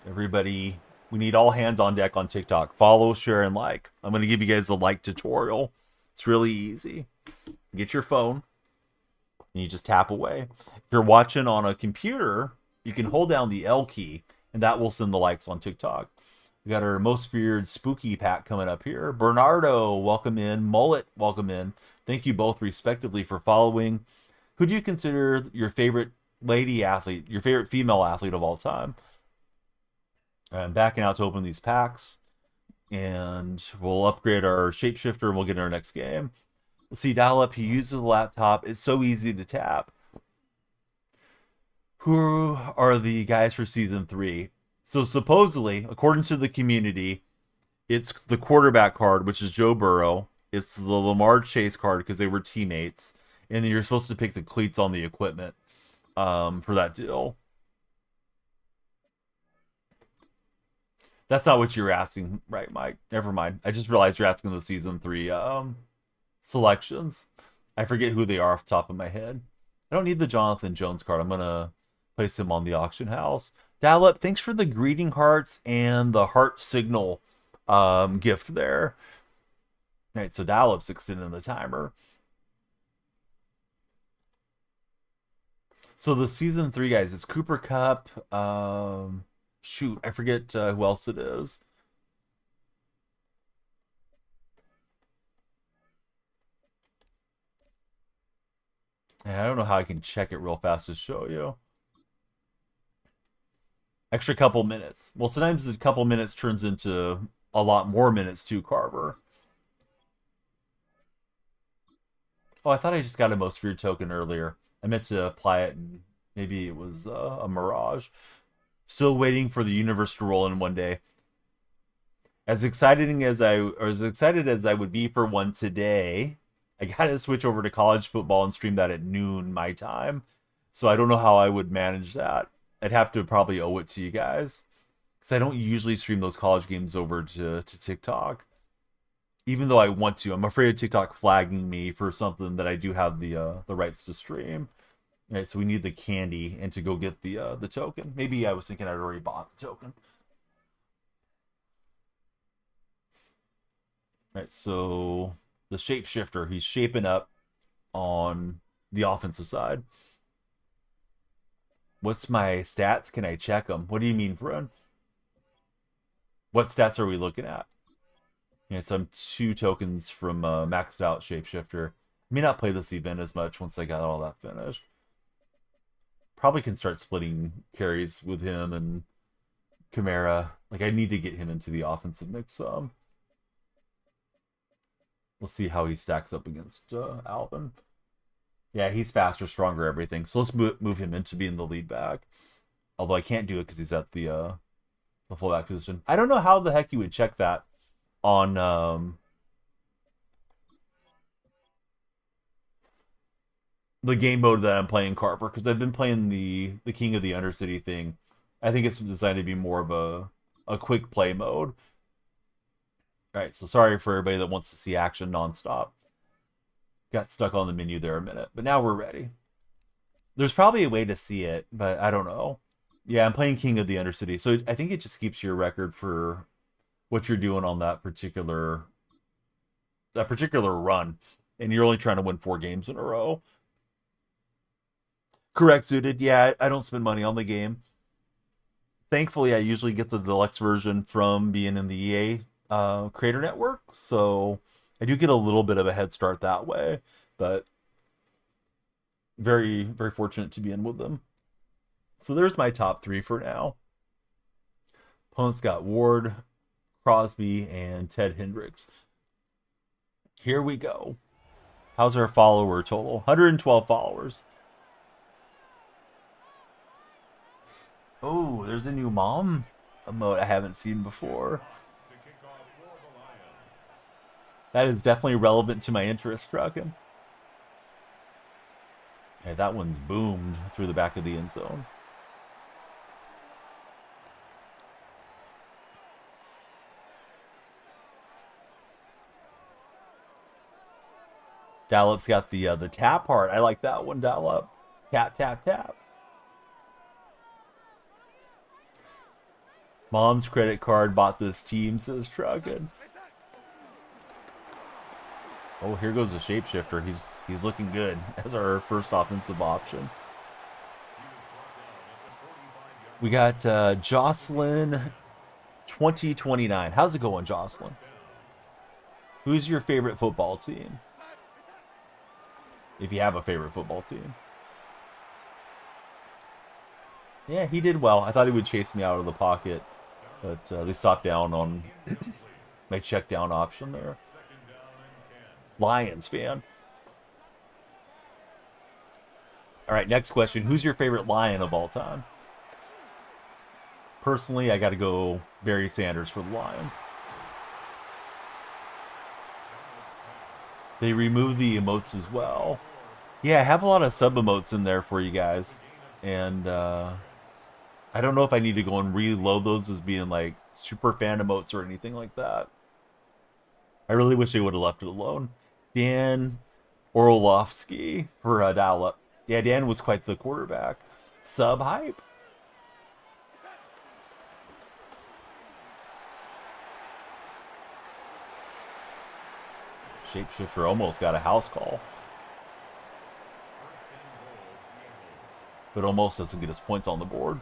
Everybody, we need all hands on deck on TikTok. Follow, share, and like. I'm going to give you guys a like tutorial. It's really easy. Get your phone, and you just tap away. If you're watching on a computer, you can hold down the L key, and that will send the likes on TikTok. We got our most feared spooky pack coming up here. Bernardo, welcome in. Mullet, welcome in. Thank you both respectively for following. Who do you consider your favorite lady athlete, your favorite female athlete of all time? I'm backing out to open these packs, and we'll upgrade our shapeshifter and we'll get in our next game. Let's see, dial up. He uses the laptop. It's so easy to tap. Who are the guys for season 3? So supposedly, according to the community, it's the quarterback card, which is Joe Burrow. It's the Lamar Chase card because they were teammates. And then you're supposed to pick the cleats on the equipment for that deal. That's not what you were asking, right, Mike? Never mind. I just realized you're asking the season 3 selections. I forget who they are off the top of my head. I don't need the Jonathan Jones card. I'm going to place him on the auction house. Dial up, thanks for the greeting hearts and the heart signal gift there. All right, so dial up's extending the timer. So the season 3 guys, it's Cooper Cup. Shoot, I forget who else it is. And I don't know how I can check it real fast to show you. Extra couple minutes. Well, sometimes the couple minutes turns into a lot more minutes too, Carver. Oh, I thought I just got a most feared token earlier. I meant to apply it, and maybe it was a mirage. Still waiting for the universe to roll in one day. As excited as I would be for one today, I gotta switch over to college football and stream that at noon my time. So I don't know how I would manage that. I'd have to probably owe it to you guys, because I don't usually stream those college games over to TikTok. Even though I want to, I'm afraid of TikTok flagging me for something that I do have the rights to stream. All right, so we need the candy and to go get the token. Maybe I was thinking I'd already bought the token. All right, so the shapeshifter, he's shaping up on the offensive side. What's my stats? Can I check them? What do you mean, Fred? What stats are we looking at? Yeah, so I'm 2 tokens from maxed out shapeshifter. I may not play this event as much once I got all that finished. Probably can start splitting carries with him and Kamara. Like, I need to get him into the offensive mix some. Let's see how he stacks up against Alvin. Yeah, he's faster, stronger, everything. So let's move him into being the lead back. Although I can't do it because he's at the fullback position. I don't know how the heck you would check that on the game mode that I'm playing, Carver, because I've been playing the King of the Undercity thing. I think it's designed to be more of a quick play mode. All right, so sorry for everybody that wants to see action nonstop. Got stuck on the menu there a minute, but now we're ready. There's probably a way to see it, but I don't know. Yeah, I'm playing King of the Undercity, so I think it just keeps your record for what you're doing on that particular run. and you're only trying to win 4 games in a row. Correct, Suited. Yeah, I don't spend money on the game. Thankfully, I usually get the deluxe version from being in the EA Creator Network, so I do get a little bit of a head start that way, but very, very fortunate to be in with them. So there's my top 3 for now. Opponents got Ward, Crosby, and Ted Hendricks. Here we go. How's our follower total? 112 followers. Oh, there's a new mom emote I haven't seen before. That is definitely relevant to my interest, Truckin'. Okay, that one's boomed through the back of the end zone. Dallup's got the tap part. I like that one, Dallup. Tap, tap, tap. Mom's credit card bought this team, says Truckin'. Oh, here goes the shapeshifter. He's looking good as our first offensive option. We got Jocelyn 2029. How's it going, Jocelyn? Who's your favorite football team? If you have a favorite football team. Yeah, he did well. I thought he would chase me out of the pocket, but they stopped down on my check down option there. Lions fan. All right, next question. Who's your favorite Lion of all time? Personally, I got to go Barry Sanders for the Lions. They remove the emotes as well. Yeah, I have a lot of sub emotes in there for you guys. And I don't know if I need to go and reload those as being like super fan emotes or anything like that. I really wish they would have left it alone. Dan Orlovsky for Dallup. Yeah, Dan was quite the quarterback. Sub hype. Shapeshifter almost got a house call. But almost doesn't get his points on the board.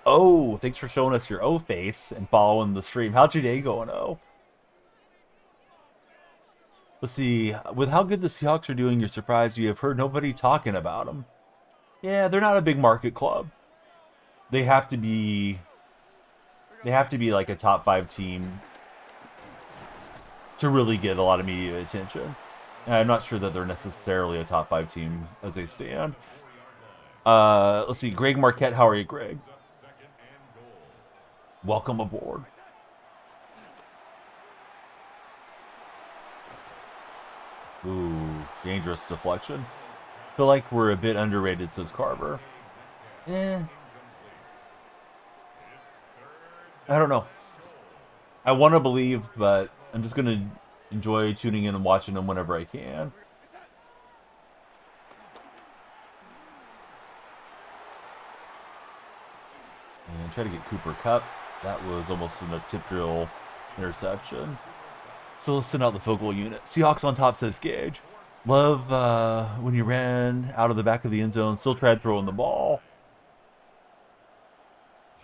Oh, thanks for showing us your O face and following the stream. How's your day going, O? Let's see. With how good the Seahawks are doing, you're surprised you have heard nobody talking about them. Yeah, they're not a big market club. They have to be like a top 5 team to really get a lot of media attention. And I'm not sure that they're necessarily a top 5 team as they stand. Let's see. Greg Marquette. How are you, Greg? Welcome aboard. Ooh, dangerous deflection. Feel like we're a bit underrated, says Carver. I don't know. I want to believe, but I'm just going to enjoy tuning in and watching them whenever I can. And try to get Cooper Kupp. That was almost a tip drill interception. So let's send out the focal unit. Seahawks on top, says Gage. Love when you ran out of the back of the end zone. Still tried throwing the ball.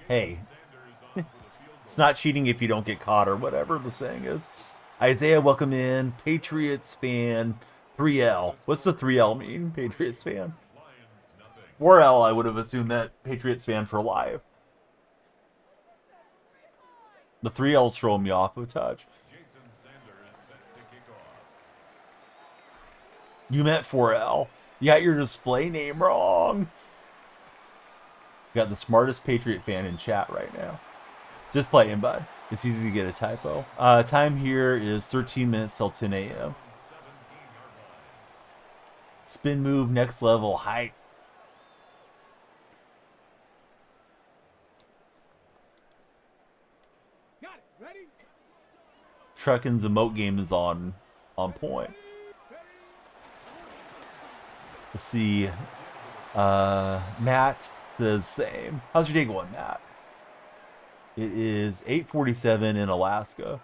Hey. It's not cheating if you don't get caught or whatever the saying is. Isaiah, welcome in. Patriots fan 3L. What's the 3L mean? Patriots fan? 4L, I would have assumed that Patriots fan for life. The 3L's throwing me off a touch. You meant 4L. You got your display name wrong. You got the smartest Patriot fan in chat right now. Just playing, bud. It's easy to get a typo. Time here is 13 minutes till 10 a.m. Spin move, next level, height. Truckin's emote game is on point. Let's see. Matt the same. How's your day going, Matt? It is 8:47 in Alaska.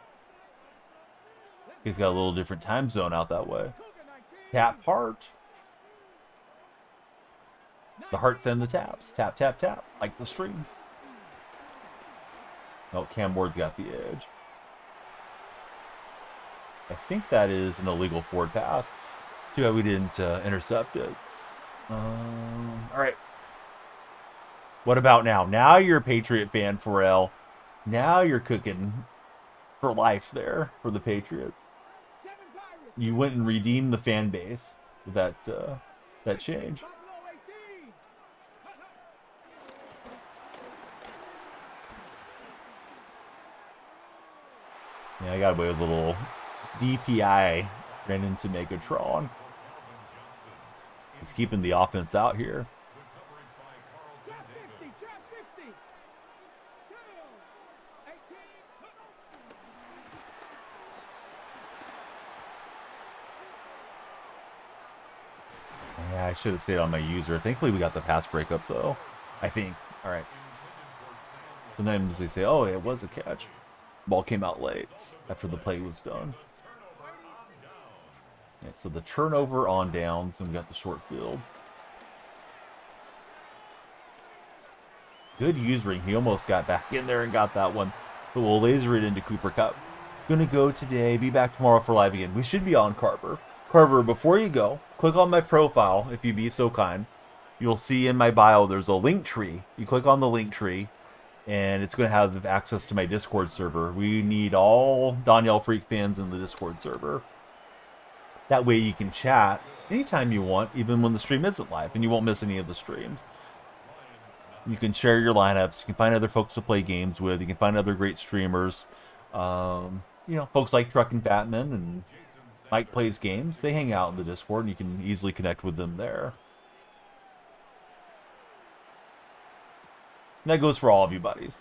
He's got a little different time zone out that way. Tap heart. The hearts and the taps. Tap, tap, tap. Like the stream. Oh, Cam Ward's got the edge. I think that is an illegal forward pass. Too bad we didn't intercept it. All right. What about now? Now you're a Patriot fan, Pharrell. Now you're cooking for life there for the Patriots. You went and redeemed the fan base with that change. Yeah, I got away with a little DPI. Ran into Megatron. He's keeping the offense out here. Yeah, I should have stayed on my user. Thankfully, we got the pass breakup, though. I think. All right. Sometimes they say, oh, it was a catch. Ball came out late after the play was done. Yeah, so the turnover on downs, and we got the short field. Good usering. He almost got back in there and got that one. But we'll laser it into Cooper Kupp. Gonna go today. Be back tomorrow for live again. We should be on Carver. Carver, before you go, click on my profile, if you be so kind. You'll see in my bio there's a link tree. You click on the link tree, and it's going to have access to my Discord server. We need all Danielle Freak fans in the Discord server. That way you can chat anytime you want, even when the stream isn't live, and you won't miss any of the streams. You can share your lineups. You can find other folks to play games with. You can find other great streamers. You know, folks like Truck and Fatman and Mike Plays Games. They hang out in the Discord, and you can easily connect with them there. And that goes for all of you buddies.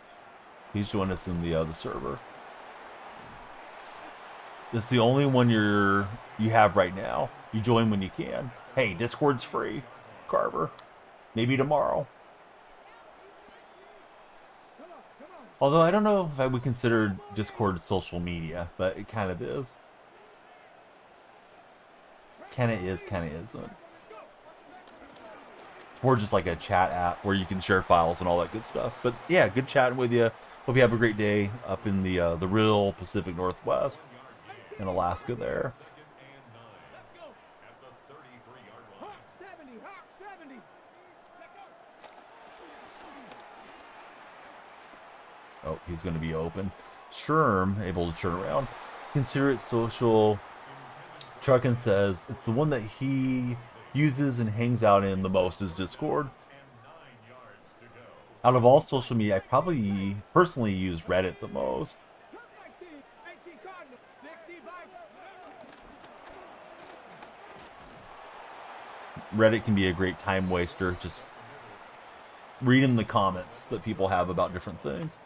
Please join us in the server. It's the only one you have right now. You join when you can. Hey, Discord's free. Carver. Maybe tomorrow. Although I don't know if I would consider Discord social media, but it kind of is. It kind of is, kind of isn't. It's more just like a chat app where you can share files and all that good stuff. But yeah, good chatting with you. Hope you have a great day up in the real Pacific Northwest in Alaska there. Oh, he's going to be open. Sherm, able to turn around. Consider it social. Truckin says it's the one that he uses and hangs out in the most is Discord. Out of all social media, I probably personally use Reddit the most. Reddit can be a great time waster, just reading the comments that people have about different things.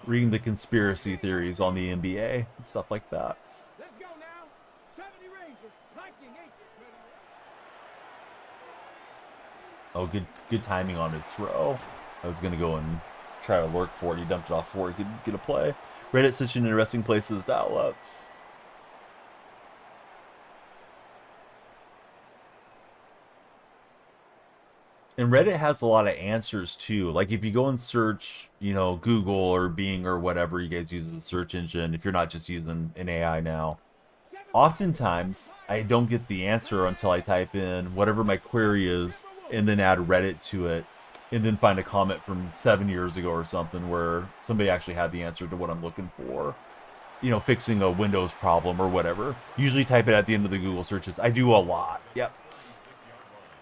Reading the conspiracy theories on the NBA and stuff like that. Oh, good timing on his throw. I was going to go and try to lurk for it. He dumped it off before he could get a play. Reddit's such an interesting place to dial up. And Reddit has a lot of answers too. Like if you go and search, you know, Google or Bing or whatever you guys use as a search engine, if you're not just using an AI now, oftentimes I don't get the answer until I type in whatever my query is and then add Reddit to it and then find a comment from 7 years ago or something where somebody actually had the answer to what I'm looking for. You know, fixing a Windows problem or whatever. Usually type it at the end of the Google searches. I do a lot. Yep.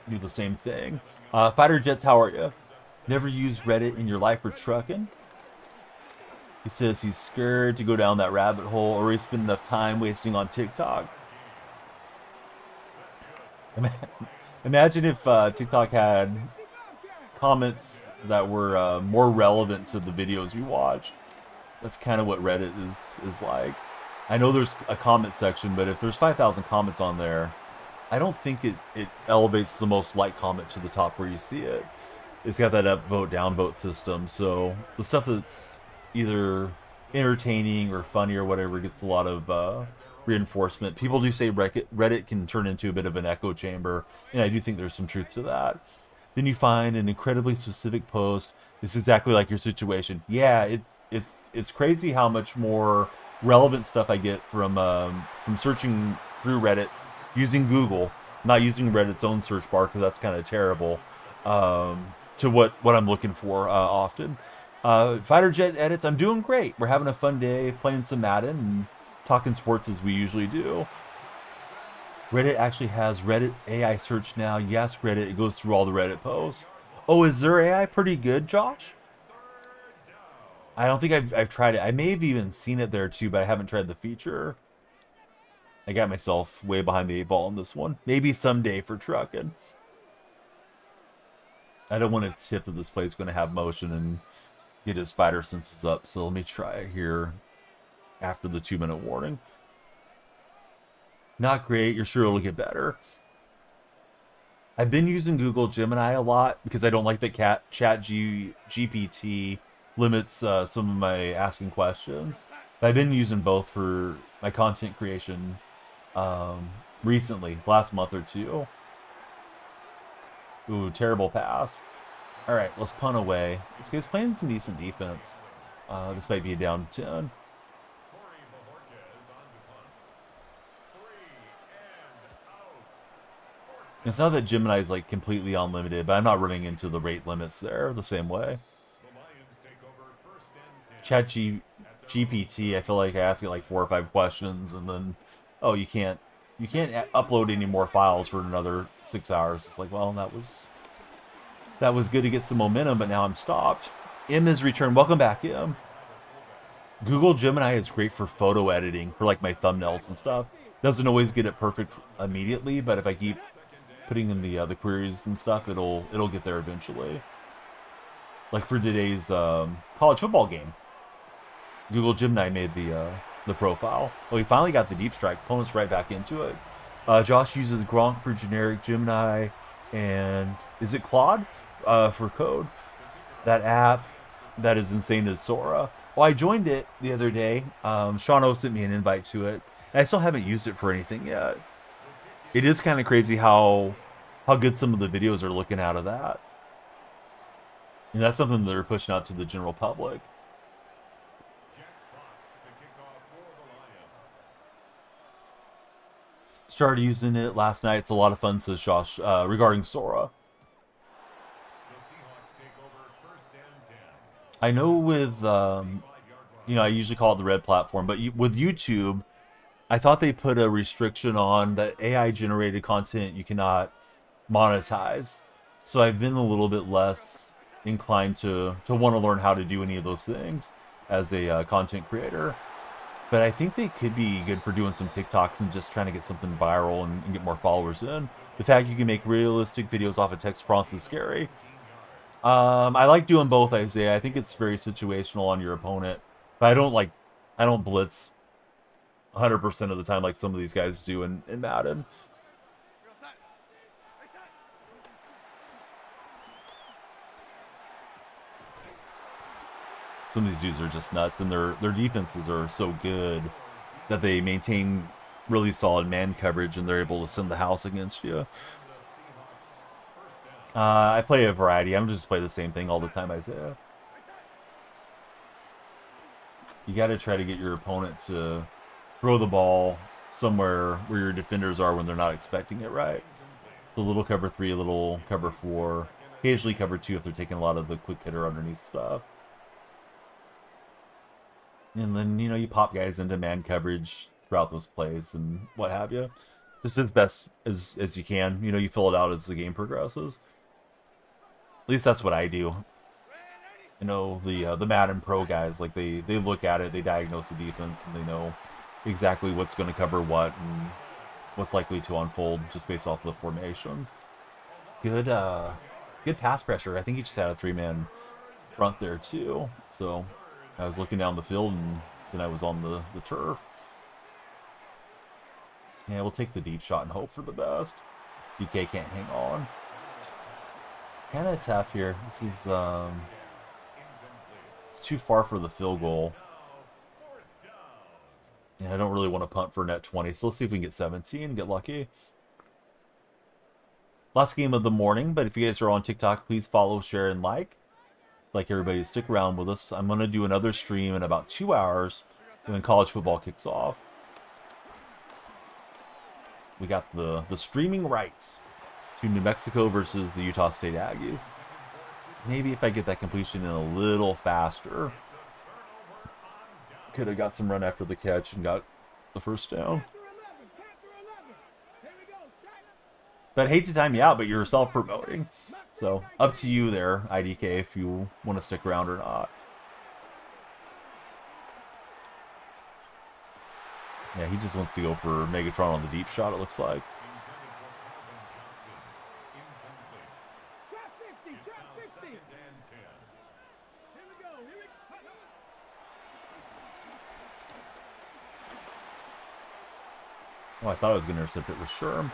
Do the same thing. Fighter Jets, how are you? Never used Reddit in your life for trucking? He says he's scared to go down that rabbit hole or he spent enough time wasting on TikTok. Imagine if TikTok had comments that were more relevant to the videos you watch. That's kind of what Reddit is like. I know there's a comment section, but if there's 5,000 comments on there, I don't think it elevates the most liked comment to the top where you see it. It's got that upvote, downvote system. So the stuff that's either entertaining or funny or whatever gets a lot of reinforcement. People do say Reddit can turn into a bit of an echo chamber, and I do think there's some truth to that. Then you find an incredibly specific post. It's exactly like your situation. Yeah, it's crazy how much more relevant stuff I get from searching through Reddit using Google, not using Reddit's own search bar because that's kind of terrible. To what I'm looking for often. Fighter Jet edits. I'm doing great. We're having a fun day playing some Madden and talking sports as we usually do. Reddit actually has Reddit AI search now. Yes, Reddit. It goes through all the Reddit posts. Oh, is their AI pretty good, Josh? I don't think I've tried it. I may have even seen it there too, but I haven't tried the feature. I got myself way behind the 8 ball on this one. Maybe someday for trucking. I don't want to tip that this play is going to have motion and get his spider senses up. So let me try it here after the 2-minute warning. Not great. You're sure it'll get better. I've been using Google Gemini a lot because I don't like that GPT limits some of my asking questions. But I've been using both for my content creation recently, last month or two. Ooh, terrible pass. All right, let's punt away. This guy's playing some decent defense. This might be a down 10. It's not that Gemini is like completely unlimited, but I'm not running into the rate limits there the same way. GPT, I feel like I ask it like 4 or 5 questions, and then, oh, you can't upload any more files for another 6 hours. It's like, well, that was good to get some momentum, but now I'm stopped. M is returned. Welcome back, M. Google Gemini is great for photo editing, for like my thumbnails and stuff. Doesn't always get it perfect immediately, but if I keep putting in the queries and stuff, it'll get there eventually. Like for today's college football game, Google Gemini made the profile. Oh, he finally got the deep strike. Opponent's right back into it. Josh uses Gronk for generic Gemini, and is it Claude for code? That app that is insane is Sora. Well, I joined it the other day. Sean O sent me an invite to it, and I still haven't used it for anything yet. It is kind of crazy how good some of the videos are looking out of that. And that's something that they're pushing out to the general public. Started using it last night. It's a lot of fun, says Josh, regarding Sora. I know with, I usually call it the red platform, but with YouTube, I thought they put a restriction on that AI-generated content you cannot monetize. So I've been a little bit less inclined to want to learn how to do any of those things as a content creator. But I think they could be good for doing some TikToks and just trying to get something viral and get more followers in. The fact you can make realistic videos off of text prompts is scary. I like doing both, Isaiah. I think it's very situational on your opponent. But I don't blitz 100% of the time like some of these guys do in Madden. Some of these dudes are just nuts, and their defenses are so good that they maintain really solid man coverage, and they're able to send the house against you. I play a variety. I don't just play the same thing all the time, Isaiah. You got to try to get your opponent to throw the ball somewhere where your defenders are when they're not expecting it, right? A little cover 3, a little cover 4, occasionally cover 2 if they're taking a lot of the quick hitter underneath stuff. And then, you pop guys into man coverage throughout those plays and what have you. Just as best as you can. You fill it out as the game progresses. At least that's what I do. The Madden Pro guys, like they look at it, they diagnose the defense, and they know exactly what's going to cover what and what's likely to unfold just based off the formations. Good pass pressure. I think he just had a 3-man front there too. So I was looking down the field, and then I was on the turf. Yeah, we'll take the deep shot and hope for the best. DK can't hang on. Kind of tough here. This is it's too far for the field goal. And I don't really want to punt for net 20, so let's see if we can get 17, get lucky. Last game of the morning, but if you guys are on TikTok, please follow, share, and like. Like everybody to stick around with us. I'm going to do another stream in about 2 hours when college football kicks off. We got the streaming rights to New Mexico versus the Utah State Aggies. Maybe if I get that completion in a little faster, could have got some run after the catch and got the first down. But I hate to time you out, but you're self-promoting. So, up to you there, IDK, if you want to stick around or not. Yeah, he just wants to go for Megatron on the deep shot, it looks like. Oh, I thought I was going to intercept it with Sherm.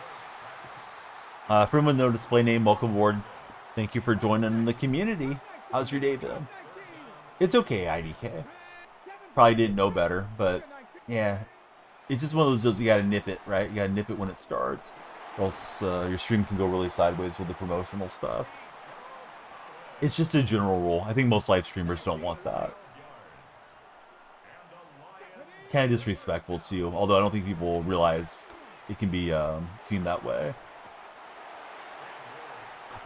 From with no display name, welcome aboard. Thank you for joining the community. How's your day been? It's okay, IDK. Probably didn't know better, but yeah. It's just one of those deals you gotta nip it, right? You gotta nip it when it starts. Or else your stream can go really sideways with the promotional stuff. It's just a general rule. I think most live streamers don't want that. Kind of disrespectful to you, although I don't think people realize it can be seen that way.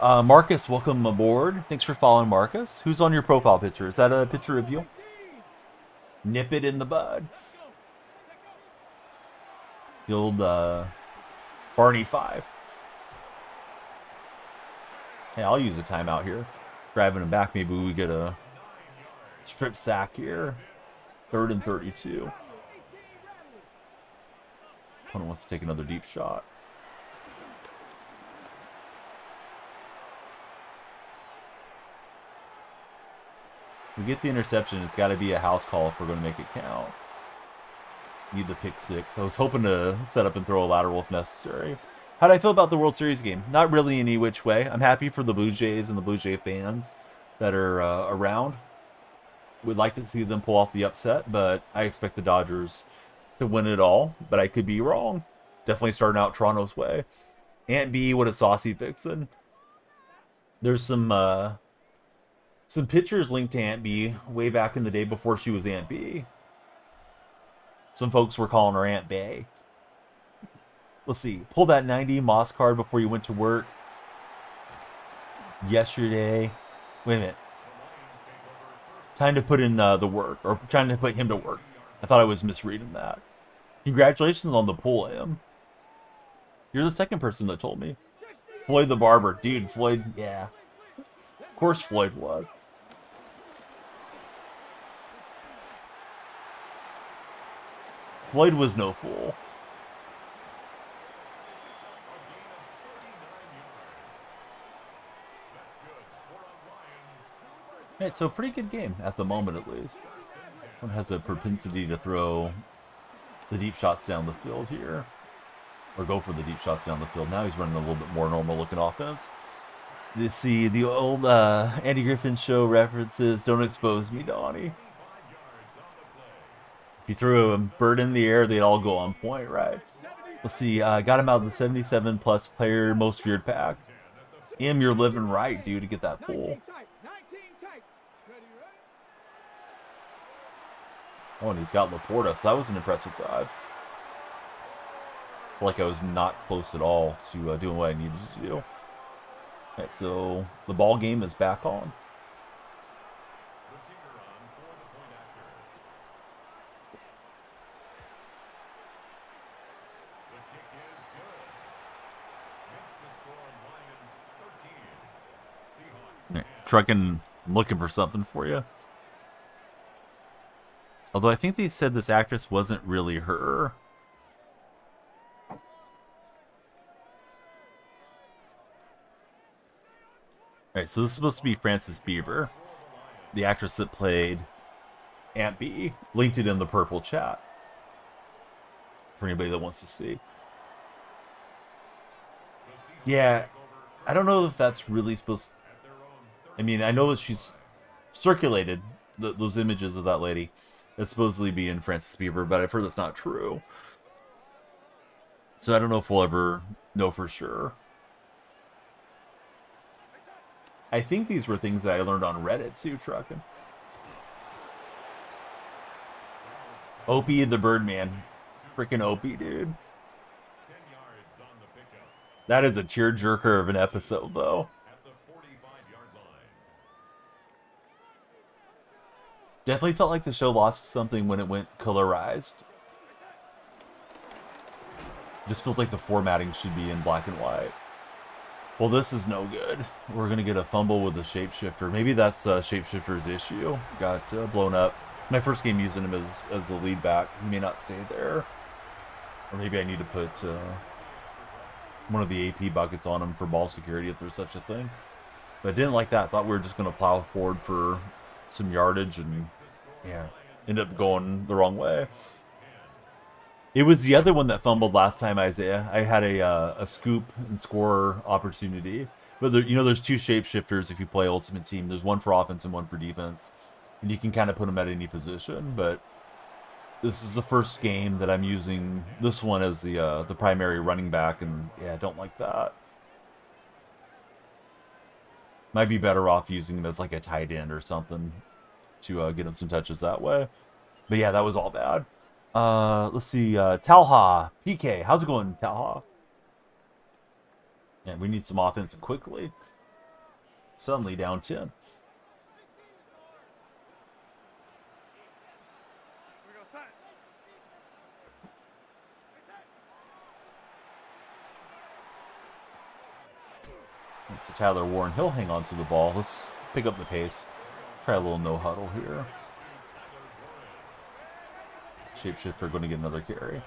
Marcus, welcome aboard. Thanks for following, Marcus. Who's on your profile picture? Is that a picture of you? Nip it in the bud. The old Barney 5. Hey, I'll use a timeout here. Grabbing him back. Maybe we get a strip sack here. 3rd and 32. Opponent wants to take another deep shot. We get the interception. It's got to be a house call if we're going to make it count. Need the pick 6. I was hoping to set up and throw a lateral if necessary. How do I feel about the World Series game? Not really any which way. I'm happy for the Blue Jays and the Blue Jay fans that are around. Would like to see them pull off the upset, but I expect the Dodgers to win it all. But I could be wrong. Definitely starting out Toronto's way. Aunt B, what a saucy vixen. There's some pictures linked to Aunt B way back in the day before she was Aunt B. Some folks were calling her Aunt Bay. Let's see. Pull that 90 Moss card before you went to work. Yesterday. Wait a minute. Time to put in the work. Or trying to put him to work. I thought I was misreading that. Congratulations on the pull, Em. You're the second person that told me. Floyd the barber. Dude, Floyd, yeah. Of course Floyd was. Floyd was no fool. Alright, so pretty good game at the moment at least. One has a propensity to throw the deep shots down the field here. Or go for the deep shots down the field. Now he's running a little bit more normal looking offense. You see the old Andy Griffin show references. Don't expose me, Donnie. If you threw a bird in the air, they'd all go on point, right? Let's see. Got him out of the 77 plus player most feared pack. Em, you're living right, dude, to get that pull. Oh, and he's got Laporta, so that was an impressive drive. I feel like I was not close at all to doing what I needed to do. Alright, so the ball game is back on. Right, trucking, looking for something for you. Although I think they said this actress wasn't really her. Alright, so this is supposed to be Frances Beaver, the actress that played Aunt B. Linked it in the purple chat for anybody that wants to see. Yeah, I don't know if that's really supposed to... I mean, I know that she's circulated those images of that lady. as supposedly being Francis Beaver, but I've heard that's not true. So I don't know if we'll ever know for sure. I think these were things that I learned on Reddit too, Truckin'. Opie the Birdman. Freaking Opie, dude. That is a tearjerker of an episode, though. Definitely felt like the show lost something when it went colorized. Just feels like the formatting should be in black and white. Well, this is no good. We're going to get a fumble with the shapeshifter. Maybe that's shapeshifter's issue. Got blown up. My first game using him as a lead back. He may not stay there. Or maybe I need to put one of the AP buckets on him for ball security if there's such a thing. But I didn't like that. Thought we were just going to plow forward for some yardage and, yeah, end up going the wrong way. It was the other one that fumbled last time, Isaiah. I had a scoop and score opportunity. But, there, you know, there's two shapeshifters if you play Ultimate Team. There's one for offense and one for defense. And you can kind of put them at any position. But this is the first game that I'm using this one as the primary running back. And, yeah, I don't like that. Might be better off using him as like a tight end or something to get him some touches that way. But, yeah, that was all bad. Let's see, Talha, PK, how's it going, Talha? And we need some offense quickly. Suddenly down 10. So Tyler Warren, he'll hang on to the ball. Let's pick up the pace. Try a little no huddle here. Shapeshifter going to get another carry.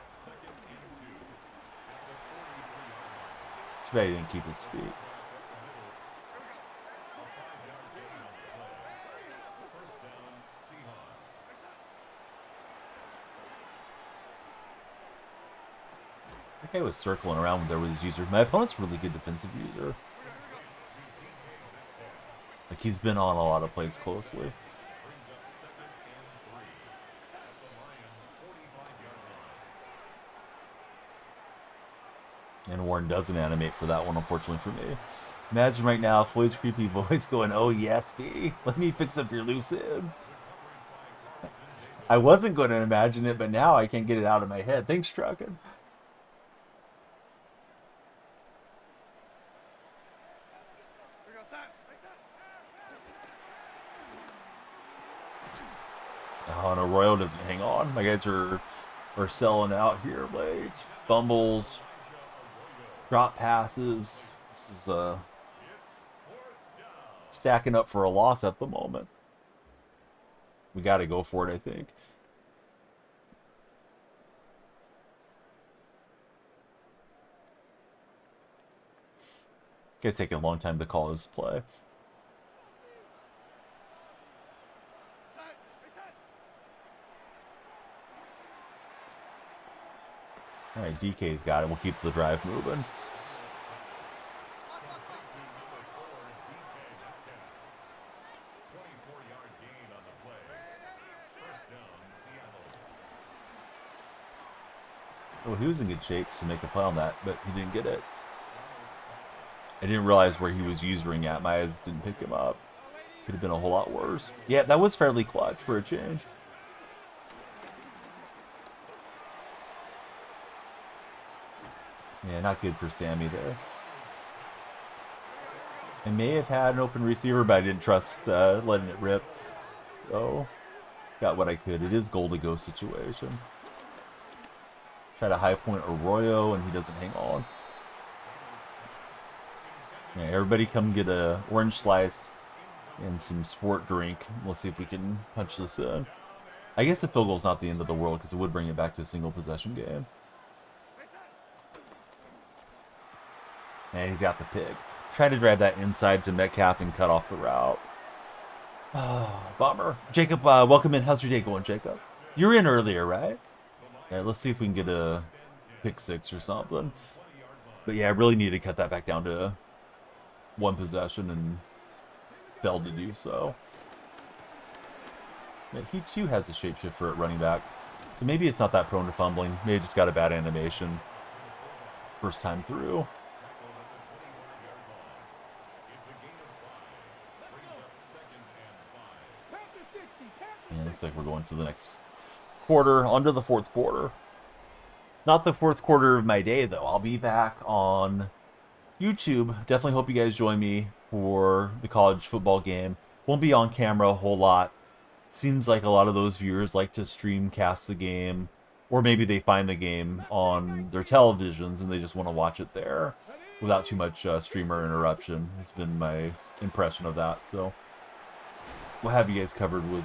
Too bad he didn't keep his feet. That guy was circling around there with his user. My opponent's a really good defensive user. Like, he's been on a lot of plays closely. And Warren doesn't animate for that one, unfortunately for me. Imagine right now, Floyd's creepy voice going, "Oh yes, B, let me fix up your loose ends." I wasn't going to imagine it, but now I can't get it out of my head. Thanks, Truckin'. Oh, and Arroyo doesn't hang on. My guys are selling out here late. Fumbles. Drop passes. This is stacking up for a loss at the moment. We got to go for it, I think. It's taking a long time to call his play. All right, DK's got it. We'll keep the drive moving. Oh, he was in good shape to make a play on that, but he didn't get it. I didn't realize where he was usering at. My eyes didn't pick him up. Could have been a whole lot worse. Yeah, that was fairly clutch for a change. Yeah, not good for Sammy there. I may have had an open receiver, but I didn't trust letting it rip. So, got what I could. It is goal to go situation. Try to high point Arroyo, and he doesn't hang on. Yeah, everybody come get a orange slice and some sport drink. We'll see if we can punch this in. I guess the field goal's not the end of the world because it would bring it back to a single possession game. And he's got the pig. Try to drive that inside to Metcalf and cut off the route. Oh, bummer. Jacob, welcome in. How's your day going, Jacob? You're in earlier, right? Yeah, let's see if we can get a pick six or something. But yeah, I really need to cut that back down to one possession and failed to do so. Yeah, he too has a shapeshifter at running back. So maybe it's not that prone to fumbling. Maybe just got a bad animation first time through. And it looks like we're going to the next quarter, onto the fourth quarter. Not the fourth quarter of my day, though. I'll be back on YouTube. Definitely hope you guys join me for the college football game. Won't be on camera a whole lot. Seems like a lot of those viewers like to stream cast the game, or maybe they find the game on their televisions and they just want to watch it there without too much streamer interruption. It's been my impression of that. So we'll have you guys covered with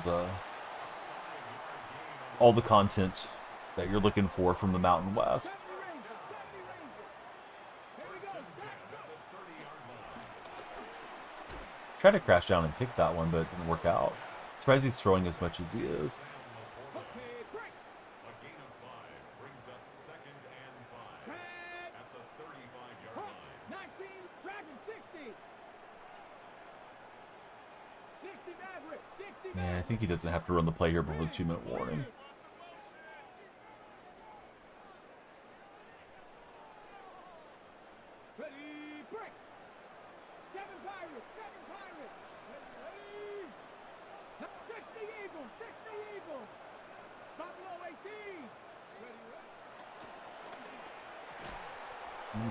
all the content that you're looking for from the Mountain West. Tried to crash down and pick that one, but it didn't work out. Surprised he's throwing as much as he is. Yeah, I think he doesn't have to run the play here before the 2-minute warning.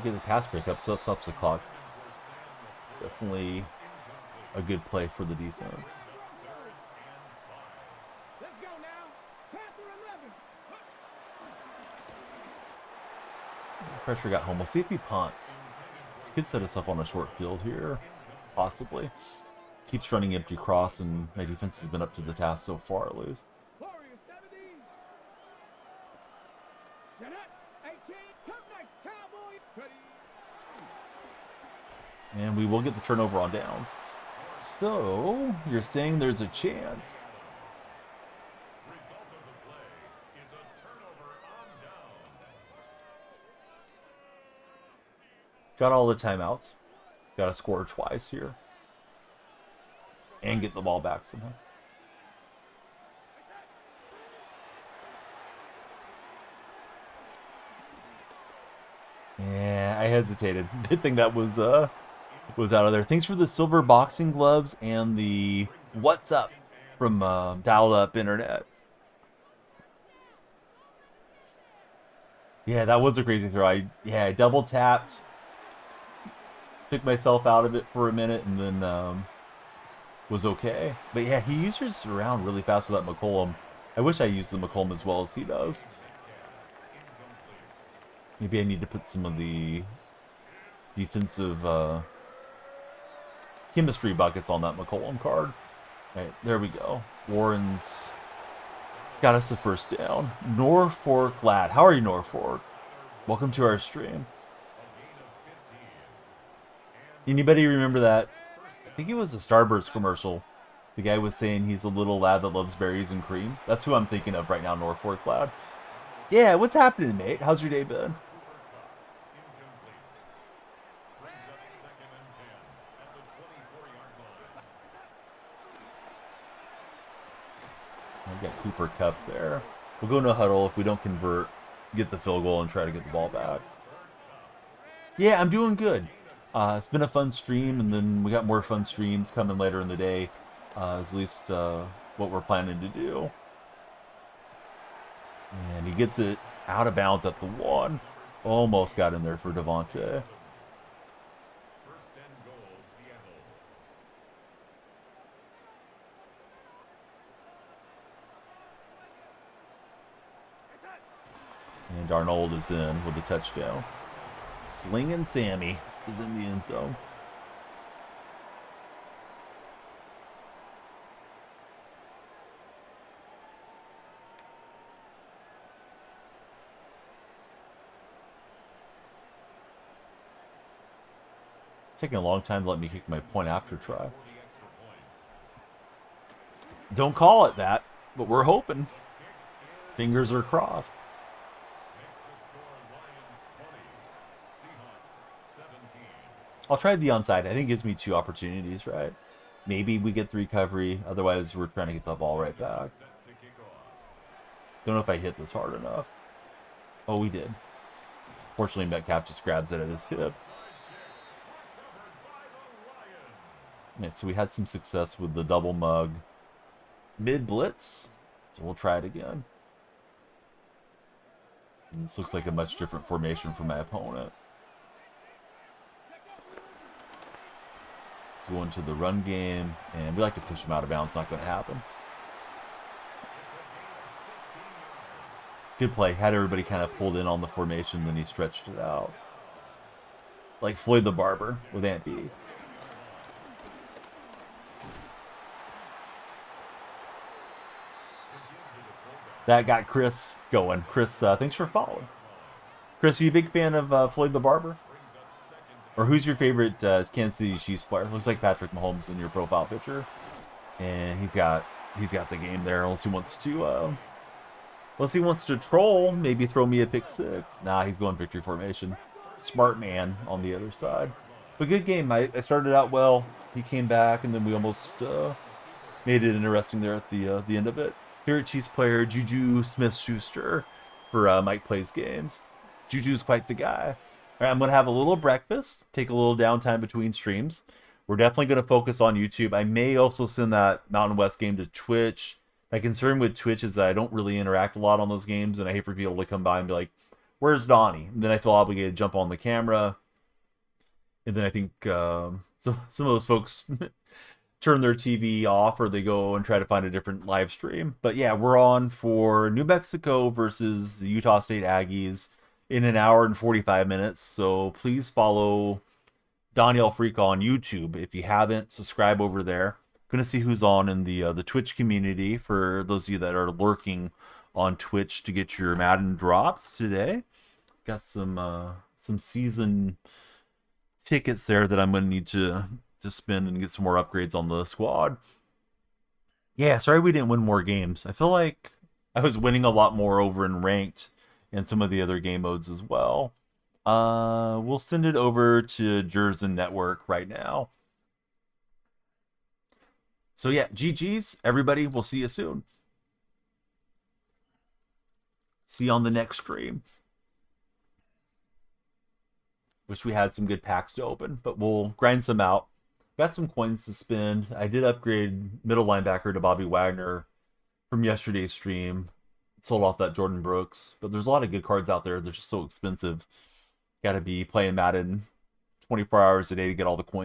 Get the pass breakup, so that stops the clock. Definitely a good play for the defense. Pressure got home. We'll see if he punts. This could set us up on a short field here, possibly. Keeps running empty cross, and my defense has been up to the task so far, at least. And we will get the turnover on downs. So, you're saying there's a chance. Got all the timeouts. Got to score twice here. And get the ball back somehow. Yeah, I hesitated. Good thing that was out of there. Thanks for the silver boxing gloves and the what's up from dialed up internet. Yeah, that was a crazy throw. I double tapped, took myself out of it for a minute, and then was okay. But yeah, he uses around really fast with that McCollum. I wish I used the McCollum as well as he does. Maybe I need to put some of the defensive chemistry buckets on that McCollum card. All right, there we go. Warren's got us the first down. Norfolk Lad. How are you, Norfolk? Welcome to our stream. Anybody remember that? I think it was a Starburst commercial. The guy was saying he's a little lad that loves berries and cream. That's who I'm thinking of right now, Norfolk Lad. Yeah, what's happening, mate? How's your day been? We got Cooper Kupp there. We'll go into a huddle. If we don't convert, get the field goal and try to get the ball back. Yeah, I'm doing good. It's been a fun stream, and then we got more fun streams coming later in the day. Is at least what we're planning to do. And he gets it out of bounds at the 1. Almost got in there for Devontae. And Darnold is in with the touchdown. Slinging Sammy is in the end zone. Taking a long time to let me kick my point after try. Don't call it that, but we're hoping. Fingers are crossed. I'll try the onside. I think it gives me 2 opportunities, right? Maybe we get the recovery. Otherwise, we're trying to get the ball right back. Don't know if I hit this hard enough. Oh, we did. Fortunately, Metcalf just grabs it at his hip. Yeah, so we had some success with the double mug mid blitz. So we'll try it again. And this looks like a much different formation for my opponent. Let's go into the run game, and we like to push him out of bounds. Not going to happen. Good play. Had everybody kind of pulled in on the formation, then he stretched it out. Like Floyd the Barber with Ant B. That got Chris going. Chris, thanks for following. Chris, are you a big fan of Floyd the Barber? Or who's your favorite Kansas City Chiefs player? Looks like Patrick Mahomes in your profile picture, and he's got the game there. Unless he wants to troll, maybe throw me a pick six. Nah, he's going victory formation. Smart man on the other side. But good game. I started out well. He came back, and then we almost made it interesting there at the end of it. Favorite Chiefs player, Juju Smith-Schuster for Mike Plays Games. Juju's quite the guy. All right, I'm going to have a little breakfast, take a little downtime between streams. We're definitely going to focus on YouTube. I may also send that Mountain West game to Twitch. My concern with Twitch is that I don't really interact a lot on those games, and I hate for people to come by and be like, where's Donnie? And then I feel obligated to jump on the camera. And then I think some of those folks turn their TV off, or they go and try to find a different live stream. But yeah, we're on for New Mexico versus the Utah State Aggies in an hour and 45 minutes. So please follow Donnie Freak on YouTube. If you haven't, subscribe over there. Gonna see who's on in the Twitch community for those of you that are lurking on Twitch to get your Madden drops today. Got some season tickets there that I'm gonna need to spend and get some more upgrades on the squad. Yeah, sorry we didn't win more games. I feel like I was winning a lot more over in ranked and some of the other game modes as well. We'll send it over to Jersen Network right now. So yeah, GG's, everybody. We'll see you soon. See you on the next stream. Wish we had some good packs to open, but we'll grind some out. Got some coins to spend. I did upgrade middle linebacker to Bobby Wagner from yesterday's stream. Sold off that Jordan Brooks, but there's a lot of good cards out there. They're just so expensive. Got to be playing Madden 24 hours a day to get all the coins.